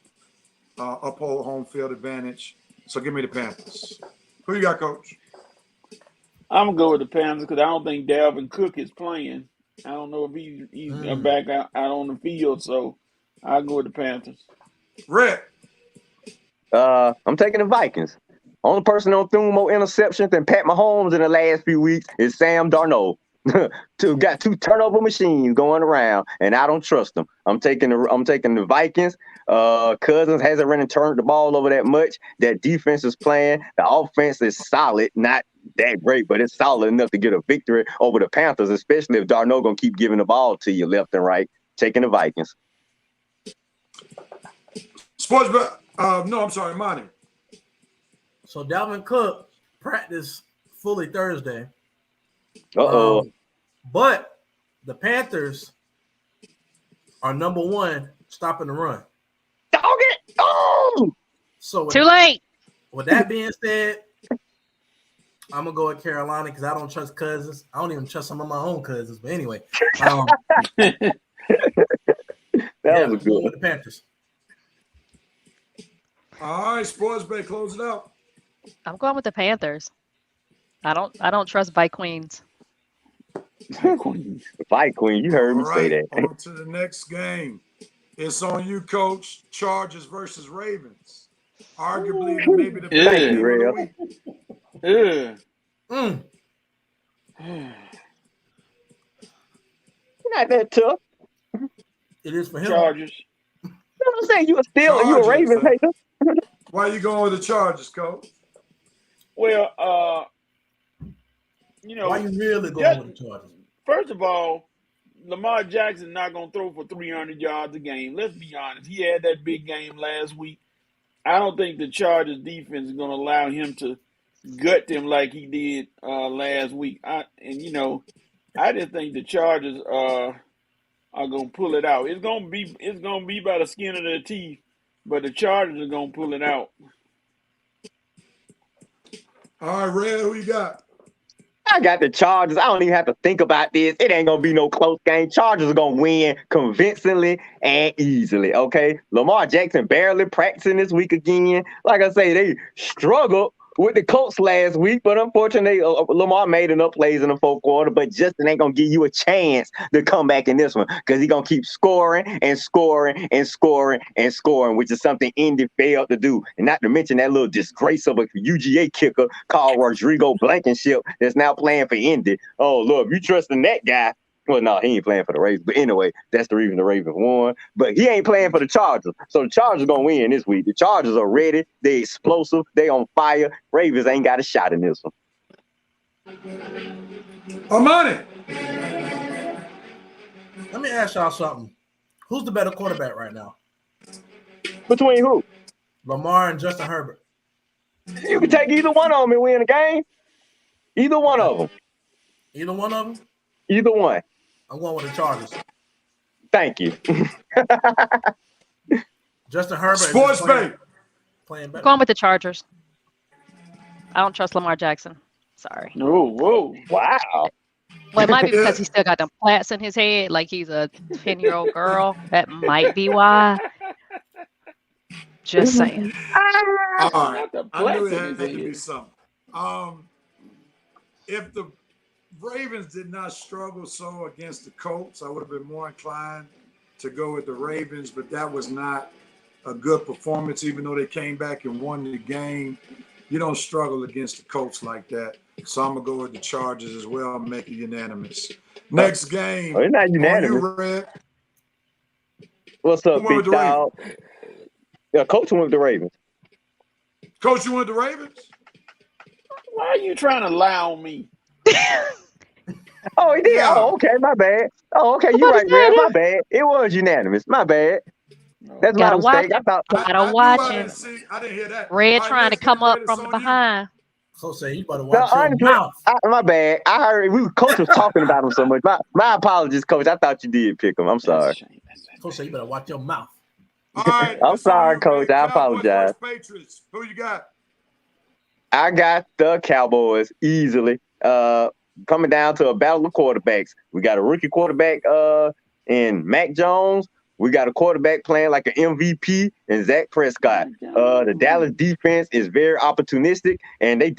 uphold home field advantage. So give me the Panthers. Who you got, Coach? I'm gonna go with the Panthers because I don't think Dalvin Cook is playing. I don't know if he's back out on the field, so I'll go with the Panthers. Red. I'm taking the Vikings. Only person who threw more interceptions than Pat Mahomes in the last few weeks is Sam Darnold. Got two turnover machines going around, and I don't trust them. I'm taking the Vikings. Cousins hasn't turned the ball over that much. That defense is playing. The offense is solid, not that great, but it's solid enough to get a victory over the Panthers, especially if Darnold gonna keep giving the ball to you left and right. Taking the Vikings. Monty. So Dalvin Cook practiced fully Thursday. But the Panthers are number one stopping the run. Dog it! Oh! So too late. With that being said, I'm gonna go with Carolina because I don't trust Cousins. I don't even trust some of my own cousins. But anyway, that was a good one. With the Panthers. All right, Sports Bay, close it out. I'm going with the Panthers. I don't trust Vikings. Queen, you heard me say that. On to the next game. It's on you, Coach. Chargers versus Ravens. Arguably, maybe the best game of the week. Not that tough. It is for him. Chargers. You know what I'm saying? You a Ravens hater. Why you going with the Chargers, Coach? Well, why you really going with the Chargers? First of all, Lamar Jackson not going to throw for 300 yards a game. Let's be honest. He had that big game last week. I don't think the Chargers defense is going to allow him to gut them like he did last week. I just think the Chargers are going to pull it out. It's going to be by the skin of their teeth, but the Chargers are going to pull it out. All right, Red, who you got? I got the Chargers. I don't even have to think about this. It ain't going to be no close game. Chargers are going to win convincingly and easily, okay? Lamar Jackson barely practicing this week again. Like I say, they struggled with the Colts last week, but unfortunately, Lamar made enough plays in the fourth quarter, but Justin ain't going to give you a chance to come back in this one because he's going to keep scoring and scoring and scoring and scoring, which is something Indy failed to do. And not to mention that little disgrace of a UGA kicker called Rodrigo Blankenship that's now playing for Indy. Oh, look, you trusting that guy. Well, no, he ain't playing for the Ravens. But anyway, that's the reason the Ravens won. But he ain't playing for the Chargers. So the Chargers are going to win this week. The Chargers are ready. They explosive. They on fire. Ravens ain't got a shot in this one. Armani. Let me ask y'all something. Who's the better quarterback right now? Between who? Lamar and Justin Herbert. You can take either one of them and win the game. Either one of them. Either one of them? Either one. I'm going with the Chargers. Thank you. Justin Herbert Sports is playing better. Going with the Chargers. I don't trust Lamar Jackson. Sorry. Whoa. Wow. Well, it might be because he still got them plaits in his head, like he's a 10-year-old girl. That might be why. Just saying. All right. Not the I knew plaits it in had his to be head. something. If the Ravens did not struggle so against the Colts, I would have been more inclined to go with the Ravens, but that was not a good performance, even though they came back and won the game. You don't struggle against the Colts like that. So I'm going to go with the Chargers as well and make it unanimous. Next game. It's not unanimous. On you, Red. What's up, Who went with big the dog? Yeah, Coach went with the Ravens. Coach, you went with the Ravens? Why are you trying to lie on me? Oh, he did? Yeah. Oh, okay, my bad. Oh, okay, you're right, Red. My bad. It was unanimous. My bad. That's my Gotta watch mistake. I him. thought Gotta watch him. I didn't hear that. Red All right, trying to next come game, up Red, from it's on behind. So say you better no, watch your honestly, mouth. my bad. I heard Coach was talking about him so much. My apologies, Coach. I thought you did pick him. I'm sorry. So say you better watch your mouth. All right. I'm it's on sorry, you, Coach. Red. I Cowboys apologize. versus Patriots. Who you got? I got the Cowboys easily. Coming down to a battle of quarterbacks. We got a rookie quarterback in Mac Jones. We got a quarterback playing like an MVP in Zach Prescott. The Dallas defense is very opportunistic, and they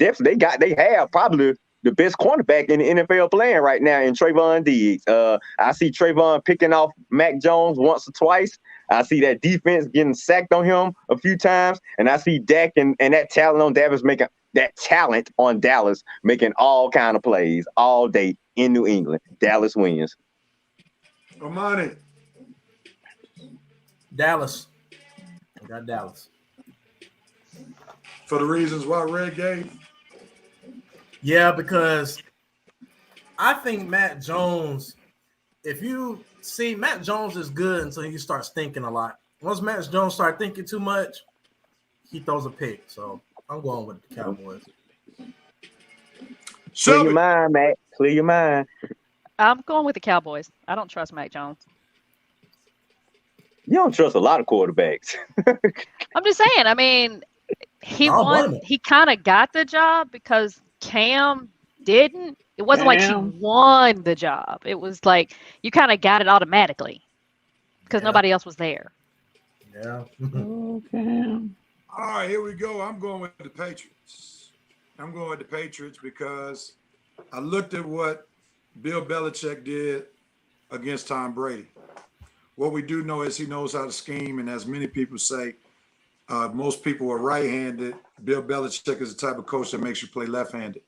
have probably the best cornerback in the NFL playing right now in Trayvon Diggs. I see Trayvon picking off Mac Jones once or twice. I see that defense getting sacked on him a few times, and I see Dak and that talent on Dallas making all kind of plays all day in New England. Dallas wins. Armani. Dallas. I got Dallas. For the reasons why Red gave? Yeah, because I think Matt Jones, if you see, Matt Jones is good until he starts thinking a lot. Once Matt Jones starts thinking too much, he throws a pick. So I'm going with the Cowboys. Clear your mind, Matt. Clear your mind. I'm going with the Cowboys. I don't trust Mac Jones. You don't trust a lot of quarterbacks. I'm just saying. I mean, he won. He kind of got the job because Cam didn't. It wasn't like he won the job. It was like you kind of got it automatically because nobody else was there. Yeah. Okay. All right, here we go. I'm going with the Patriots. I'm going with the Patriots because I looked at what Bill Belichick did against Tom Brady. What we do know is he knows how to scheme, and as many people say, most people are right-handed. Bill Belichick is the type of coach that makes you play left-handed.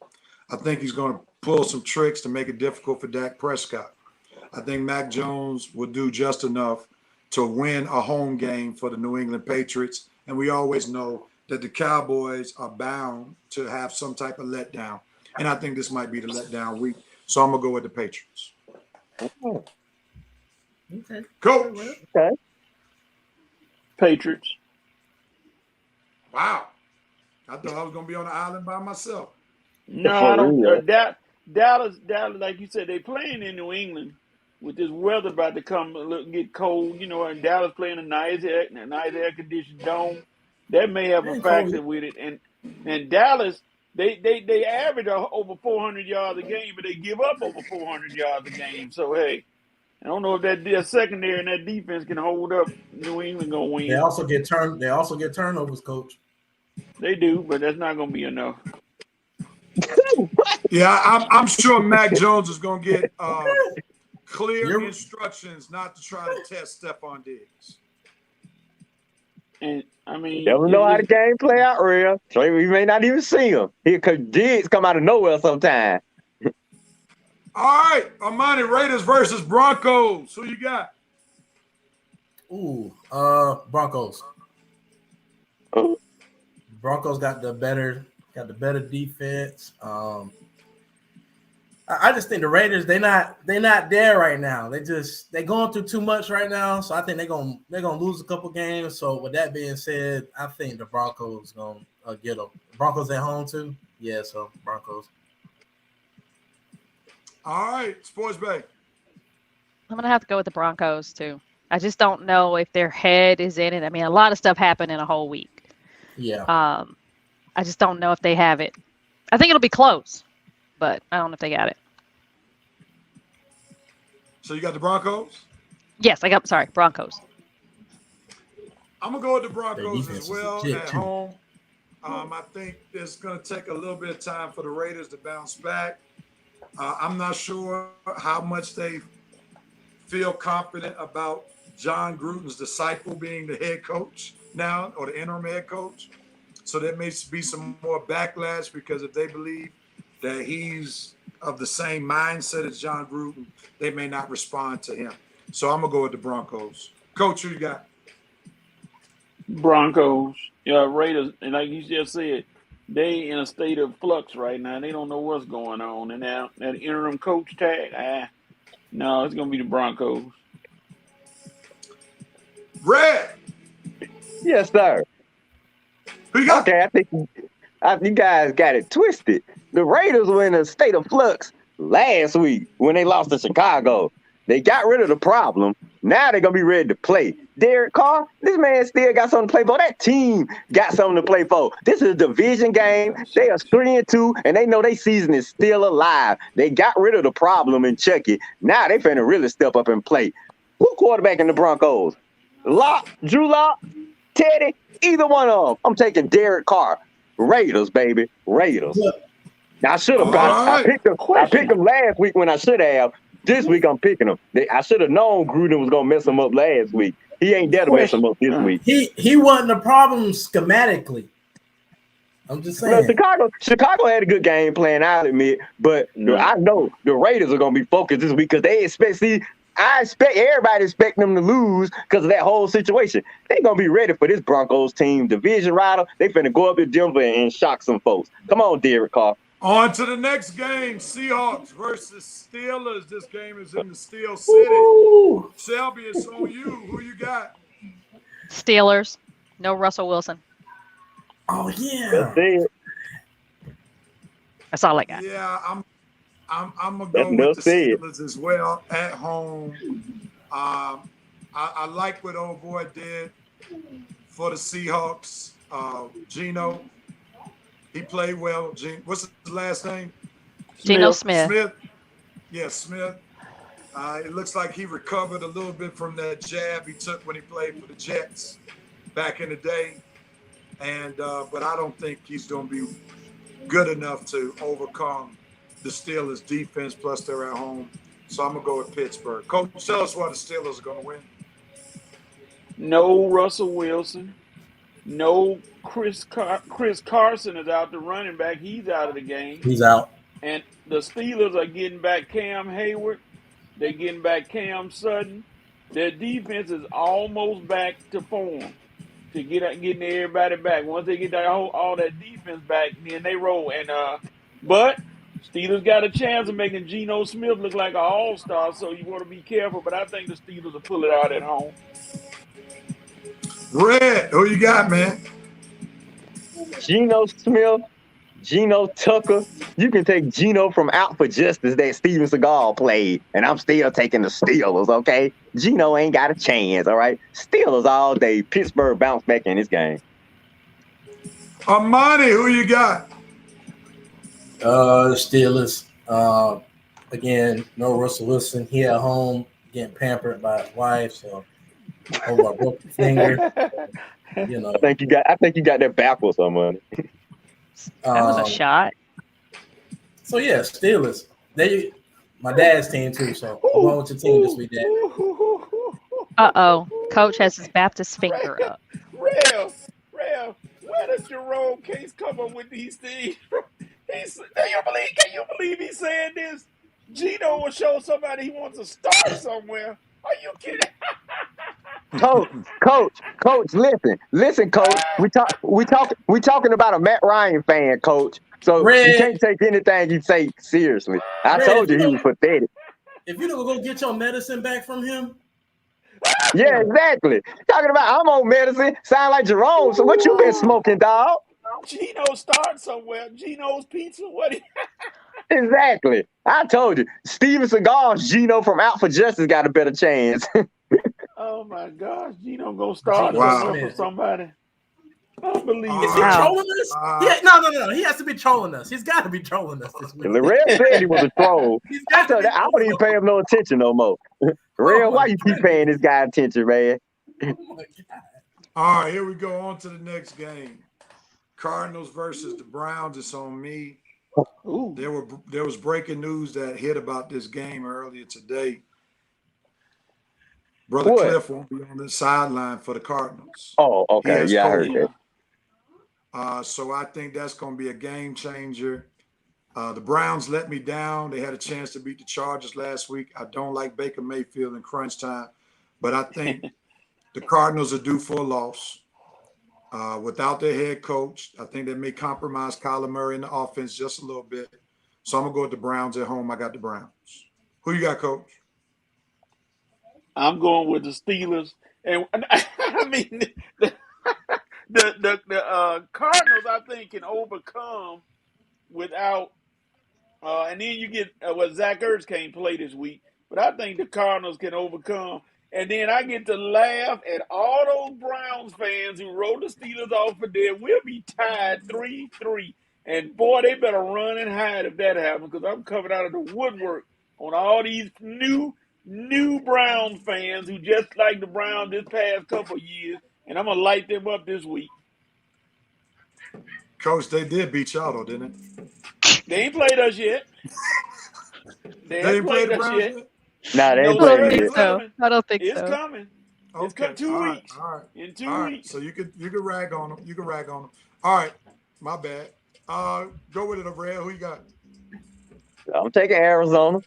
I think he's going to pull some tricks to make it difficult for Dak Prescott. I think Mac Jones will do just enough to win a home game for the New England Patriots, and we always know that the Cowboys are bound to have some type of letdown, and I think this might be the letdown week, so I'm going to go with the Patriots. Oh. Okay. Coach. Okay. Patriots. Wow. I thought I was going to be on the island by myself. No, I don't. Dallas, like you said, they playing in New England with this weather about to get cold, and Dallas playing a nice air conditioned dome. That may have a factor with it. And Dallas, they average over 400 yards a game, but they give up over 400 yards a game. So hey, I don't know if that secondary and that defense can hold up. New England gonna win. They also get turnovers, Coach. They do, but that's not gonna be enough. Yeah, I'm sure Mac Jones is going to get clear instructions not to try to test Stephon Diggs. And I mean, never know how the game play out, real. So we may not even see him. Because Diggs come out of nowhere sometime. All right, Armani, Raiders versus Broncos. Who you got? Ooh, Broncos. Broncos got the better defense. I just think the Raiders they're not there right now. They're going through too much right now. So I think they're gonna lose a couple games. So with that being said, I think the Broncos gonna get them. Broncos at home too. Yeah, so Broncos. All right, Sports Bay. I'm gonna have to go with the Broncos too. I just don't know if their head is in it. I mean, a lot of stuff happened in a whole week. Yeah. I just don't know if they have it. I think it'll be close, but I don't know if they got it. So you got the Broncos? Yes, I got. Sorry, Broncos. I'm gonna go with the Their Broncos defense as is well legit at too. home. I think it's going to take a little bit of time for the Raiders to bounce back. I'm not sure how much they feel confident about John Gruden's disciple being the head coach now, or the interim head coach. So there may be some more backlash, because if they believe that he's of the same mindset as John Gruden, they may not respond to him. So I'm going to go with the Broncos. Coach, who you got? Broncos. Yeah, Raiders, and like you just said, they in a state of flux right now. They don't know what's going on. And now that interim coach tag, no, it's gonna be the Broncos. Red. Yes, sir. Who you got? Okay, I think you guys got it twisted. The Raiders were in a state of flux last week when they lost to Chicago. They got rid of the problem. Now they're going to be ready to play. Derek Carr, this man still got something to play for. That team got something to play for. This is a division game. They are 3-2, and they know their season is still alive. They got rid of the problem in Chucky. Now they finna really step up and play. Who quarterback in the Broncos? Locke, Drew Lock, Teddy, either one of them. I'm taking Derek Carr. Raiders, baby. Raiders. Now, I should have got. I picked them last week when I should have. This week I'm picking them. I should have known Gruden was gonna mess them up last week. He ain't there to mess them up this week. He wasn't the problem schematically. I'm just saying. Well, Chicago had a good game plan, I'll admit, but I know the Raiders are gonna be focused this week because they expect. I expect everybody expect them to lose because of that whole situation. They're gonna be ready for this Broncos team, division rival. They finna go up to Denver and shock some folks. Come on, Derek Carr. On to the next game, Seahawks versus Steelers. This game is in the Steel City. Ooh. Shelby, it's on you. Who you got? Steelers. No Russell Wilson. Oh yeah. That's all I got. Yeah, I'm gonna go with the Steelers as well at home. I like what old boy did for the Seahawks. Geno. He played well. What's his last name? Geno Smith. Yeah, Smith. It looks like he recovered a little bit from that jab he took when he played for the Jets back in the day. And but I don't think he's going to be good enough to overcome the Steelers' defense. Plus, they're at home. So I'm going to go with Pittsburgh. Coach, tell us why the Steelers are going to win. No Russell Wilson. No Chris Carson is out, the running back. He's out of the game. He's out. And the Steelers are getting back Cam Hayward. They're getting back Cam Sutton. Their defense is almost back to form to getting everybody back. Once they get all that defense back, then they roll. And but Steelers got a chance of making Geno Smith look like an all-star, so you want to be careful. But I think the Steelers will pull it out at home. Red, who you got, man? Geno Smith, Geno Tucker. You can take Geno from Out for Justice that Steven Seagal played, and I'm still taking the Steelers, okay? Geno ain't got a chance, all right? Steelers all day. Pittsburgh bounce back in this game. Armani, who you got? Steelers. Again, no Russell Wilson. He at home getting pampered by his wife, so over a broken finger. You know. I think you got that backwards, Armani. That was a shot. So yeah, Steelers. My dad's team too. So I'm going with your team this week, Dad. Coach has his Baptist finger up. Real. Where does Jerome Case come up with these things? Can you believe he's saying this? Geno will show somebody he wants to start somewhere. Are you kidding? Coach, listen, Coach. We talking about a Matt Ryan fan, Coach. So you can't take anything you say seriously. I told you he was pathetic. If you don't go get your medicine back from him. Yeah, exactly. Talking about I'm on medicine. Sound like Jerome. So what you been smoking, dog? Geno start somewhere. Geno's Pizza. What? Exactly. I told you. Steven Seagal's Gino from Out for Justice got a better chance. Oh my gosh, Gino gonna start Geno something Smith. for somebody. Is he Unbelievable. trolling us? No. He has to be trolling us. He's got to be trolling us this week. Red said he was a troll. He's got to be I don't even pay him no attention no more. Red, why you keep paying this guy attention, man? Oh my God. All right, here we go on to the next game. Cardinals versus the Browns. It's on me. Ooh. There was breaking news that hit about this game earlier today. Brother Cliff won't be on the sideline for the Cardinals. Oh, okay. Yeah, I heard that. So I think that's going to be a game changer. The Browns let me down. They had a chance to beat the Chargers last week. I don't like Baker Mayfield in crunch time, but I think the Cardinals are due for a loss. Without their head coach, I think they may compromise Kyler Murray in the offense just a little bit. So I'm going to go with the Browns at home. I got the Browns. Who you got, Coach? I'm going with the Steelers. And I mean, the Cardinals, I think, can overcome without and then you get Zach Ertz can't play this week, but I think the Cardinals can overcome. And then I get to laugh at all those Browns fans who wrote the Steelers off for dead. We'll be tied 3-3. And boy, they better run and hide if that happens, because I'm coming out of the woodwork on all these new Browns fans who just like the Browns this past couple of years, and I'm gonna light them up this week. Coach, they did beat y'all though, didn't they? They ain't played us yet. They ain't played us yet. Nah, they ain't I don't played think so. I don't think it's so. coming. Okay. It's coming 2 weeks. All right. In 2 weeks. So you can rag on them. You can rag on them. All right. My bad. Go with it, Red. Who you got? I'm taking Arizona.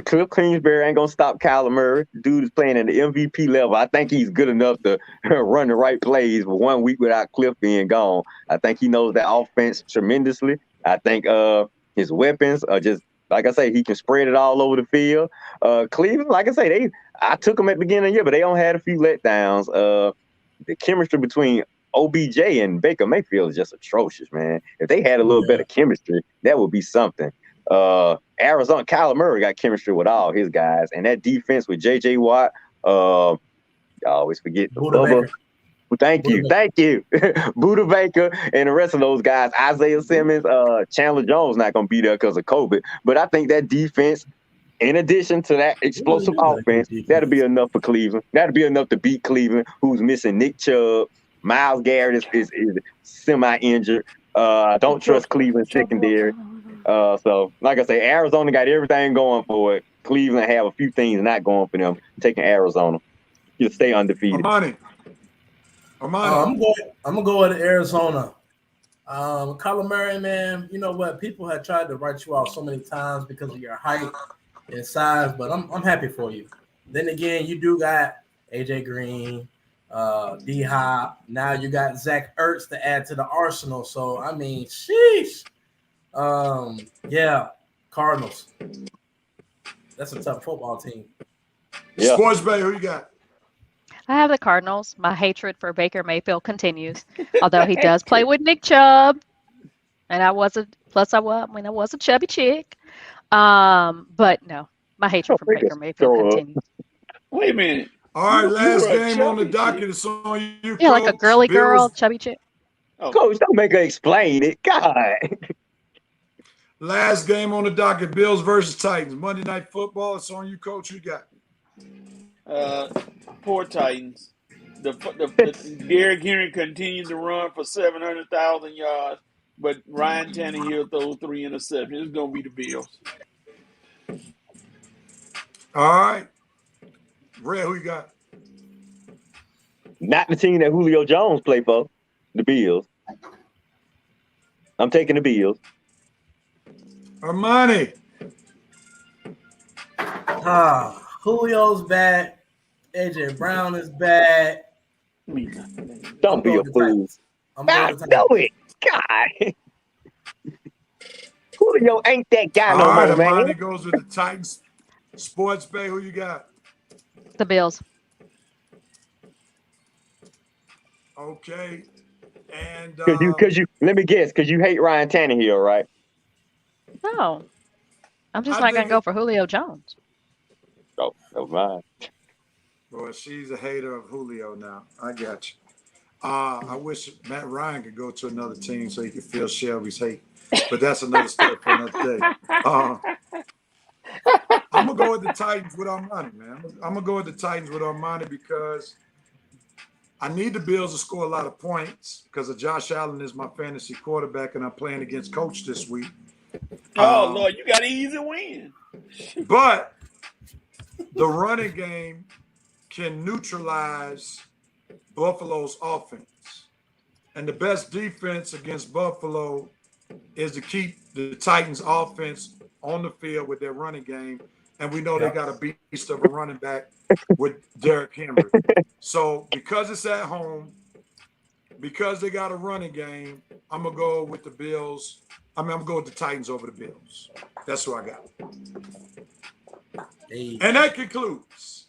Cliff Kingsbury ain't gonna stop Kyler Murray. Dude is playing at the MVP level. I think he's good enough to run the right plays for 1 week without Cliff being gone. I think he knows that offense tremendously. I think his weapons are just, like I say, he can spread it all over the field. Cleveland, like I say, I took them at the beginning of the year, but they only had a few letdowns. The chemistry between OBJ and Baker Mayfield is just atrocious, man. If they had a little better chemistry, that would be something. Arizona, Kyler Murray got chemistry with all his guys, and that defense with J.J. Watt, I always forget the Bubba. Thank you. Buda Baker and the rest of those guys, Isaiah Simmons, Chandler Jones not going to be there because of COVID. But I think that defense, in addition to that explosive offense, that'll be enough for Cleveland. That'll be enough to beat Cleveland, who's missing Nick Chubb. Myles Garrett is semi-injured. Don't trust Cleveland secondary. So, like I say, Arizona got everything going for it. Cleveland have a few things not going for them. Taking Arizona. You'll stay undefeated. I'm gonna go with Arizona. Kyler Murray, man, you know what? People have tried to write you off so many times because of your height and size, but I'm happy for you. Then again, you do got AJ Green, D Hop. Now you got Zach Ertz to add to the arsenal. So I mean, sheesh. Yeah, Cardinals. That's a tough football team. Yeah. Sports Bay, who you got? I have the Cardinals. My hatred for Baker Mayfield continues, although he does play with Nick Chubb, and I was a chubby chick. But no, my hatred for Baker Mayfield continues. Wait a minute. All right, last game on the docket is on you. Yeah, Coach. Like a girly girl, chubby chick. Oh. Coach, don't make her explain it. God. Last game on the docket: Bills versus Titans. Monday Night Football. It's on you, Coach. Who you got? Poor Titans. The Derrick Henry continues to run for 700,000 yards, but Ryan Tannehill throws 3 interceptions. It's gonna be the Bills. All right, Red, who you got? Not the team that Julio Jones played for, the Bills. I'm taking the Bills. Armani. Julio's bad. AJ Brown is bad. Don't be a fool. I know it. God. Julio ain't that guy no more, man. Armani goes with the Titans. Sports Bay, who you got? The Bills. Okay. And because you let me guess, because you hate Ryan Tannehill, right? No. I'm just not gonna go for Julio Jones. Oh, never mind. Boy, she's a hater of Julio now. I got you. I wish Matt Ryan could go to another team so he could feel Shelby's hate. But that's another story for another day. I'm going to go with the Titans with Armani, man. I'm going to go with the Titans with Armani because I need the Bills to score a lot of points because Josh Allen is my fantasy quarterback and I'm playing against Coach this week. Oh, Lord, you got an easy win. But the running game can neutralize Buffalo's offense. And the best defense against Buffalo is to keep the Titans' offense on the field with their running game. And we know they got a beast of a running back with Derrick Henry. So because it's at home, because they got a running game, I'm going to go with the Bills. I'm going to go with the Titans over the Bills. That's who I got. Hey. And that concludes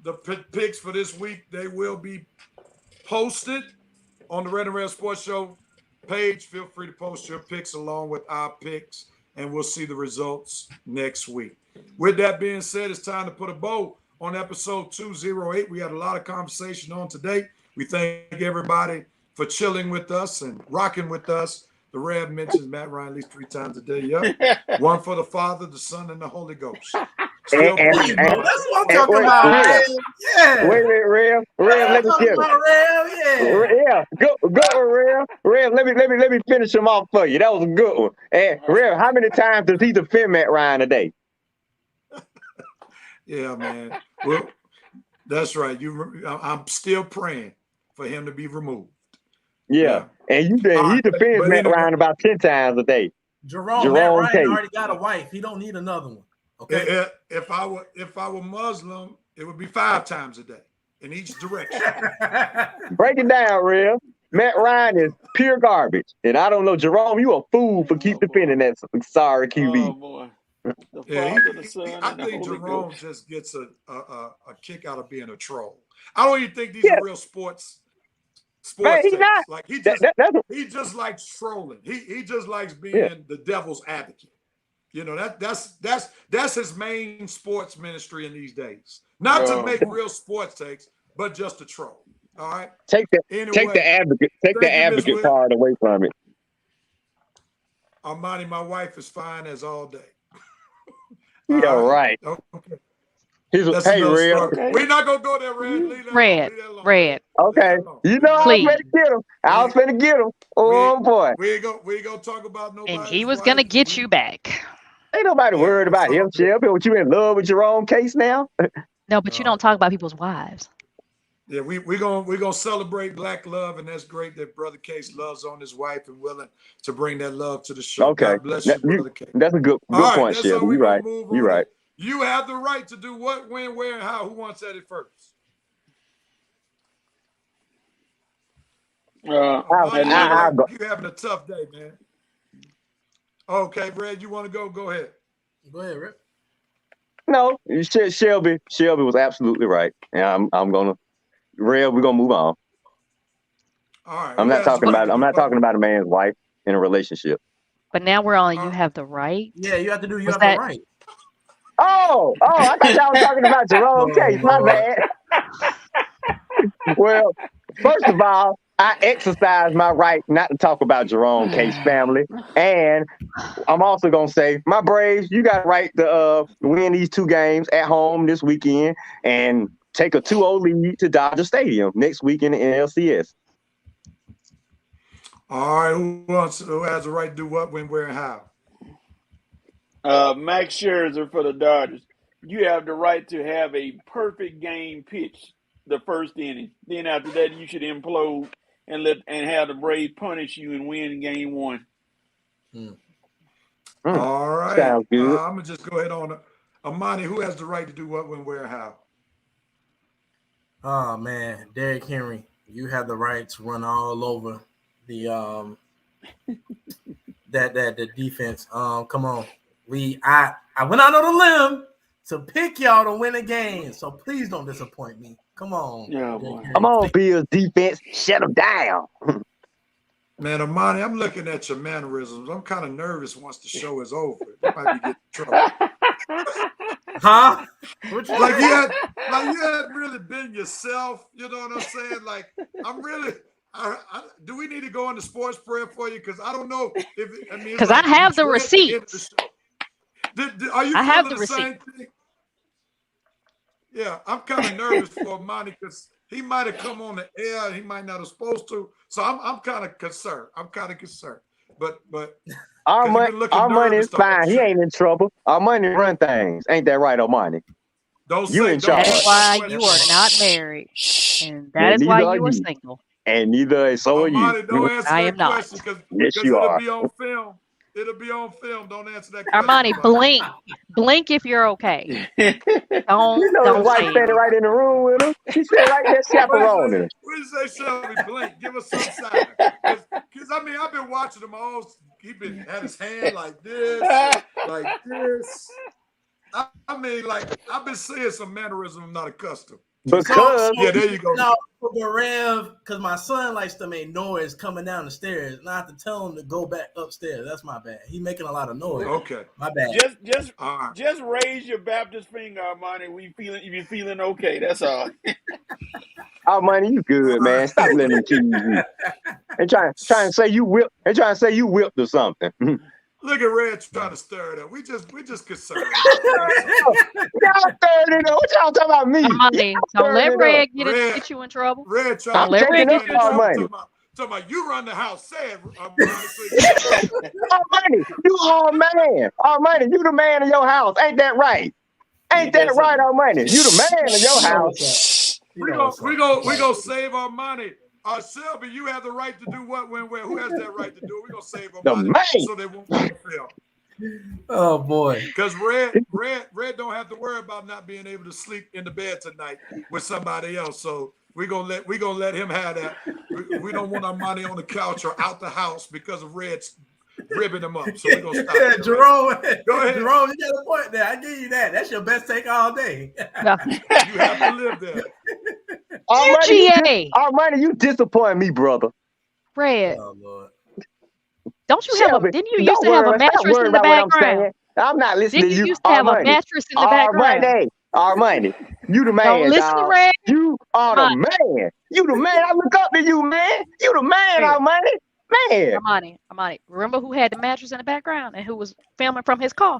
the picks for this week. They will be posted on the Red and Red Sports Show page. Feel free to post your picks along with our picks, and we'll see the results next week. With that being said, it's time to put a bow on episode 208. We had a lot of conversation on today. We thank everybody for chilling with us and rocking with us. The Rev mentions Matt Ryan at least 3 times a day. Yep. One for the Father, the Son, and the Holy Ghost. Still that's what I'm talking about, man. Yeah. Wait, Rev, let me get him. Yeah, go, Rev. Let me finish him off for you. That was a good one. And Rev, how many times does he defend Matt Ryan a day? Yeah, man. Well, that's right. I'm still praying for him to be removed. Yeah. And he defends Matt Ryan about 10 times a day. Jerome Matt Ryan already got a wife. He don't need another one. Okay. If I were Muslim, it would be 5 times a day in each direction. Break it down, Rev. Matt Ryan is pure garbage. And I don't know, Jerome, you a fool for keep defending that sorry QB. Oh, boy. The Father, the Son, I and the think Holy Jerome Ghost. just gets a kick out of being a troll. I don't even think these are real sports Man, he's takes. not. Like he just likes trolling. He just likes being the devil's advocate. You know, that's his main sports ministry in these days. Not to make real sports takes, but just to troll. All right. Take the advocate part away from it. Armani, my wife is fine as all day. Yeah, right. Okay. Hey, Red. Okay. We're not gonna go there, Red. Red. Okay. You know I was gonna get him. I was gonna get him. Oh boy. We ain't gonna talk about nobody. And he was gonna get you back. Ain't nobody worried about him, Shelby. What, you in love with your own case now? No, but you don't talk about people's wives. Yeah, we're gonna celebrate Black love, and that's great that Brother Case loves on his wife and willing to bring that love to the show. Okay. God bless you, Brother Case. That's a good point, Shelby. You're right. You're right. You have the right to do what, when, where, and how. Who wants at it first? I'll go. You having a tough day, man. Okay, Red, you want to go? Go ahead. Go ahead, Red. No, Shelby was absolutely right. And I'm gonna Red, we're gonna move on. All right. I'm not talking about a man's wife in a relationship. But now we're on you have the right. Yeah, you have to do you have the right. Oh, I thought y'all was talking about Jerome Case. My bad. Well, first of all, I exercise my right not to talk about Jerome Case family. And I'm also going to say, my Braves, you got a right to win these 2 games at home this weekend and take a 2-0 lead to Dodger Stadium next week in the NLCS. All right, who has the right to do what, when, where, and how? Max Scherzer for the Dodgers. You have the right to have a perfect game pitch the first inning. Then after that, you should implode and have the Braves punish you and win game 1. All right. Sounds good. I'm gonna just go ahead on. Armani, who has the right to do what, when, where, and how? Oh man, Derrick Henry, you have the right to run all over the that defense. Come on. I went out on a limb to pick y'all to win a game, so please don't disappoint me. Come on. Yeah, boy. Come on, Bills defense. Shut them down. Man, Armani, I'm looking at your mannerisms. I'm kind of nervous once the show is over. You might be getting in trouble. Huh? Like you had really been yourself. You know what I'm saying? Like I'm really. Do we need to go into sports prayer for you? Because I don't know if I mean. Because I have the receipts. Are you I have feeling the same thing? Yeah, I'm kind of nervous for Armani because he might have come on the air and he might not have supposed to. So I'm kind of concerned. But Our money is fine. He show. ain't in trouble. Our money run things. Ain't that right, Armani? You in charge. That is why you are not married. And that is why you are single. And neither so are you. Don't answer I that am not. question because you it'll are. be on film. It'll be on film. Don't answer that question. Armani, blink if you're okay. Don't his wife say standing right in the room with him. She said right there chaperoning him. What did you say, Shelby? Blink. Give us some sign. Because I mean, I've been watching him all. He been had his hand like this, like this. I mean, like I've been seeing some mannerism I'm not accustomed. Because yeah, there you go. No, Rev, because my son likes to make noise coming down the stairs. And I have to tell him to go back upstairs. That's my bad. He making a lot of noise. Okay, my bad. Just raise your Baptist finger, Armani. If you're feeling okay, that's all. Armani, you good, man. Stop letting them tease you. And trying to say you whipped. And trying to say you whipped or something. Look at Red trying to stir it up. We just concerned. Y'all stirred it up. What y'all talking about me? Armani, don't let Red get you in trouble. Red trying don't let Red get you in trouble. Talking about you run the house. Say it, Armani, you are a man. Armani, you the man of your house. Ain't that right? Ain't that right, Armani? You the man of your house. We gonna save our money. Shelby, you have the right to do what, when, where. Who has that right to do it? We're going to save our money so they won't fail. Oh, boy. Because Red don't have to worry about not being able to sleep in the bed tonight with somebody else. So we're gonna let him have that. We don't want our money on the couch or out the house because of Red's ribbing him up. So we're going to stop. Yeah, Jerome, go ahead. Jerome, you got a point there. I give you that. That's your best take all day. You have to live there. Armani, you disappoint me, brother. Red. Oh, Lord. Don't you have didn't you used to have a mattress in the background? I'm not listening to you. Didn't you used to have a mattress in the background? Armani, you the man. Don't listen to Red. You are the man. You the man. I look up to you, man. You the man, Armani. Man. Armani. Remember who had the mattress in the background and who was filming from his car?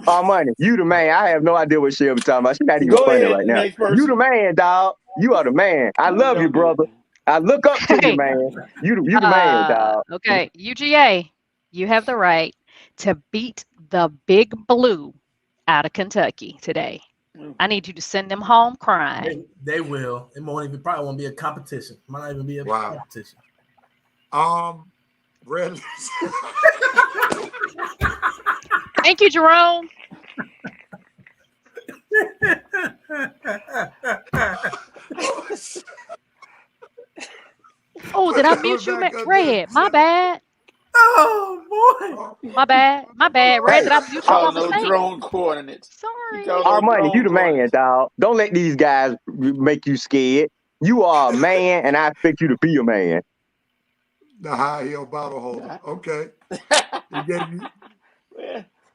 Armani, you the man. I have no idea what Shelby talking about. She's not even funny right now. You the man, dog. You are the man. I love you, brother. I look up to you, man. You the man, dog. Okay, UGA, you have the right to beat the Big Blue out of Kentucky today. I need you to send them home crying. They will. It probably won't be a competition. Might not even be a competition. Red. Thank you, Jerome. Oh, did I mute you, Red? My bad. Oh boy. My bad. Red, did I mute you on mistake? Drone coordinates. Sorry. Armani, you the man, dog. Don't let these guys make you scared. You are a man, and I expect you to be a man. The high heel bottle holder. Okay. You gave me.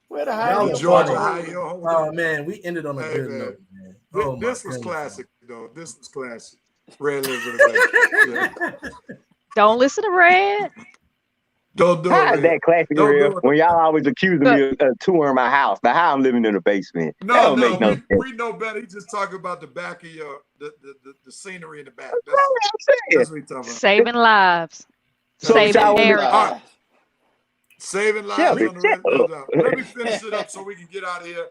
Where the high heel holder? Oh man, we ended on a good note, man. This was classic, though. This was classic. Red lives in the back. Don't listen to Red. Don't do how it. Is that classic real? When y'all always accusing me of touring my house. Now how I'm living in the basement. No, we know better. He's just talking about the back of your the scenery in the back. That's what we're talking about. Saving lives. Saving marriage. Saving lives on the red. Let me finish it up so we can get out of here.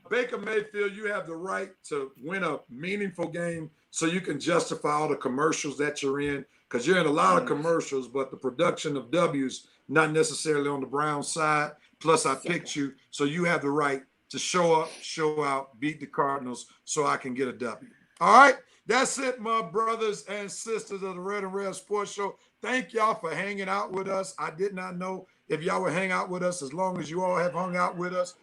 Baker Mayfield, you have the right to win a meaningful game so you can justify all the commercials that you're in, because you're in a lot of commercials, but the production of W's not necessarily on the Brown side. Plus, I picked you, so you have the right to show up, show out, beat the Cardinals so I can get a W. All right? That's it, my brothers and sisters of the Red and Red Sports Show. Thank y'all for hanging out with us. I did not know if y'all would hang out with us as long as you all have hung out with us.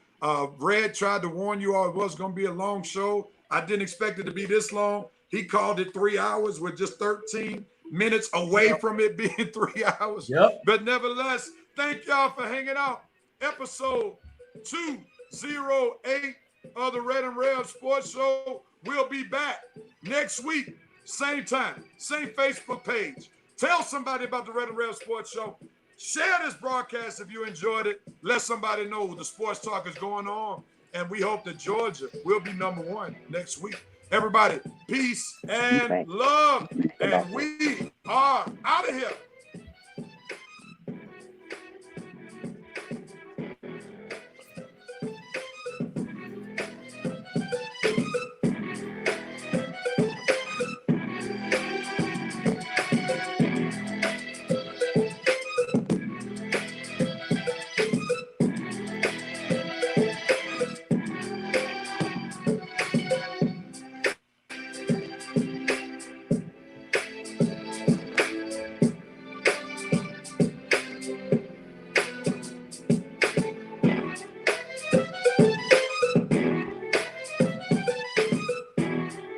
Red tried to warn you all it was going to be a long show. I didn't expect it to be this long. He called it 3 hours with just 13. minutes away from it being 3 hours. Yep. But nevertheless, thank y'all for hanging out. Episode 208 of the Red and Rev Sports Show. We'll be back next week, same time, same Facebook page. Tell somebody about the Red and Rev Sports Show. Share this broadcast if you enjoyed it. Let somebody know the sports talk is going on. And we hope that Georgia will be #1 next week. Everybody, peace and love. And we are out of here.